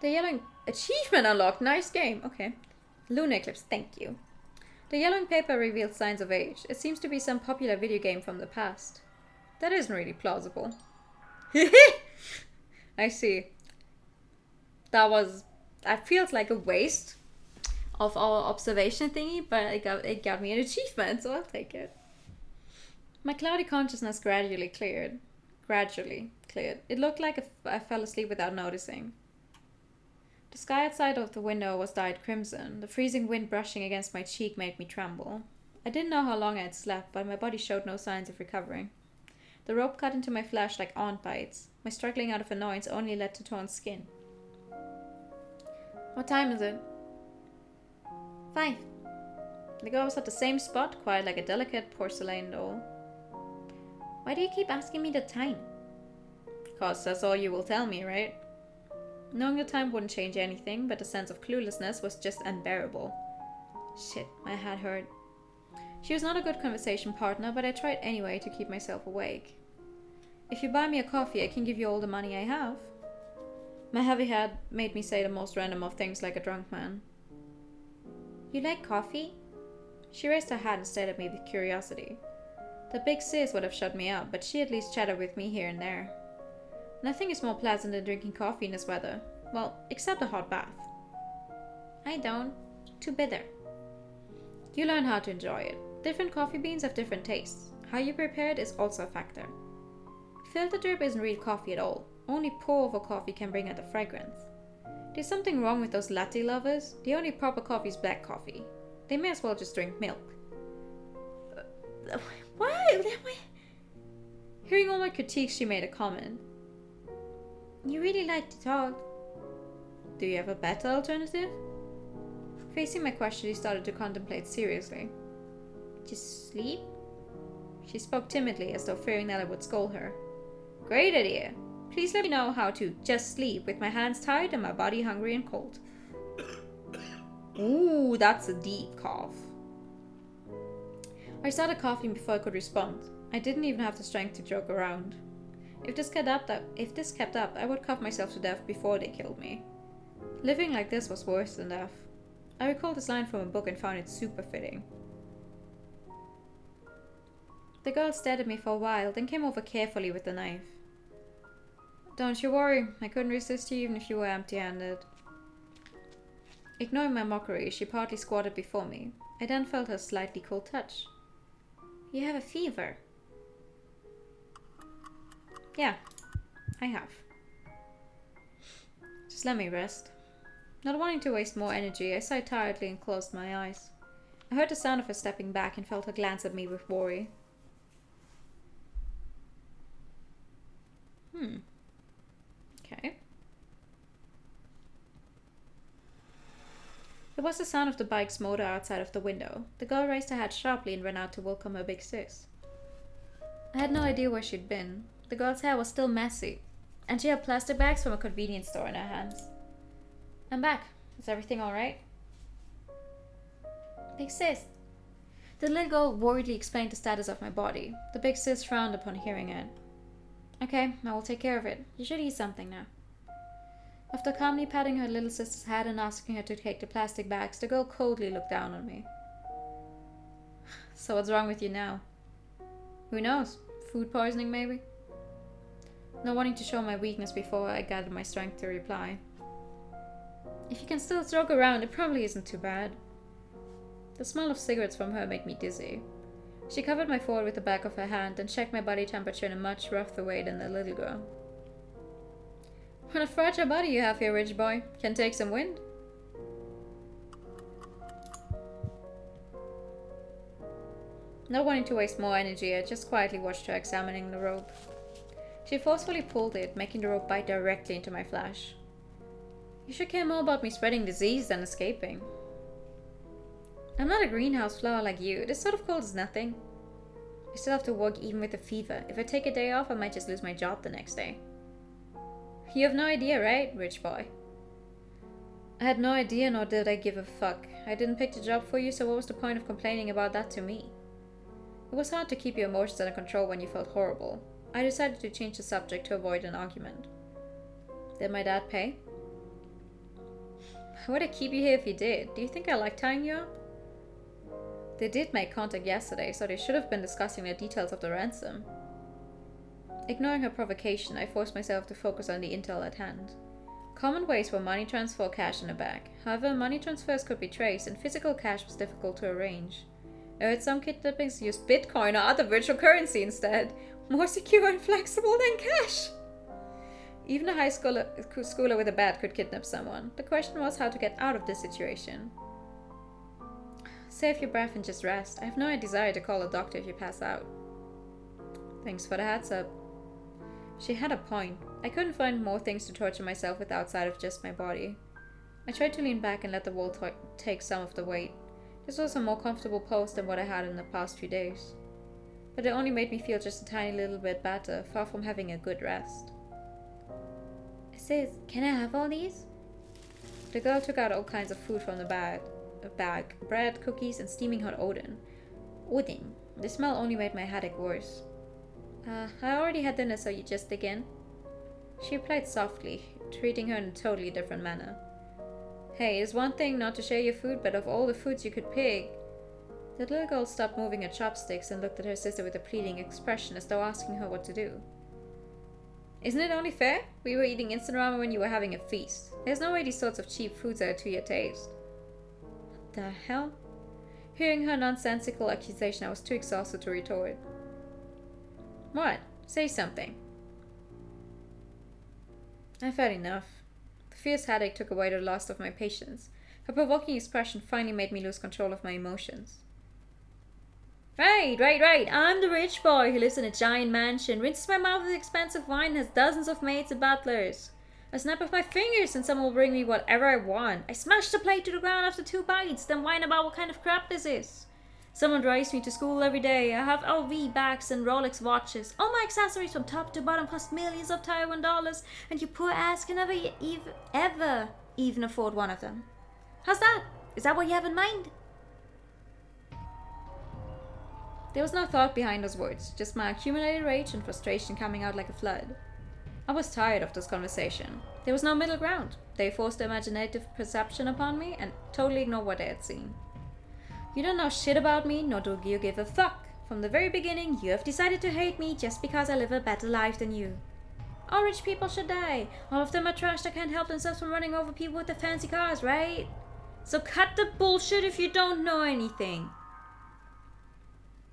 The yelling achievement unlocked. Nice game. Okay. Lunar eclipse. Thank you. The yellowing paper revealed signs of age. It seems to be some popular video game from the past. That isn't really plausible. I see. That feels like a waste of our observation thingy, but it got me an achievement, so I'll take it. My cloudy consciousness gradually cleared. It looked like I fell asleep without noticing. The sky outside of the window was dyed crimson. The freezing wind brushing against my cheek made me tremble. I didn't know how long I had slept, but my body showed no signs of recovering. The rope cut into my flesh like ant bites. My struggling out of annoyance only led to torn skin. What time is it? 5. The girl was at the same spot, quiet like a delicate porcelain doll. Why do you keep asking me the time? 'Cause that's all you will tell me, right? Knowing the time wouldn't change anything, but the sense of cluelessness was just unbearable. Shit, my head hurt. She was not a good conversation partner, but I tried anyway to keep myself awake. If you buy me a coffee, I can give you all the money I have. My heavy head made me say the most random of things like a drunk man. You like coffee? She raised her hat and stared at me with curiosity. The big sis would have shut me up, but she at least chatted with me here and there. Nothing is more pleasant than drinking coffee in this weather. Well, except a hot bath. I don't. Too bitter. You learn how to enjoy it. Different coffee beans have different tastes. How you prepare it is also a factor. Filter drip isn't real coffee at all. Only pour-over coffee can bring out the fragrance. There's something wrong with those latte lovers. The only proper coffee is black coffee. They may as well just drink milk. Why? Hearing all my critiques, she made a comment. You really like to talk. Do you have a better alternative? Facing my question, she started to contemplate seriously. Just sleep? She spoke timidly, as though fearing that I would scold her. Great idea. Please let me know how to just sleep with my hands tied and my body hungry and cold. Ooh, that's a deep cough. I started coughing before I could respond. I didn't even have the strength to joke around. If this kept up, I would cough myself to death before they killed me. Living like this was worse than death. I recalled this line from a book and found it super fitting. The girl stared at me for a while, then came over carefully with the knife. Don't you worry, I couldn't resist you even if you were empty-handed. Ignoring my mockery, she partly squatted before me. I then felt her slightly cold touch. You have a fever. Yeah, I have. Just let me rest. Not wanting to waste more energy, I sighed tiredly and closed my eyes. I heard the sound of her stepping back and felt her glance at me with worry. Okay. There was the sound of the bike's motor outside of the window. The girl raised her head sharply and ran out to welcome her big sis. I had no idea where she'd been. The girl's hair was still messy, and she had plastic bags from a convenience store in her hands. I'm back. Is everything alright? Big sis. The little girl worriedly explained the status of my body. The big sis frowned upon hearing it. Okay, I will take care of it. You should eat something now. After calmly patting her little sister's head and asking her to take the plastic bags, the girl coldly looked down on me. So what's wrong with you now? Who knows? Food poisoning, maybe? Not wanting to show my weakness before I gathered my strength to reply. If you can still joke around, it probably isn't too bad. The smell of cigarettes from her made me dizzy. She covered my forehead with the back of her hand and checked my body temperature in a much rougher way than the little girl. What a fragile body you have here, rich boy. Can take some wind? Not wanting to waste more energy, I just quietly watched her examining the rope. She forcefully pulled it, making the rope bite directly into my flesh. You should care more about me spreading disease than escaping. I'm not a greenhouse flower like you. This sort of cold is nothing. I still have to work even with a fever. If I take a day off, I might just lose my job the next day. You have no idea, right, rich boy? I had no idea, nor did I give a fuck. I didn't pick the job for you, so what was the point of complaining about that to me? It was hard to keep your emotions under control when you felt horrible. I decided to change the subject to avoid an argument. Did my dad pay? Would I keep you here if he did? Do you think I like tying you up? They did make contact yesterday, so they should have been discussing the details of the ransom. Ignoring her provocation, I forced myself to focus on the intel at hand. Common ways were money transfer or cash in a bag. However, money transfers could be traced, and physical cash was difficult to arrange. I heard some kidnappings used Bitcoin or other virtual currency instead. More secure and flexible than cash! Even a high schooler with a bat could kidnap someone. The question was how to get out of this situation. Save your breath and just rest. I have no desire to call a doctor if you pass out. Thanks for the heads up. She had a point. I couldn't find more things to torture myself with outside of just my body. I tried to lean back and let the wall take some of the weight. This was a more comfortable pose than what I had in the past few days. But it only made me feel just a tiny little bit better, far from having a good rest. Sis, can I have all these? The girl took out all kinds of food from the bag. Bread, cookies, and steaming hot Odin. Odin. The smell only made my headache worse. I already had dinner, so you just dig in? She replied softly, treating her in a totally different manner. Hey, it's one thing not to share your food, but of all the foods you could pick... The little girl stopped moving her chopsticks and looked at her sister with a pleading expression as though asking her what to do. Isn't it only fair? We were eating instant ramen when you were having a feast. There's no way these sorts of cheap foods are to your taste. What the hell? Hearing her nonsensical accusation, I was too exhausted to retort. What? Say something. I've had enough. The fierce headache took away the last of my patience. Her provoking expression finally made me lose control of my emotions. Right. I'm the rich boy who lives in a giant mansion, rinses my mouth with expensive wine, and has dozens of maids and butlers. A snap of my fingers and someone will bring me whatever I want. I smash the plate to the ground after 2 bites, then whine about what kind of crap this is. Someone drives me to school every day. I have LV bags and Rolex watches. All my accessories from top to bottom cost millions of Taiwan dollars, and your poor ass can never ever even afford one of them. How's that? Is that what you have in mind? There was no thought behind those words, just my accumulated rage and frustration coming out like a flood. I was tired of this conversation. There was no middle ground. They forced their imaginative perception upon me and totally ignored what they had seen. You don't know shit about me, nor do you give a fuck. From the very beginning, you have decided to hate me just because I live a better life than you. All rich people should die. All of them are trash that can't help themselves from running over people with their fancy cars, right? So cut the bullshit if you don't know anything.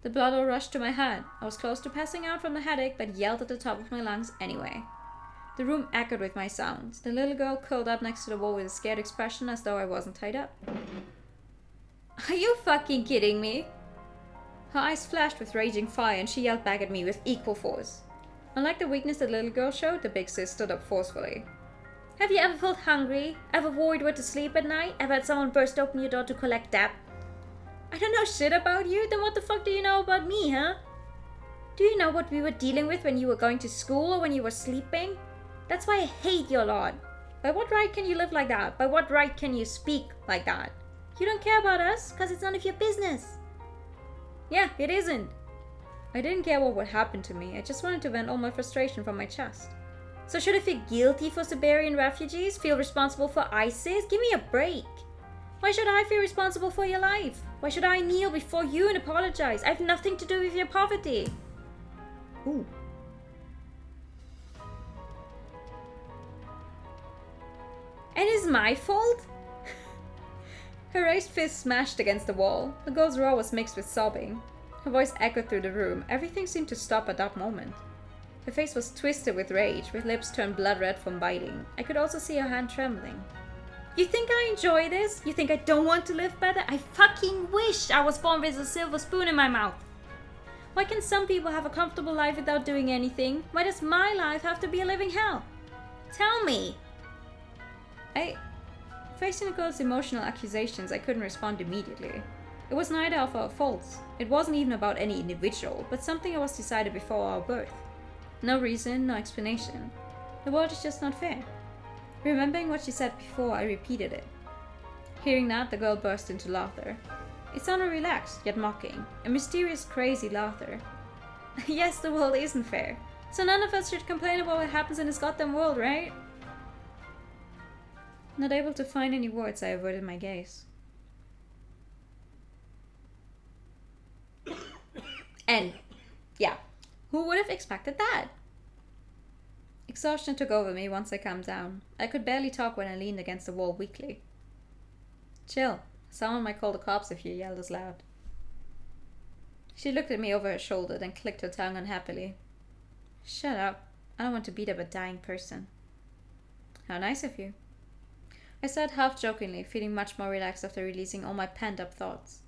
The blood all rushed to my head. I was close to passing out from the headache, but yelled at the top of my lungs anyway. The room echoed with my sounds. The little girl curled up next to the wall with a scared expression as though I wasn't tied up. Are you fucking kidding me? Her eyes flashed with raging fire and she yelled back at me with equal force. Unlike the weakness the little girl showed, the big sis stood up forcefully. Have you ever felt hungry? Ever worried where to sleep at night? Ever had someone burst open your door to collect debt? I don't know shit about you, then what the fuck do you know about me, huh? Do you know what we were dealing with when you were going to school or when you were sleeping? That's why I hate your lot. By what right can you live like that? By what right can you speak like that? You don't care about us, cause it's none of your business. Yeah, it isn't. I didn't care what would happen to me, I just wanted to vent all my frustration from my chest. So should I feel guilty for Siberian refugees? Feel responsible for ISIS? Give me a break. Why should I feel responsible for your life? Why should I kneel before you and apologize? I have nothing to do with your poverty. Ooh. And it's my fault? Her raised fist smashed against the wall. The girl's roar was mixed with sobbing. Her voice echoed through the room. Everything seemed to stop at that moment. Her face was twisted with rage, with lips turned blood red from biting. I could also see her hand trembling. You think I enjoy this? You think I don't want to live better? I fucking wish I was born with a silver spoon in my mouth. Why can some people have a comfortable life without doing anything? Why does my life have to be a living hell? Tell me. Facing the girl's emotional accusations, I couldn't respond immediately. It was neither of our faults. It wasn't even about any individual, but something that was decided before our birth. No reason, no explanation. The world is just not fair. Remembering what she said before, I repeated it. Hearing that, the girl burst into laughter. It sounded relaxed, yet mocking. A mysterious, crazy laughter. Yes, the world isn't fair. So none of us should complain about what happens in this goddamn world, right? Not able to find any words, I averted my gaze. And, yeah, who would have expected that? Exhaustion took over me once I calmed down. I could barely talk when I leaned against the wall weakly. Chill. Someone might call the cops if you yelled as loud. She looked at me over her shoulder, then clicked her tongue unhappily. Shut up. I don't want to beat up a dying person. How nice of you. I said half jokingly, feeling much more relaxed after releasing all my pent-up thoughts.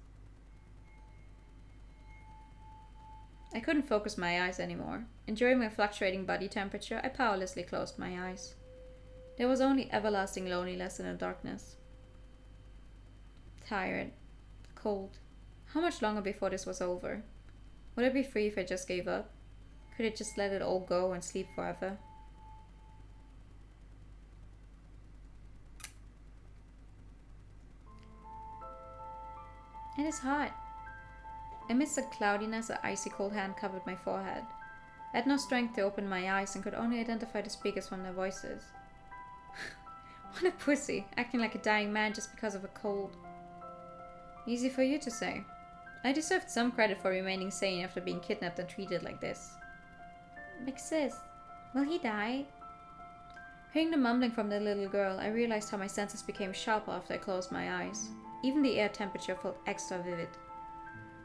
I couldn't focus my eyes anymore. Enduring my fluctuating body temperature, I powerlessly closed my eyes. There was only everlasting loneliness in the darkness. Tired. Cold. How much longer before this was over? Would I be free if I just gave up? Could I just let it all go and sleep forever? It is hot. Amidst the cloudiness, an icy cold hand covered my forehead. I had no strength to open my eyes and could only identify the speakers from their voices. What a pussy, acting like a dying man just because of a cold. Easy for you to say. I deserved some credit for remaining sane after being kidnapped and treated like this. Big sis, will he die? Hearing the mumbling from the little girl, I realized how my senses became sharper after I closed my eyes. Even the air temperature felt extra vivid.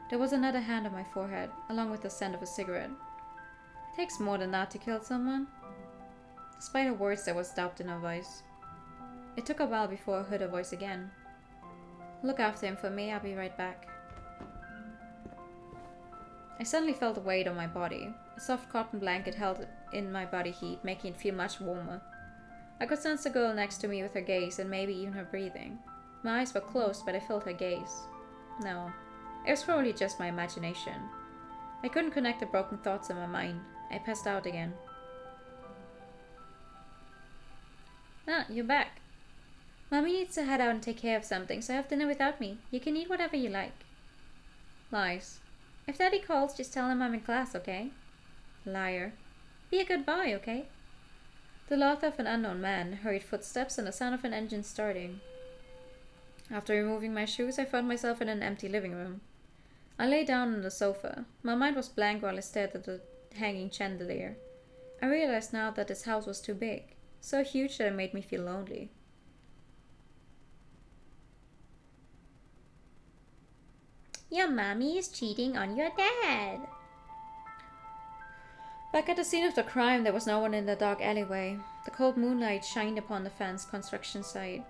There was another hand on my forehead, along with the scent of a cigarette. It takes more than that to kill someone. Despite her words, there was doubt in her voice. It took a while before I heard her voice again. Look after him for me, I'll be right back. I suddenly felt a weight on my body. A soft cotton blanket held in my body heat, making it feel much warmer. I could sense the girl next to me with her gaze and maybe even her breathing. My eyes were closed, but I felt her gaze. No, it was probably just my imagination. I couldn't connect the broken thoughts in my mind. I passed out again. Ah, you're back. Mommy needs to head out and take care of something, so have dinner without me. You can eat whatever you like. Lies. If Daddy calls, just tell him I'm in class, okay? Liar. Be a good boy, okay? The laughter of an unknown man, hurried footsteps, and the sound of an engine starting. After removing my shoes, I found myself in an empty living room. I lay down on the sofa. My mind was blank while I stared at the hanging chandelier. I realized now that this house was too big, so huge that it made me feel lonely. Your mommy is cheating on your dad. Back at the scene of the crime, there was no one in the dark alleyway. The cold moonlight shined upon the fenced construction site.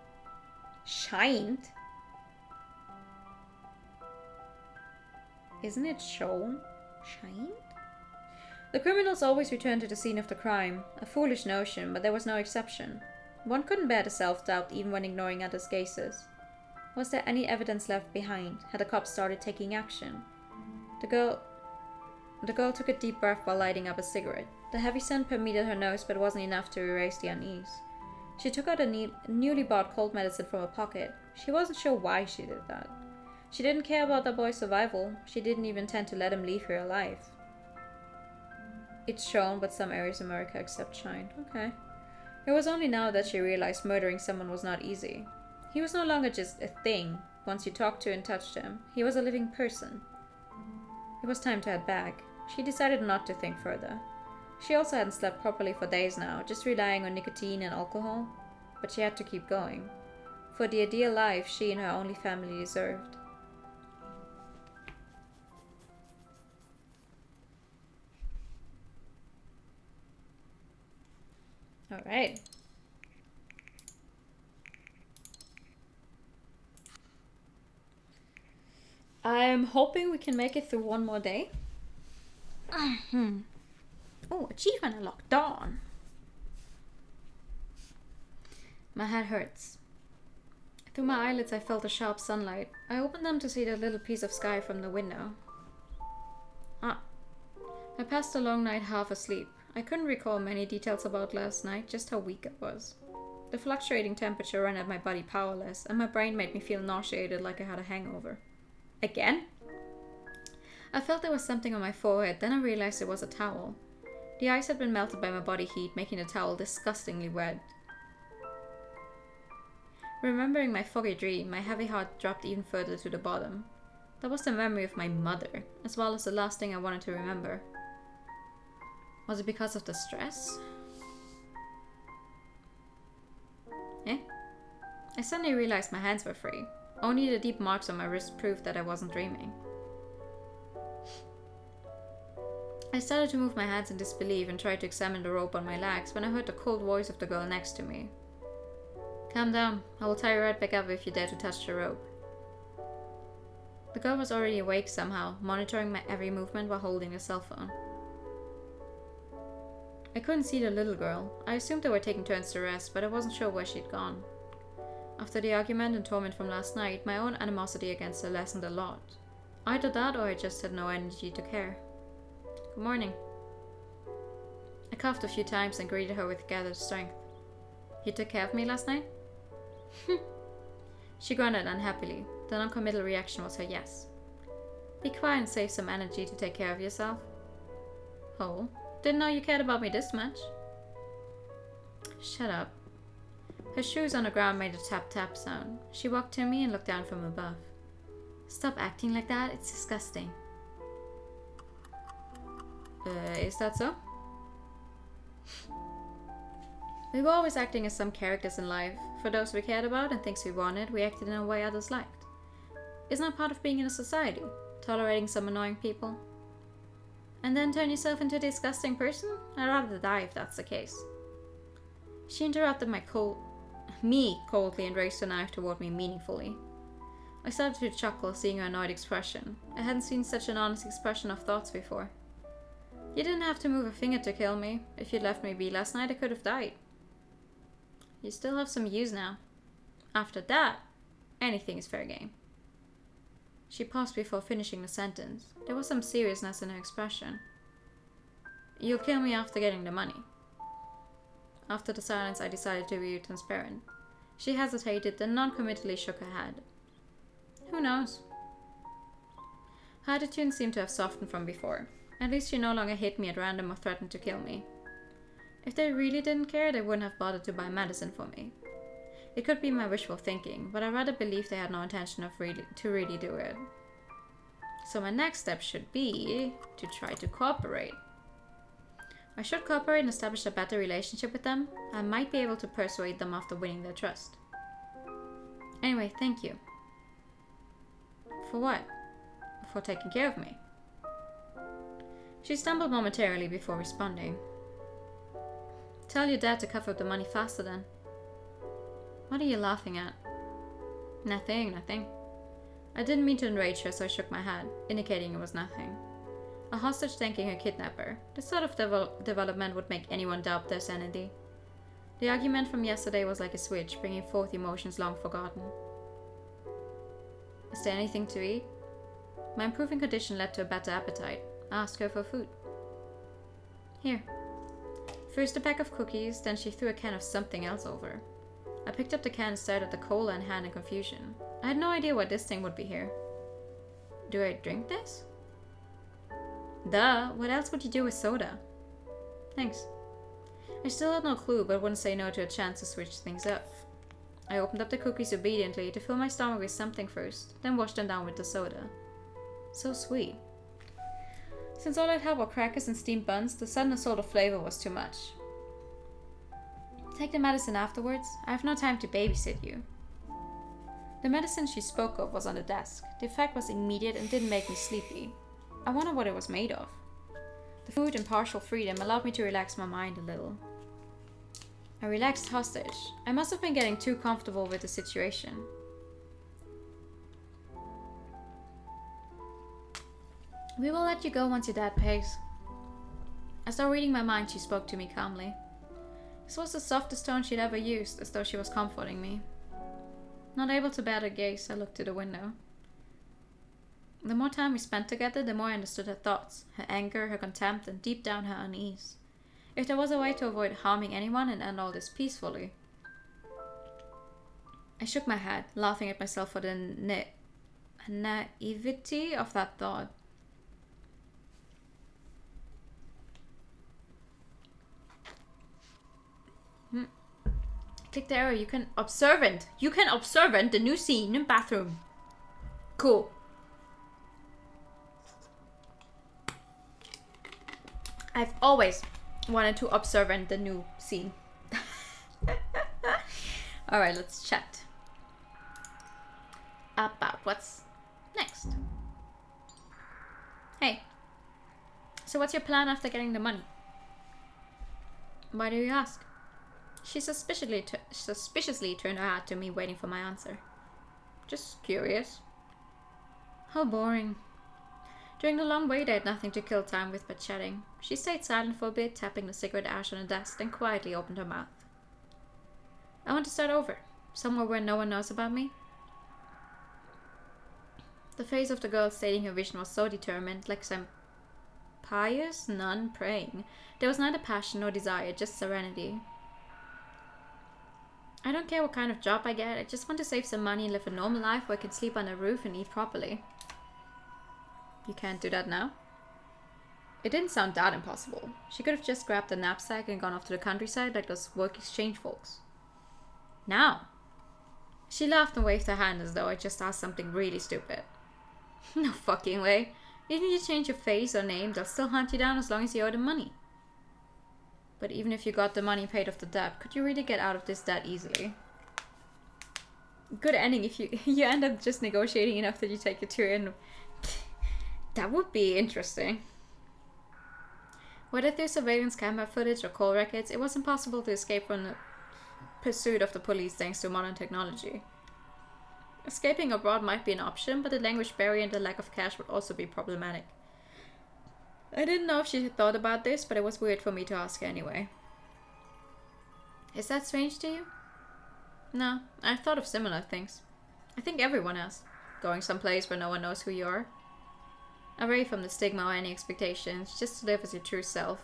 Shined? Isn't it shown? Shined? The criminals always returned to the scene of the crime. A foolish notion, but there was no exception. One couldn't bear the self-doubt even when ignoring others' gazes. Was there any evidence left behind? Had the cops started taking action? The girl took a deep breath while lighting up a cigarette. The heavy scent permeated her nose, but wasn't enough to erase the unease. She took out a newly bought cold medicine from her pocket. She wasn't sure why she did that. She didn't care about the boy's survival. She didn't even intend to let him leave her alive. It shone, but some areas of America except shine. Okay. It was only now that she realized murdering someone was not easy. He was no longer just a thing. Once you talked to and touched him, he was a living person. It was time to head back. She decided not to think further. She also hadn't slept properly for days now, just relying on nicotine and alcohol. But she had to keep going. For the ideal life she and her only family deserved. Alright. I'm hoping we can make it through one more day. Oh, achievement unlocked. Dawn. My head hurts. Through my eyelids I felt the sharp sunlight. I opened them to see the little piece of sky from the window. I passed a long night half asleep. I couldn't recall many details about last night, just how weak I was. The fluctuating temperature rendered my body powerless, and my brain made me feel nauseated like I had a hangover. Again? I felt there was something on my forehead, then I realized it was a towel. The ice had been melted by my body heat, making the towel disgustingly wet. Remembering my foggy dream, my heavy heart dropped even further to the bottom. That was the memory of my mother, as well as the last thing I wanted to remember. Was it because of the stress? I suddenly realized my hands were free. Only the deep marks on my wrist proved that I wasn't dreaming. I started to move my hands in disbelief and tried to examine the rope on my legs when I heard the cold voice of the girl next to me. Calm down, I will tie you right back up if you dare to touch the rope. The girl was already awake somehow, monitoring my every movement while holding the cell phone. I couldn't see the little girl. I assumed they were taking turns to rest, but I wasn't sure where she'd gone. After the argument and torment from last night, my own animosity against her lessened a lot. Either that or I just had no energy to care. Good morning. I coughed a few times and greeted her with gathered strength. You took care of me last night? She grunted unhappily. The non-committal reaction was her yes. Be quiet and save some energy to take care of yourself. Oh, didn't know you cared about me this much. Shut up. Her shoes on the ground made a tap-tap sound. She walked to me and looked down from above. Stop acting like that, it's disgusting. Is that so? We were always acting as some characters in life. For those we cared about and things we wanted, we acted in a way others liked. Isn't that part of being in a society? Tolerating some annoying people? And then turn yourself into a disgusting person? I'd rather die if that's the case. She interrupted me coldly and raised her knife toward me meaningfully. I started to chuckle, seeing her annoyed expression. I hadn't seen such an honest expression of thoughts before. You didn't have to move a finger to kill me. If you'd left me be last night, I could have died. You still have some use now. After that, anything is fair game. She paused before finishing the sentence. There was some seriousness in her expression. You'll kill me after getting the money. After the silence, I decided to be transparent. She hesitated, then non-committally shook her head. Who knows? Her attitude seemed to have softened from before. At least she no longer hit me at random or threatened to kill me. If they really didn't care, they wouldn't have bothered to buy medicine for me. It could be my wishful thinking, but I rather believe they had no intention of really do it. So my next step should be to try to cooperate. I should cooperate and establish a better relationship with them. I might be able to persuade them after winning their trust. Anyway, thank you. For what? For taking care of me. She stumbled momentarily before responding. Tell your dad to cover up the money faster then. What are you laughing at? Nothing. I didn't mean to enrage her, so I shook my head, indicating it was nothing. A hostage thanking her kidnapper. This sort of development would make anyone doubt their sanity. The argument from yesterday was like a switch, bringing forth emotions long forgotten. Is there anything to eat? My improving condition led to a better appetite. I asked her for food. Here. First a pack of cookies, then she threw a can of something else over. I picked up the can and stared at the cola in hand in confusion. I had no idea why this thing would be here. Do I drink this? Duh, what else would you do with soda? Thanks. I still had no clue, but wouldn't say no to a chance to switch things up. I opened up the cookies obediently to fill my stomach with something first, then washed them down with the soda. So sweet. Since all I'd had were crackers and steamed buns, the sudden assault of flavor was too much. Take the medicine afterwards. I have no time to babysit you. The medicine she spoke of was on the desk. The effect was immediate and didn't make me sleepy. I wondered what it was made of. The food and partial freedom allowed me to relax my mind a little. A relaxed hostage. I must have been getting too comfortable with the situation. We will let you go once your dad pays. As though reading my mind, she spoke to me calmly. This was the softest tone she'd ever used, as though she was comforting me. Not able to bear her gaze, I looked to the window. The more time we spent together, the more I understood her thoughts, her anger, her contempt, and deep down her unease. If there was a way to avoid harming anyone and end all this peacefully. I shook my head, laughing at myself for the naivety of that thought. Click the arrow. You can observant the new scene in bathroom. Cool. I've always wanted to observant the new scene. Alright, let's chat about what's next. Hey. So what's your plan after getting the money? Why do you ask? She suspiciously turned her head to me, waiting for my answer. Just curious. How boring. During the long wait, I had nothing to kill time with but chatting. She stayed silent for a bit, tapping the cigarette ash on the desk, then quietly opened her mouth. I want to start over, somewhere where no one knows about me. The face of the girl stating her vision was so determined, like some pious nun praying. There was neither passion nor desire, just serenity. I don't care what kind of job I get, I just want to save some money and live a normal life where I can sleep on a roof and eat properly. You can't do that now? It didn't sound that impossible. She could have just grabbed a knapsack and gone off to the countryside like those work exchange folks. Now? She laughed and waved her hand as though I just asked something really stupid. No fucking way. Even if you change your face or name, they'll still hunt you down as long as you owe them money. But even if you got the money paid off the debt, could you really get out of this debt easily? Good ending if you end up just negotiating enough that you take your tour and... That would be interesting. Whether through surveillance camera footage or call records, it was impossible to escape from the pursuit of the police thanks to modern technology. Escaping abroad might be an option, but the language barrier and the lack of cash would also be problematic. I didn't know if she had thought about this, but it was weird for me to ask anyway. Is that strange to you? No, I've thought of similar things. I think everyone has. Going someplace where no one knows who you are. Away from the stigma or any expectations, just to live as your true self.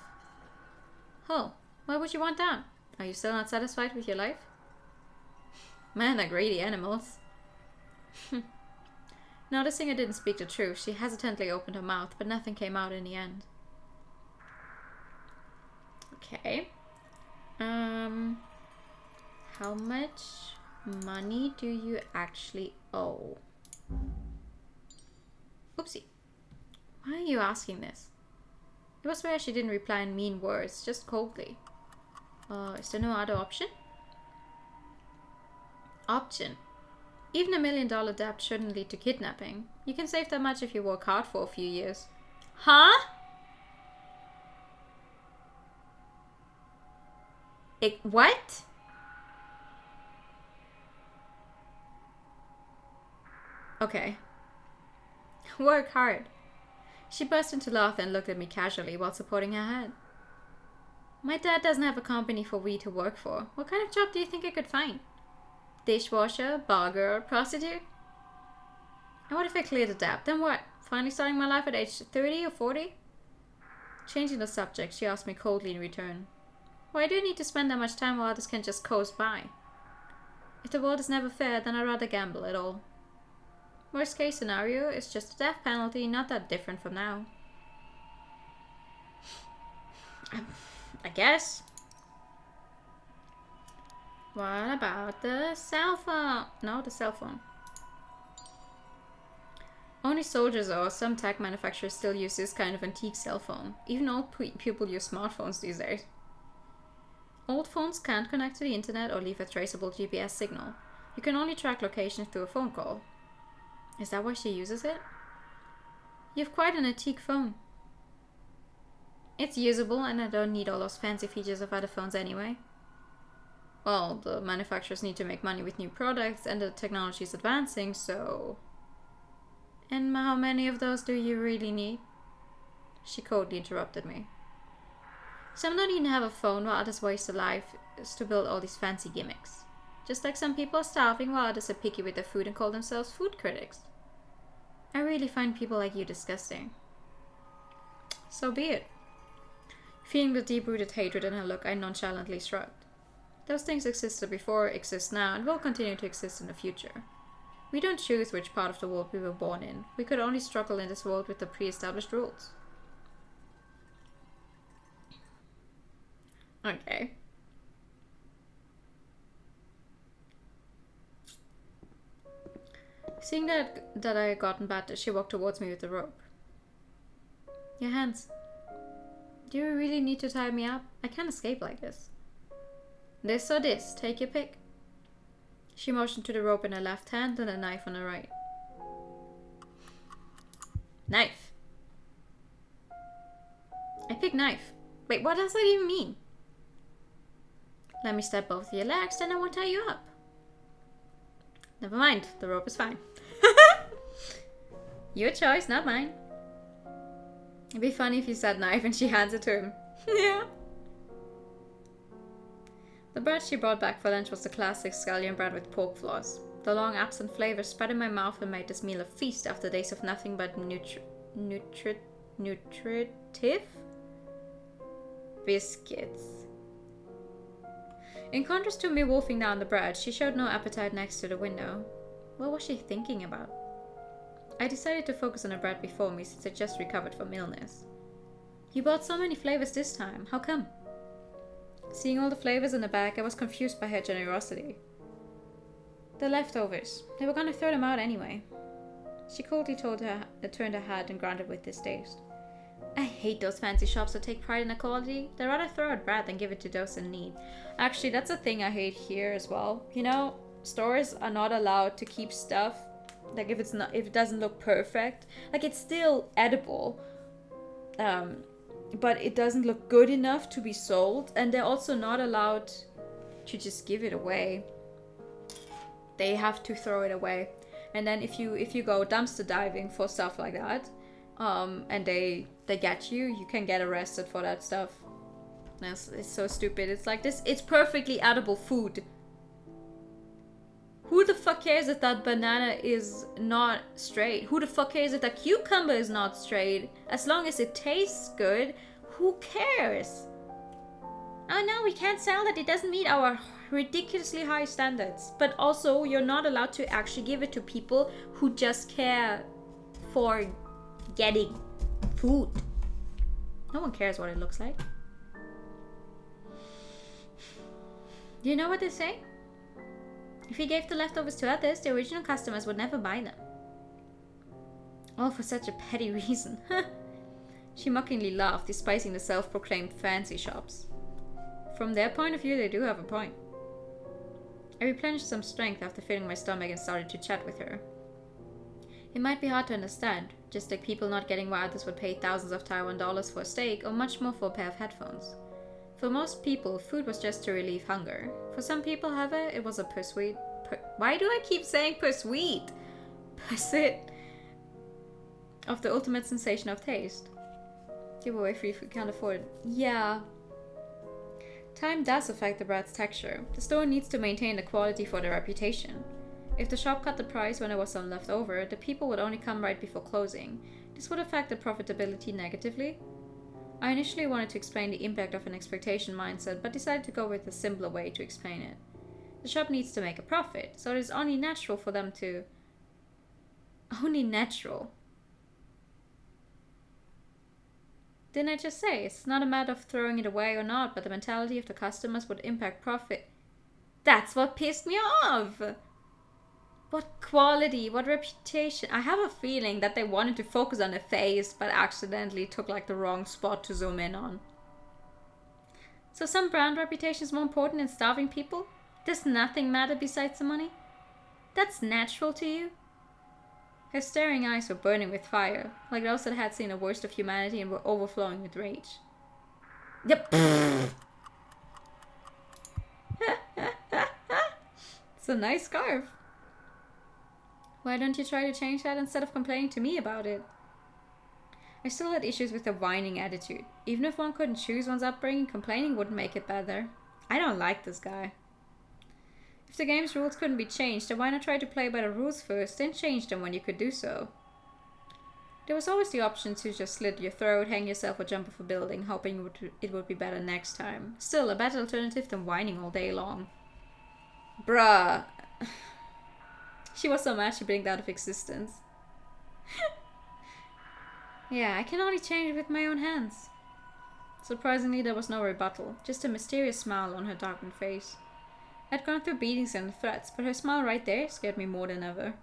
Oh, why would you want that? Are you still not satisfied with your life? Men are greedy animals. Noticing I didn't speak the truth, she hesitantly opened her mouth, but nothing came out in the end. Okay. How much money do you actually owe? Oopsie. Why are you asking this? It was rare she didn't reply in mean words, just coldly. Is there no other option? Option? Even $1 million debt shouldn't lead to kidnapping. You can save that much if you work hard for a few years. Huh? What? Okay. Work hard. She burst into laughter and looked at me casually while supporting her head. My dad doesn't have a company for we to work for. What kind of job do you think I could find? Dishwasher, bar girl, prostitute? And what if I clear the debt? Then what? Finally starting my life at age 30 or 40? Changing the subject, she asked me coldly in return. Why do you need to spend that much time while others can just coast by? If the world is never fair, then I'd rather gamble it all. Worst case scenario is just a death penalty, not that different from now. I guess. What about the cell phone? No, the cell phone. Only soldiers or some tech manufacturers still use this kind of antique cell phone. Even old people use smartphones these days. Old phones can't connect to the internet or leave a traceable GPS signal. You can only track location through a phone call. Is that why she uses it? You have quite an antique phone. It's usable and I don't need all those fancy features of other phones anyway. Well, the manufacturers need to make money with new products and the technology is advancing, so... And how many of those do you really need? She coldly interrupted me. Some don't even have a phone while others waste their lives to build all these fancy gimmicks. Just like some people are starving while others are picky with their food and call themselves food critics. I really find people like you disgusting. So be it. Feeling the deep-rooted hatred in her look, I nonchalantly shrugged. Those things existed before, exist now, and will continue to exist in the future. We don't choose which part of the world we were born in. We could only struggle in this world with the pre-established rules. Okay. Seeing that I had gotten better, she walked towards me with the rope. Your hands. Do you really need to tie me up? I can't escape like this. This or this, take your pick. She motioned to the rope in her left hand and a knife on her right. Knife. I picked knife. Wait, what does that even mean? Let me stab both of your legs, then I won't tie you up. Never mind, the rope is fine. Your choice, not mine. It'd be funny if you said knife and she hands it to him. Yeah. The bread she brought back for lunch was the classic scallion bread with pork floss. The long absent flavor spread in my mouth and made this meal a feast after days of nothing but nutritive biscuits. In contrast to me wolfing down the bread, she showed no appetite next to the window. What was she thinking about? I decided to focus on the bread before me since I just recovered from illness. You bought so many flavors this time, how come? Seeing all the flavors in the bag, I was confused by her generosity. The leftovers. They were gonna throw them out anyway. She coldly turned her head and grunted with distaste. I hate those fancy shops that take pride in the quality. They'd rather throw out bread than give it to those in need. Actually, that's a thing I hate here as well. You know, stores are not allowed to keep stuff. Like if it doesn't look perfect, like it's still edible, but it doesn't look good enough to be sold, and they're also not allowed to just give it away. They have to throw it away. And then if you go dumpster diving for stuff like that, and they get you, you can get arrested for that stuff. It's so stupid. It's like this. It's perfectly edible food. Who the fuck cares if that banana is not straight? Who the fuck cares if that cucumber is not straight? As long as it tastes good, who cares? Oh no, we can't sell it. It doesn't meet our ridiculously high standards. But also, you're not allowed to actually give it to people who just care for getting food. No one cares what it looks like. Do you know what they say? If you gave the leftovers to others, the original customers would never buy them. All for such a petty reason. She mockingly laughed, despising the self-proclaimed fancy shops. From their point of view, they do have a point. I replenished some strength after filling my stomach and started to chat with her. It might be hard to understand, just like people not getting why others would pay thousands of Taiwan dollars for a steak or much more for a pair of headphones. For most people, food was just to relieve hunger. For some people, however, it was a pursuit. Why do I keep saying pursuit? Pursuit of the ultimate sensation of taste. Give away free if you can't afford it. Yeah. Time does affect the bread's texture. The store needs to maintain the quality for their reputation. If the shop cut the price when there was some left over, the people would only come right before closing. This would affect the profitability negatively. I initially wanted to explain the impact of an expectation mindset, but decided to go with a simpler way to explain it. The shop needs to make a profit, so it is only natural for them to... Only natural. Didn't I just say, it's not a matter of throwing it away or not, but the mentality of the customers would impact profit. That's what pissed me off! What quality, what reputation. I have a feeling that they wanted to focus on the face, but accidentally took like the wrong spot to zoom in on. So some brand reputation is more important than starving people? Does nothing matter besides the money? That's natural to you? Her staring eyes were burning with fire, like those that had seen the worst of humanity and were overflowing with rage. Yep. It's a nice scarf. Why don't you try to change that instead of complaining to me about it? I still had issues with the whining attitude. Even if one couldn't choose one's upbringing, complaining wouldn't make it better. I don't like this guy. If the game's rules couldn't be changed, then why not try to play by the rules first, then change them when you could do so? There was always the option to just slit your throat, hang yourself, or jump off a building, hoping it would be better next time. Still, a better alternative than whining all day long. Bruh. She was so mad she blinked out of existence. Yeah, I can only change it with my own hands. Surprisingly, there was no rebuttal, just a mysterious smile on her darkened face. I'd gone through beatings and threats, but her smile right there scared me more than ever.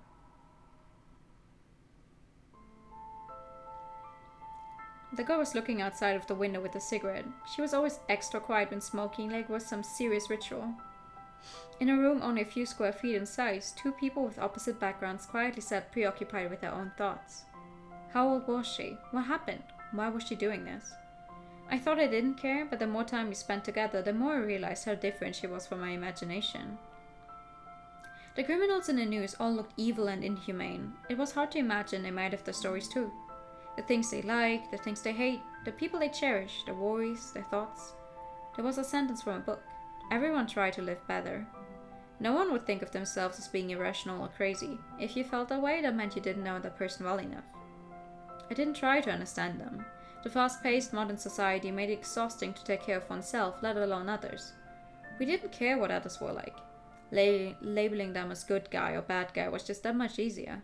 The girl was looking outside of the window with a cigarette. She was always extra quiet when smoking, like it was some serious ritual. In a room only a few square feet in size, two people with opposite backgrounds quietly sat preoccupied with their own thoughts. How old was she? What happened? Why was she doing this? I thought I didn't care, but the more time we spent together, the more I realized how different she was from my imagination. The criminals in the news all looked evil and inhumane. It was hard to imagine they might have their stories too. The things they like, the things they hate, the people they cherish, their worries, their thoughts. There was a sentence from a book. Everyone tried to live better. No one would think of themselves as being irrational or crazy. If you felt that way, that meant you didn't know that person well enough. I didn't try to understand them. The fast-paced modern society made it exhausting to take care of oneself, let alone others. We didn't care what others were like. Labeling them as good guy or bad guy was just that much easier.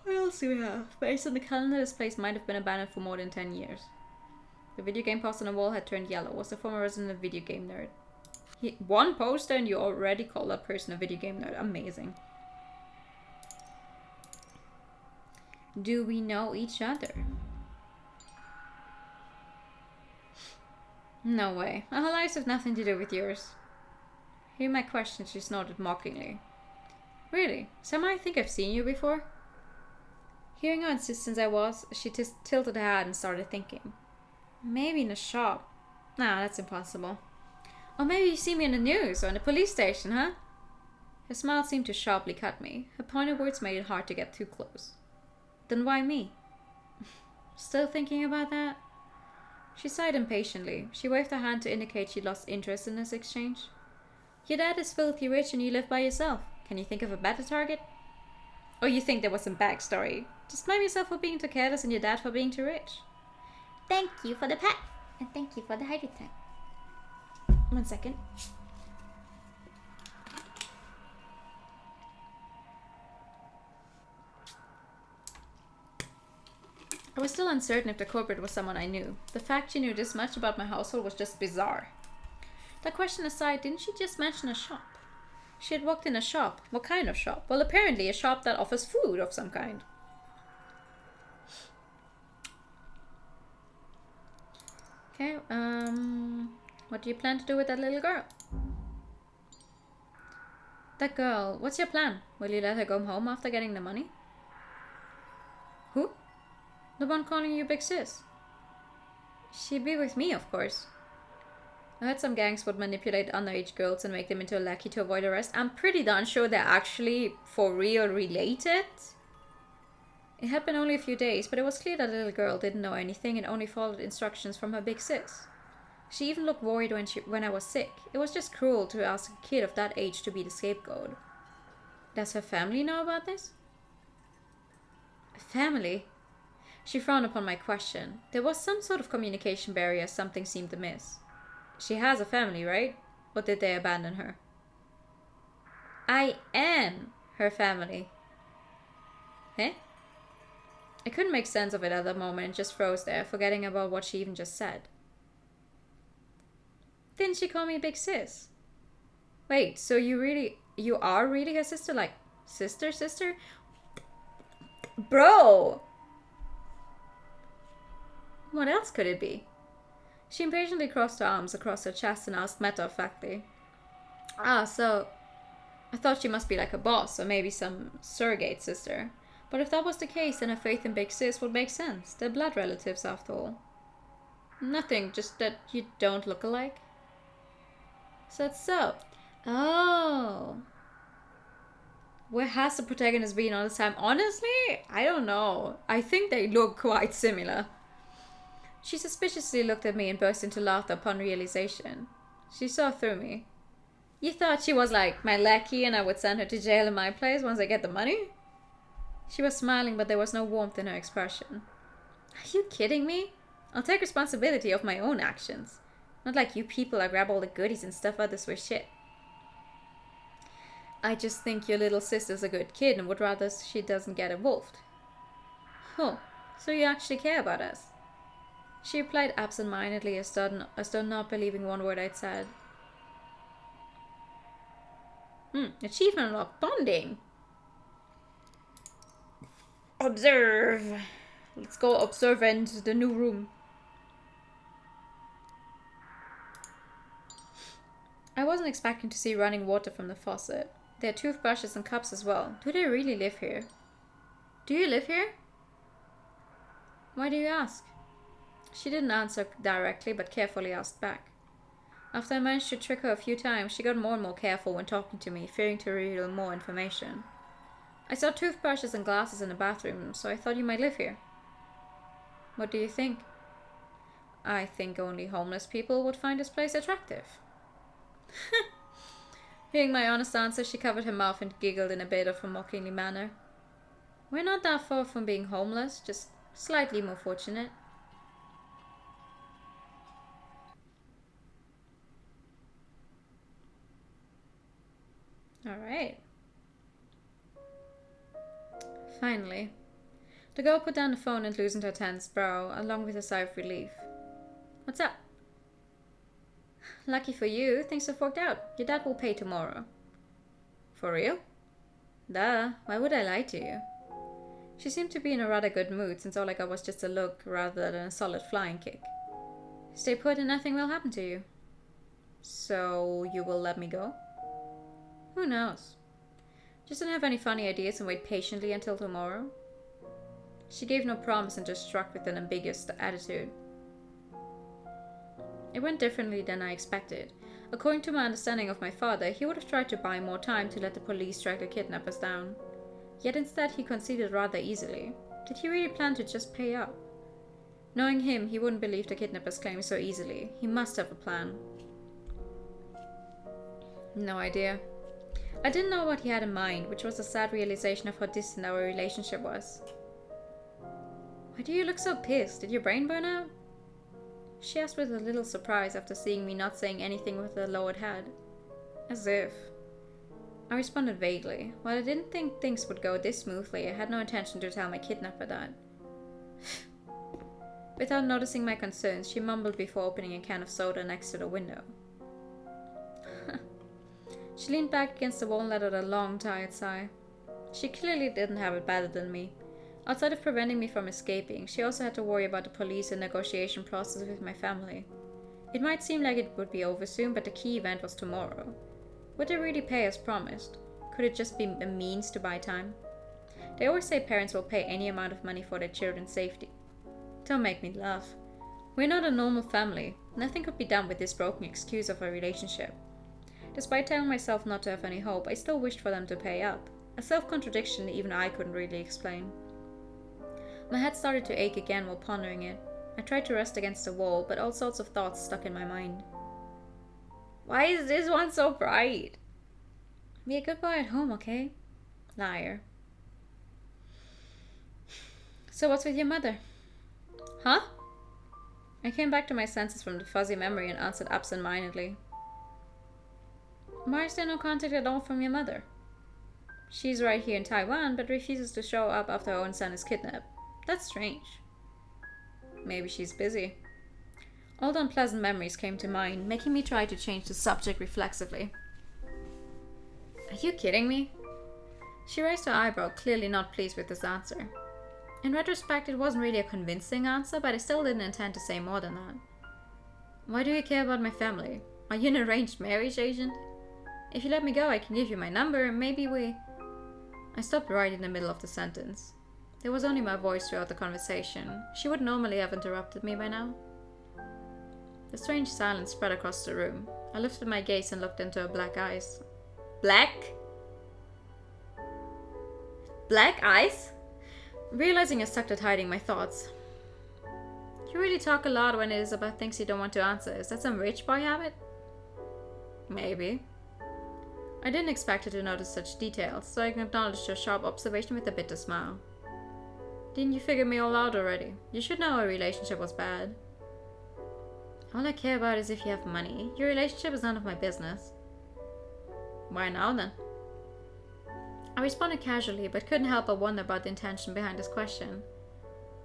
What else do we have? Based on the calendar, this place might have been abandoned for more than 10 years. The video game poster on the wall had turned yellow. Was the former resident a video game nerd? One poster and you already call that person a video game nerd. Amazing. Do we know each other? No way. Our lives have nothing to do with yours. Hearing my question, she snorted mockingly. Really? Somehow I think I've seen you before? Hearing how insistent I was, she tilted her head and started thinking. Maybe in a shop. Nah, that's impossible. Or maybe you see me in the news or in the police station, huh? Her smile seemed to sharply cut me. Her pointed words made it hard to get too close. Then why me? Still thinking about that? She sighed impatiently. She waved her hand to indicate she'd lost interest in this exchange. Your dad is filthy rich and you live by yourself. Can you think of a better target? Or you think there was some backstory? Just blame yourself for being too careless and your dad for being too rich. Thank you for the pet. And thank you for the hydrotank. 1 second. I was still uncertain if the culprit was someone I knew. The fact she knew this much about my household was just bizarre. That question aside, didn't she just mention a shop? She had walked in a shop. What kind of shop? Well, apparently a shop that offers food of some kind. Okay, what do you plan to do with that little girl? That girl, what's your plan? Will you let her go home after getting the money? Who? The one calling you big sis. She'd be with me, of course. I heard some gangs would manipulate underage girls and make them into a lackey to avoid arrest. I'm pretty darn sure they're actually for real related. It had been only a few days, but it was clear that the little girl didn't know anything and only followed instructions from her big sis. She even looked worried when I was sick. It was just cruel to ask a kid of that age to be the scapegoat. Does her family know about this? Family? She frowned upon my question. There was some sort of communication barrier something seemed amiss. She has a family, right? Or did they abandon her? I am her family. Eh? I couldn't make sense of it at that moment and just froze there, forgetting about what she even just said. Didn't she call me a big sis? Wait, so you are really her sister? Like, sister? Bro! What else could it be? She impatiently crossed her arms across her chest and asked matter-of-factly. So I thought she must be like a boss or maybe some surrogate sister. But if that was the case, then her faith in Big Sis would make sense. They're blood relatives after all. Nothing, just that you don't look alike. So that's so. Oh. Where has the protagonist been all this time? Honestly, I don't know. I think they look quite similar. She suspiciously looked at me and burst into laughter upon realization. She saw through me. You thought she was like my lackey and I would send her to jail in my place once I get the money? She was smiling, but there was no warmth in her expression. Are you kidding me? I'll take responsibility of my own actions. Not like you people I grab all the goodies and stuff others with shit. I just think your little sister's a good kid and would rather she doesn't get involved. Oh, so you actually care about us? She replied absent-mindedly as though not believing one word I'd said. Achievement unlocked. Bonding. Observe. Let's go observe into the new room. I wasn't expecting to see running water from the faucet. There are toothbrushes and cups as well. Do they really live here? Do you live here? Why do you ask? She didn't answer directly, but carefully asked back. After I managed to trick her a few times, she got more and more careful when talking to me, fearing to reveal more information. I saw toothbrushes and glasses in the bathroom, so I thought you might live here. What do you think? I think only homeless people would find this place attractive. Hearing my honest answer, she covered her mouth and giggled in a bit of a mockingly manner. We're not that far from being homeless, just slightly more fortunate. Alright. Finally. The girl put down the phone and loosened her tense brow, along with a sigh of relief. What's up? Lucky for you, things have worked out. Your dad will pay tomorrow. For real? Duh, why would I lie to you? She seemed to be in a rather good mood, since all I got was just a look rather than a solid flying kick. Stay put and nothing will happen to you. So, you will let me go? Who knows? Just don't have any funny ideas and wait patiently until tomorrow? She gave no promise and just struck with an ambiguous attitude. It went differently than I expected. According to my understanding of my father, he would have tried to buy more time to let the police track the kidnappers down. Yet instead he conceded rather easily. Did he really plan to just pay up? Knowing him, he wouldn't believe the kidnappers' claim so easily. He must have a plan. No idea. I didn't know what he had in mind, which was a sad realization of how distant our relationship was. Why do you look so pissed? Did your brain burn out? She asked with a little surprise after seeing me not saying anything with a lowered head. As if. I responded vaguely. While I didn't think things would go this smoothly, I had no intention to tell my kidnapper that. Without noticing my concerns, she mumbled before opening a can of soda next to the window. She leaned back against the wall and let out a long, tired sigh. She clearly didn't have it better than me. Outside of preventing me from escaping, she also had to worry about the police and negotiation process with my family. It might seem like it would be over soon, but the key event was tomorrow. Would they really pay as promised? Could it just be a means to buy time? They always say parents will pay any amount of money for their children's safety. Don't make me laugh. We're not a normal family. Nothing could be done with this broken excuse of a relationship. Despite telling myself not to have any hope, I still wished for them to pay up. A self-contradiction even I couldn't really explain. My head started to ache again while pondering it. I tried to rest against the wall, but all sorts of thoughts stuck in my mind. Why is this one so bright? Be a good boy at home, okay? Liar. So what's with your mother? Huh? I came back to my senses from the fuzzy memory and answered absent-mindedly. Why is there no contact at all from your mother? She's right here in Taiwan, but refuses to show up after her own son is kidnapped. That's strange. Maybe she's busy. Old unpleasant memories came to mind, making me try to change the subject reflexively. Are you kidding me? She raised her eyebrow, clearly not pleased with this answer. In retrospect, it wasn't really a convincing answer, but I still didn't intend to say more than that. Why do you care about my family? Are you an arranged marriage agent? If you let me go, I can give you my number, and maybe we... I stopped right in the middle of the sentence. There was only my voice throughout the conversation. She would normally have interrupted me by now. The strange silence spread across the room. I lifted my gaze and looked into her black eyes. Black? Black eyes? Realizing I sucked at hiding my thoughts. You really talk a lot when it is about things you don't want to answer. Is that some rich boy habit? Maybe. I didn't expect her to notice such details, so I acknowledged her sharp observation with a bitter smile. Didn't you figure me all out already? You should know our relationship was bad. All I care about is if you have money. Your relationship is none of my business. Why now then? I responded casually, but couldn't help but wonder about the intention behind this question.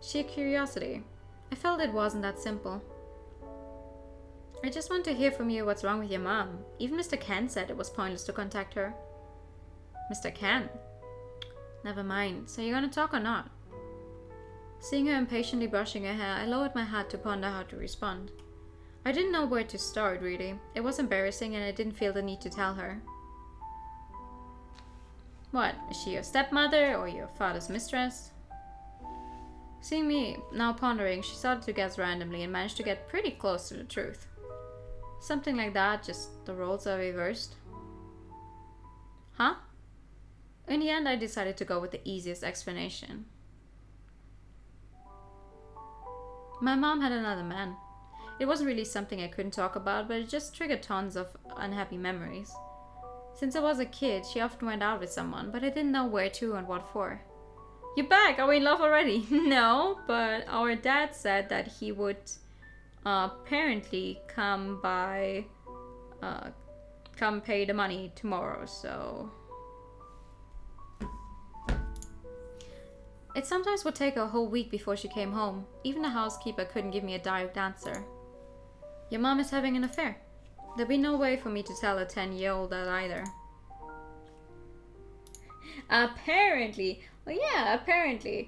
Sheer curiosity. I felt it wasn't that simple. I just want to hear from you what's wrong with your mom. Even Mr. Ken said it was pointless to contact her. Mr. Ken? Never mind. So you're gonna talk or not? Seeing her impatiently brushing her hair, I lowered my head to ponder how to respond. I didn't know where to start, really. It was embarrassing and I didn't feel the need to tell her. What, is she your stepmother or your father's mistress? Seeing me now pondering, she started to guess randomly and managed to get pretty close to the truth. Something like that, just the roles are reversed. Huh? In the end, I decided to go with the easiest explanation. My mom had another man. It wasn't really something I couldn't talk about, but it just triggered tons of unhappy memories. Since I was a kid, she often went out with someone, but I didn't know where to and what for. You're back! Are we in love already? No, but our dad said that he would apparently come pay the money tomorrow, so... It sometimes would take a whole week before she came home. Even the housekeeper couldn't give me a direct answer. Your mom is having an affair. There'd be no way for me to tell a 10-year-old that either. Apparently. Well, yeah, apparently.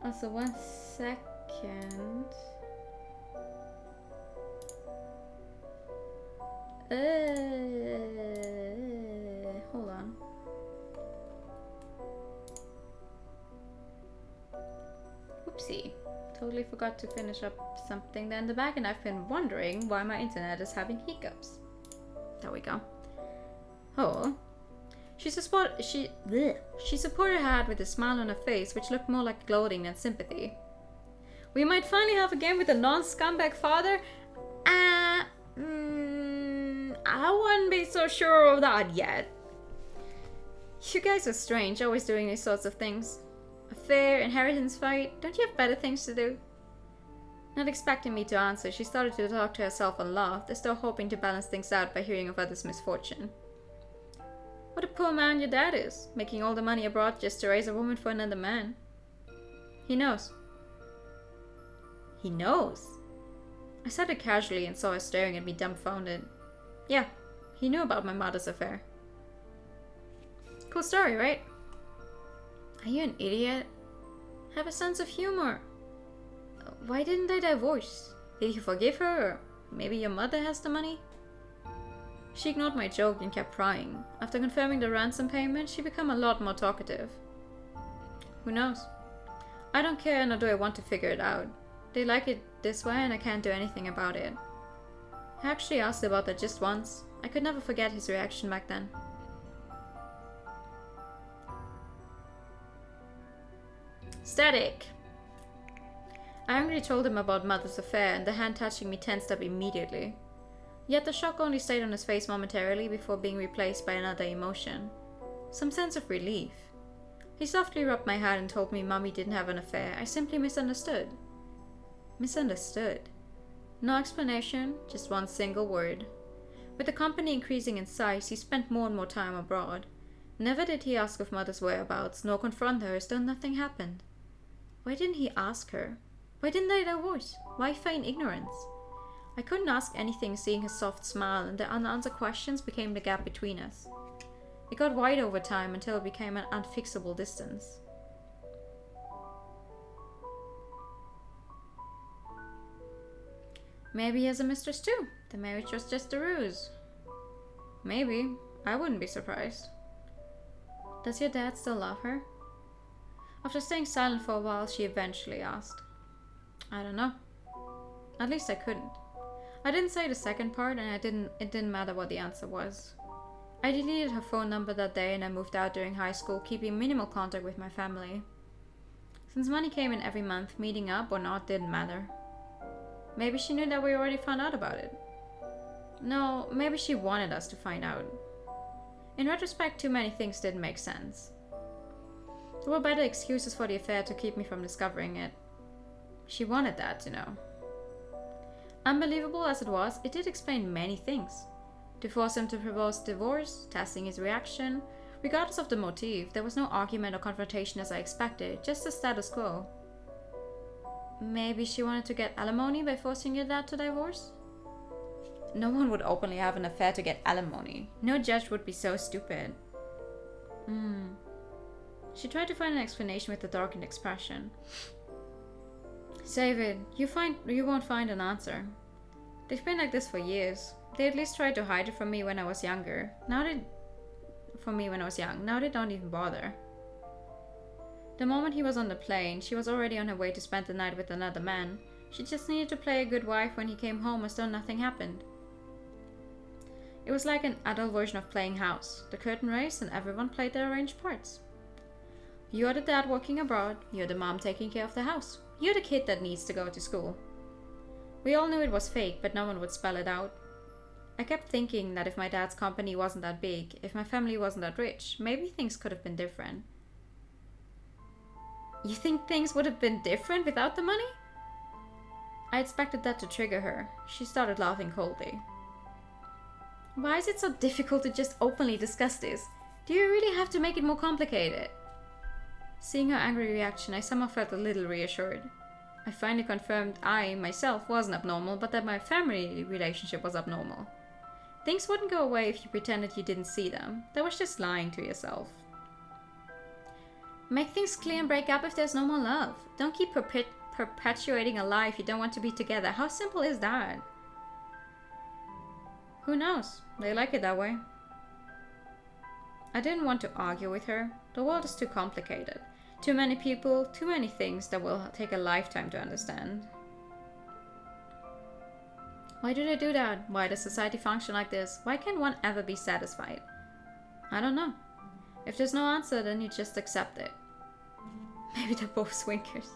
Also, 1 second. Hold on. Oopsie. Totally forgot to finish up something there in the back, and I've been wondering why my internet is having hiccups. There we go. Oh. She supported her head with a smile on her face, which looked more like gloating than sympathy. We might finally have a game with a non-scumbag father? I wouldn't be so sure of that yet. You guys are strange, always doing these sorts of things. Affair, inheritance fight, don't you have better things to do? Not expecting me to answer, she started to talk to herself and laughed, as though hoping to balance things out by hearing of others' misfortune. What a poor man your dad is, making all the money abroad just to raise a woman for another man. He knows. He knows? I said it casually and saw her staring at me dumbfounded. Yeah, he knew about my mother's affair. Cool story, right? Are you an idiot? Have a sense of humor. Why didn't they divorce? Did you forgive her? Or maybe your mother has the money? She ignored my joke and kept prying. After confirming the ransom payment, she became a lot more talkative. Who knows? I don't care, nor do I want to figure it out. They like it this way and I can't do anything about it. I actually asked about that just once. I could never forget his reaction back then. Static. I angrily told him about mother's affair, and the hand touching me tensed up immediately. Yet the shock only stayed on his face momentarily before being replaced by another emotion. Some sense of relief. He softly rubbed my head and told me Mommy didn't have an affair. I simply misunderstood. Misunderstood. No explanation, just one single word. With the company increasing in size, he spent more and more time abroad. Never did he ask of Mother's whereabouts, nor confront her as though nothing happened. Why didn't he ask her? Why didn't they divorce? Why feign ignorance? I couldn't ask anything seeing his soft smile, and the unanswered questions became the gap between us. It got wide over time until it became an unfixable distance. Maybe he has a mistress too. The marriage was just a ruse. Maybe. I wouldn't be surprised. Does your dad still love her? After staying silent for a while, she eventually asked. I don't know. At least I couldn't. I didn't say the second part, and it didn't matter what the answer was. I deleted her phone number that day, and I moved out during high school, keeping minimal contact with my family. Since money came in every month, meeting up or not didn't matter. Maybe she knew that we already found out about it. No, maybe she wanted us to find out. In retrospect, too many things didn't make sense. There were better excuses for the affair to keep me from discovering it. She wanted that, to know. Unbelievable as it was, it did explain many things. To force him to propose divorce, testing his reaction, regardless of the motive, there was no argument or confrontation as I expected, just the status quo. Maybe she wanted to get alimony by forcing your dad to divorce? No one would openly have an affair to get alimony. No judge would be so stupid. She tried to find an explanation with a darkened expression. Save it. You won't find an answer. They've been like this for years. They at least tried to hide it from me when I was younger. Now they don't even bother. The moment he was on the plane, she was already on her way to spend the night with another man. She just needed to play a good wife when he came home as though nothing happened. It was like an adult version of playing house. The curtain raised and everyone played their arranged parts. You're the dad working abroad, you're the mom taking care of the house. You're the kid that needs to go to school. We all knew it was fake, but no one would spell it out. I kept thinking that if my dad's company wasn't that big, if my family wasn't that rich, maybe things could have been different. You think things would have been different without the money? I expected that to trigger her. She started laughing coldly. Why is it so difficult to just openly discuss this? Do you really have to make it more complicated? Seeing her angry reaction, I somehow felt a little reassured. I finally confirmed I, myself, wasn't abnormal, but that my family relationship was abnormal. Things wouldn't go away if you pretended you didn't see them. That was just lying to yourself. Make things clear and break up if there's no more love. Don't keep perpetuating a lie if you don't want to be together. How simple is that? Who knows? They like it that way. I didn't want to argue with her. The world is too complicated. Too many people, too many things that will take a lifetime to understand. Why do they do that? Why does society function like this? Why can't one ever be satisfied? I don't know. If there's no answer, then you just accept it. Maybe they're both swinkers.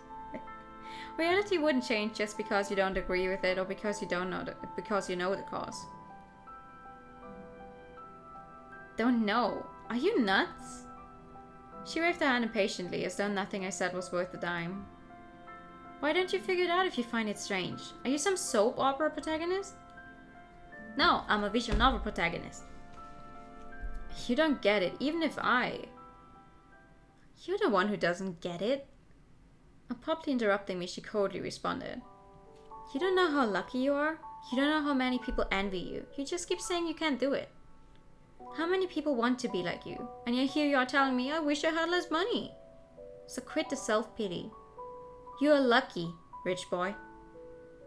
Reality wouldn't change just because you don't agree with it or because you don't know because you know the cause. Don't know. Are you nuts? She waved her hand impatiently, as though nothing I said was worth a dime. Why don't you figure it out if you find it strange? Are you some soap opera protagonist? No, I'm a visual novel protagonist. You don't get it, even if I... You're the one who doesn't get it. Abruptly interrupting me, she coldly responded. You don't know how lucky you are. You don't know how many people envy you. You just keep saying you can't do it. How many people want to be like you? And yet here you are telling me, I wish I had less money. So quit the self-pity. You are lucky, rich boy.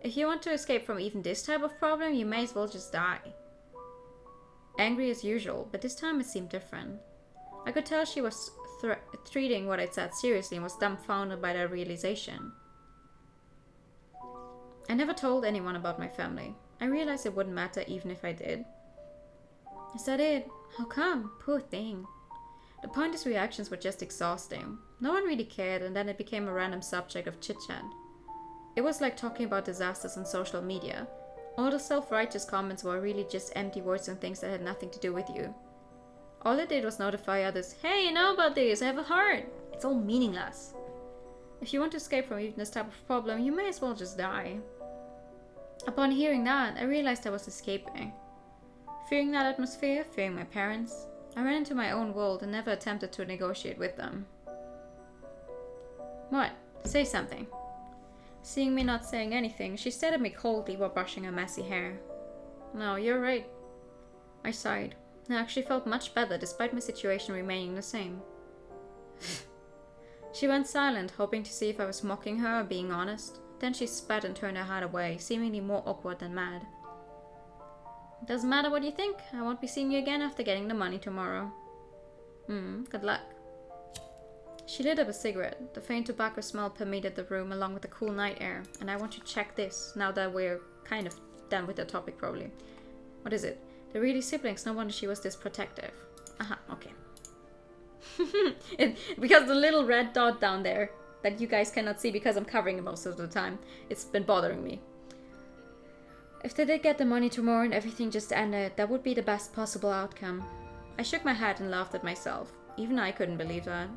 If you want to escape from even this type of problem, you may as well just die. Angry as usual, but this time it seemed different. I could tell she was treating what I'd said seriously and was dumbfounded by that realization. I never told anyone about my family. I realized it wouldn't matter even if I did. Is that it? How come? Poor thing. The pointless reactions were just exhausting. No one really cared, and then it became a random subject of chit-chat. It was like talking about disasters on social media. All the self-righteous comments were really just empty words and things that had nothing to do with you. All it did was notify others, hey, you know about this, I have a heart. It's all meaningless. If you want to escape from even this type of problem, you may as well just die. Upon hearing that, I realized I was escaping. Fearing that atmosphere, fearing my parents. I ran into my own world and never attempted to negotiate with them. What? Say something. Seeing me not saying anything, she stared at me coldly while brushing her messy hair. No, you're right. I sighed. I actually felt much better despite my situation remaining the same. She went silent, hoping to see if I was mocking her or being honest. Then she spat and turned her head away, seemingly more awkward than mad. Doesn't matter what you think. I won't be seeing you again after getting the money tomorrow. Good luck. She lit up a cigarette. The faint tobacco smell permeated the room along with the cool night air. And I want to check this, now that we're kind of done with the topic probably. What is it? They're really siblings, no wonder she was this protective. Aha, okay. Because the little red dot down there that you guys cannot see because I'm covering it most of the time, it's been bothering me. If they did get the money tomorrow and everything just ended, that would be the best possible outcome. I shook my head and laughed at myself. Even I couldn't believe that.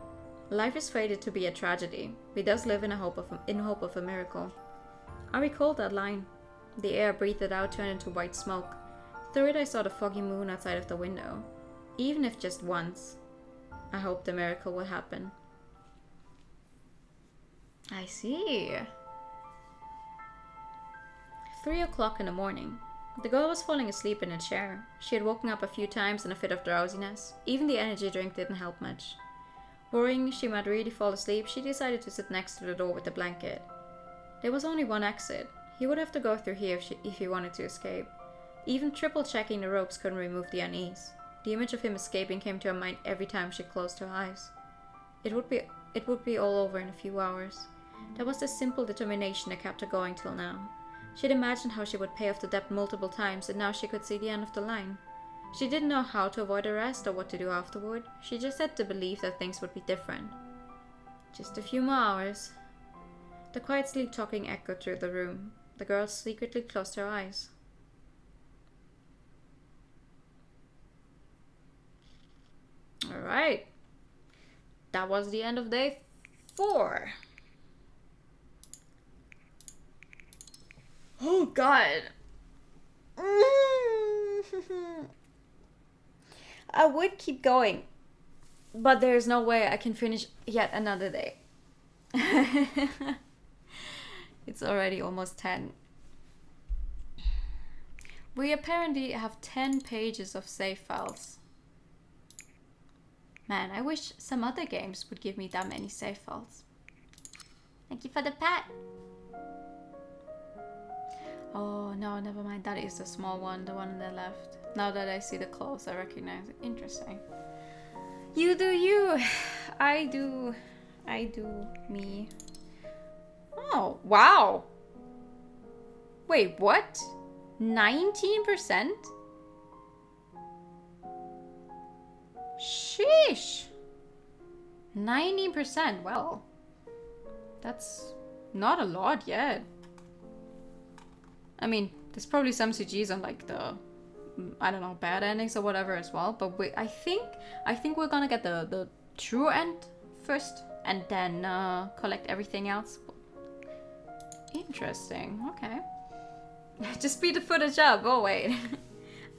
Life is fated to be a tragedy. We thus live in hope of a miracle. I recalled that line. The air breathed out turned into white smoke. Through it I saw the foggy moon outside of the window. Even if just once, I hoped the miracle would happen. I see. 3 o'clock in the morning. The girl was falling asleep in a chair. She had woken up a few times in a fit of drowsiness. Even the energy drink didn't help much. Worrying she might really fall asleep, she decided to sit next to the door with the blanket. There was only one exit. He would have to go through here if he wanted to escape. Even triple-checking the ropes couldn't remove the unease. The image of him escaping came to her mind every time she closed her eyes. It would be all over in a few hours. That was the simple determination that kept her going till now. She'd imagined how she would pay off the debt multiple times, and now she could see the end of the line. She didn't know how to avoid arrest or what to do afterward. She just had to believe that things would be different. Just a few more hours. The quiet sleep-talking echoed through the room. The girl secretly closed her eyes. Alright. That was the end of day 4. Oh god. I would keep going, but there's no way I can finish yet another day. It's already almost 10. We apparently have 10 pages of save files. Man, I wish some other games would give me that many save files. Thank you for the pet. Oh, no, never mind. That is the small one, the one on the left. Now that I see the clothes, I recognize it. Interesting. You do you. I do me. Oh, wow. Wait, what? 19%? Sheesh. 19%. Well, that's not a lot yet. I mean, there's probably some CGs on like the, I don't know, bad endings or whatever as well. But I think we're gonna get the true end first and then collect everything else. Interesting. Okay. Just speed the footage up. Oh wait.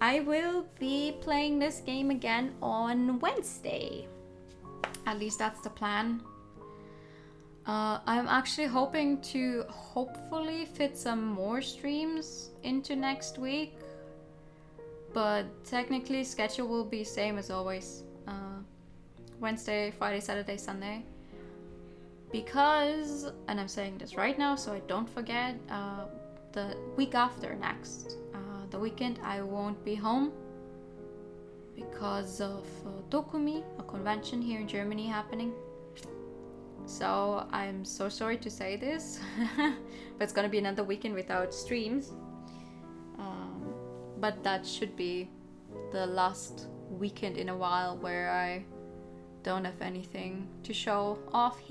I will be playing this game again on Wednesday. At least that's the plan. I'm actually hoping to hopefully fit some more streams into next week. But technically schedule will be same as always. Wednesday, Friday, Saturday, Sunday. Because, and I'm saying this right now so I don't forget, the week after next, the weekend I won't be home because of Dokumi, a convention here in Germany happening. So I'm so sorry to say this, but it's gonna be another weekend without streams. But that should be the last weekend in a while where I don't have anything to show off.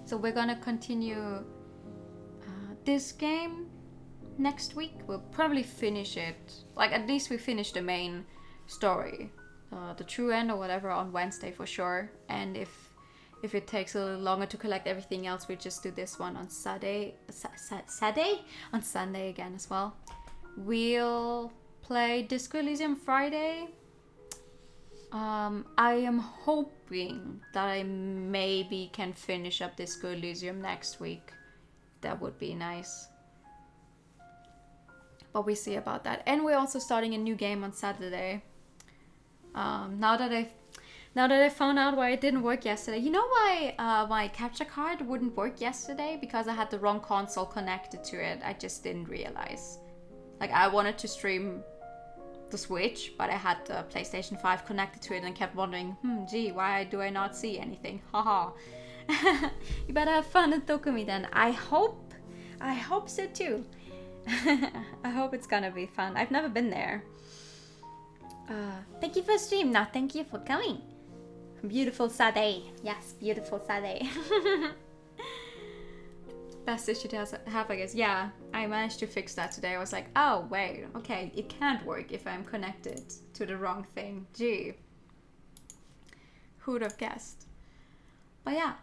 So we're gonna continue this game next week. We'll probably finish it, like at least we finish the main story, the true end or whatever, on Wednesday for sure. And if it takes a little longer to collect everything else, we just do this one on Saturday, on Sunday again as well. We'll play Disco Elysium Friday. I am hoping that I maybe can finish up Disco Elysium next week. That would be nice. But we see about that. And we're also starting a new game on Saturday. Now that I found out why it didn't work yesterday. You know why my capture card wouldn't work yesterday? Because I had the wrong console connected to it. I just didn't realize. Like, I wanted to stream the Switch, but I had the PlayStation 5 connected to it and kept wondering, gee, why do I not see anything? Haha. You better have fun at Dokumi then. I hope so too. I hope it's gonna be fun. I've never been there. Thank you for stream. Now thank you for coming. Beautiful Sade. Yes, beautiful Sade. Best issue to have, I guess. Yeah, I managed to fix that today. I was like, oh, wait, okay, it can't work if I'm connected to the wrong thing. Gee. Who'd have guessed? But yeah,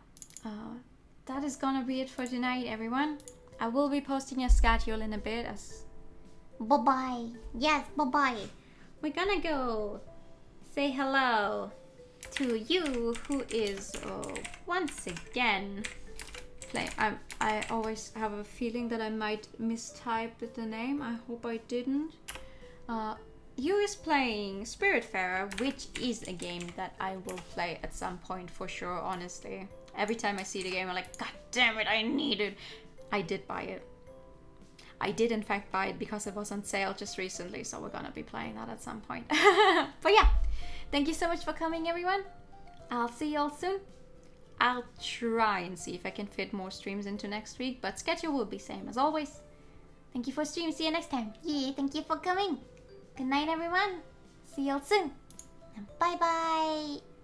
that is gonna be it for tonight, everyone. I will be posting a schedule in a bit as... Bye-bye. Yes, bye-bye. We're gonna go say hello to you, who is once again play. I always have a feeling that I might mistype the name. I hope I didn't. You is playing Spiritfarer, which is a game that I will play at some point for sure, honestly. Every time I see the game, I'm like, God damn it, I need it. I did buy it. I did in fact buy it because it was on sale just recently, so we're gonna be playing that at some point. But yeah, thank you so much for coming, everyone. I'll see you all soon. I'll try and see if I can fit more streams into next week, but schedule will be same as always. Thank you for streaming. See you next time. Yeah, thank you for coming. Good night, everyone. See you all soon. Bye-bye.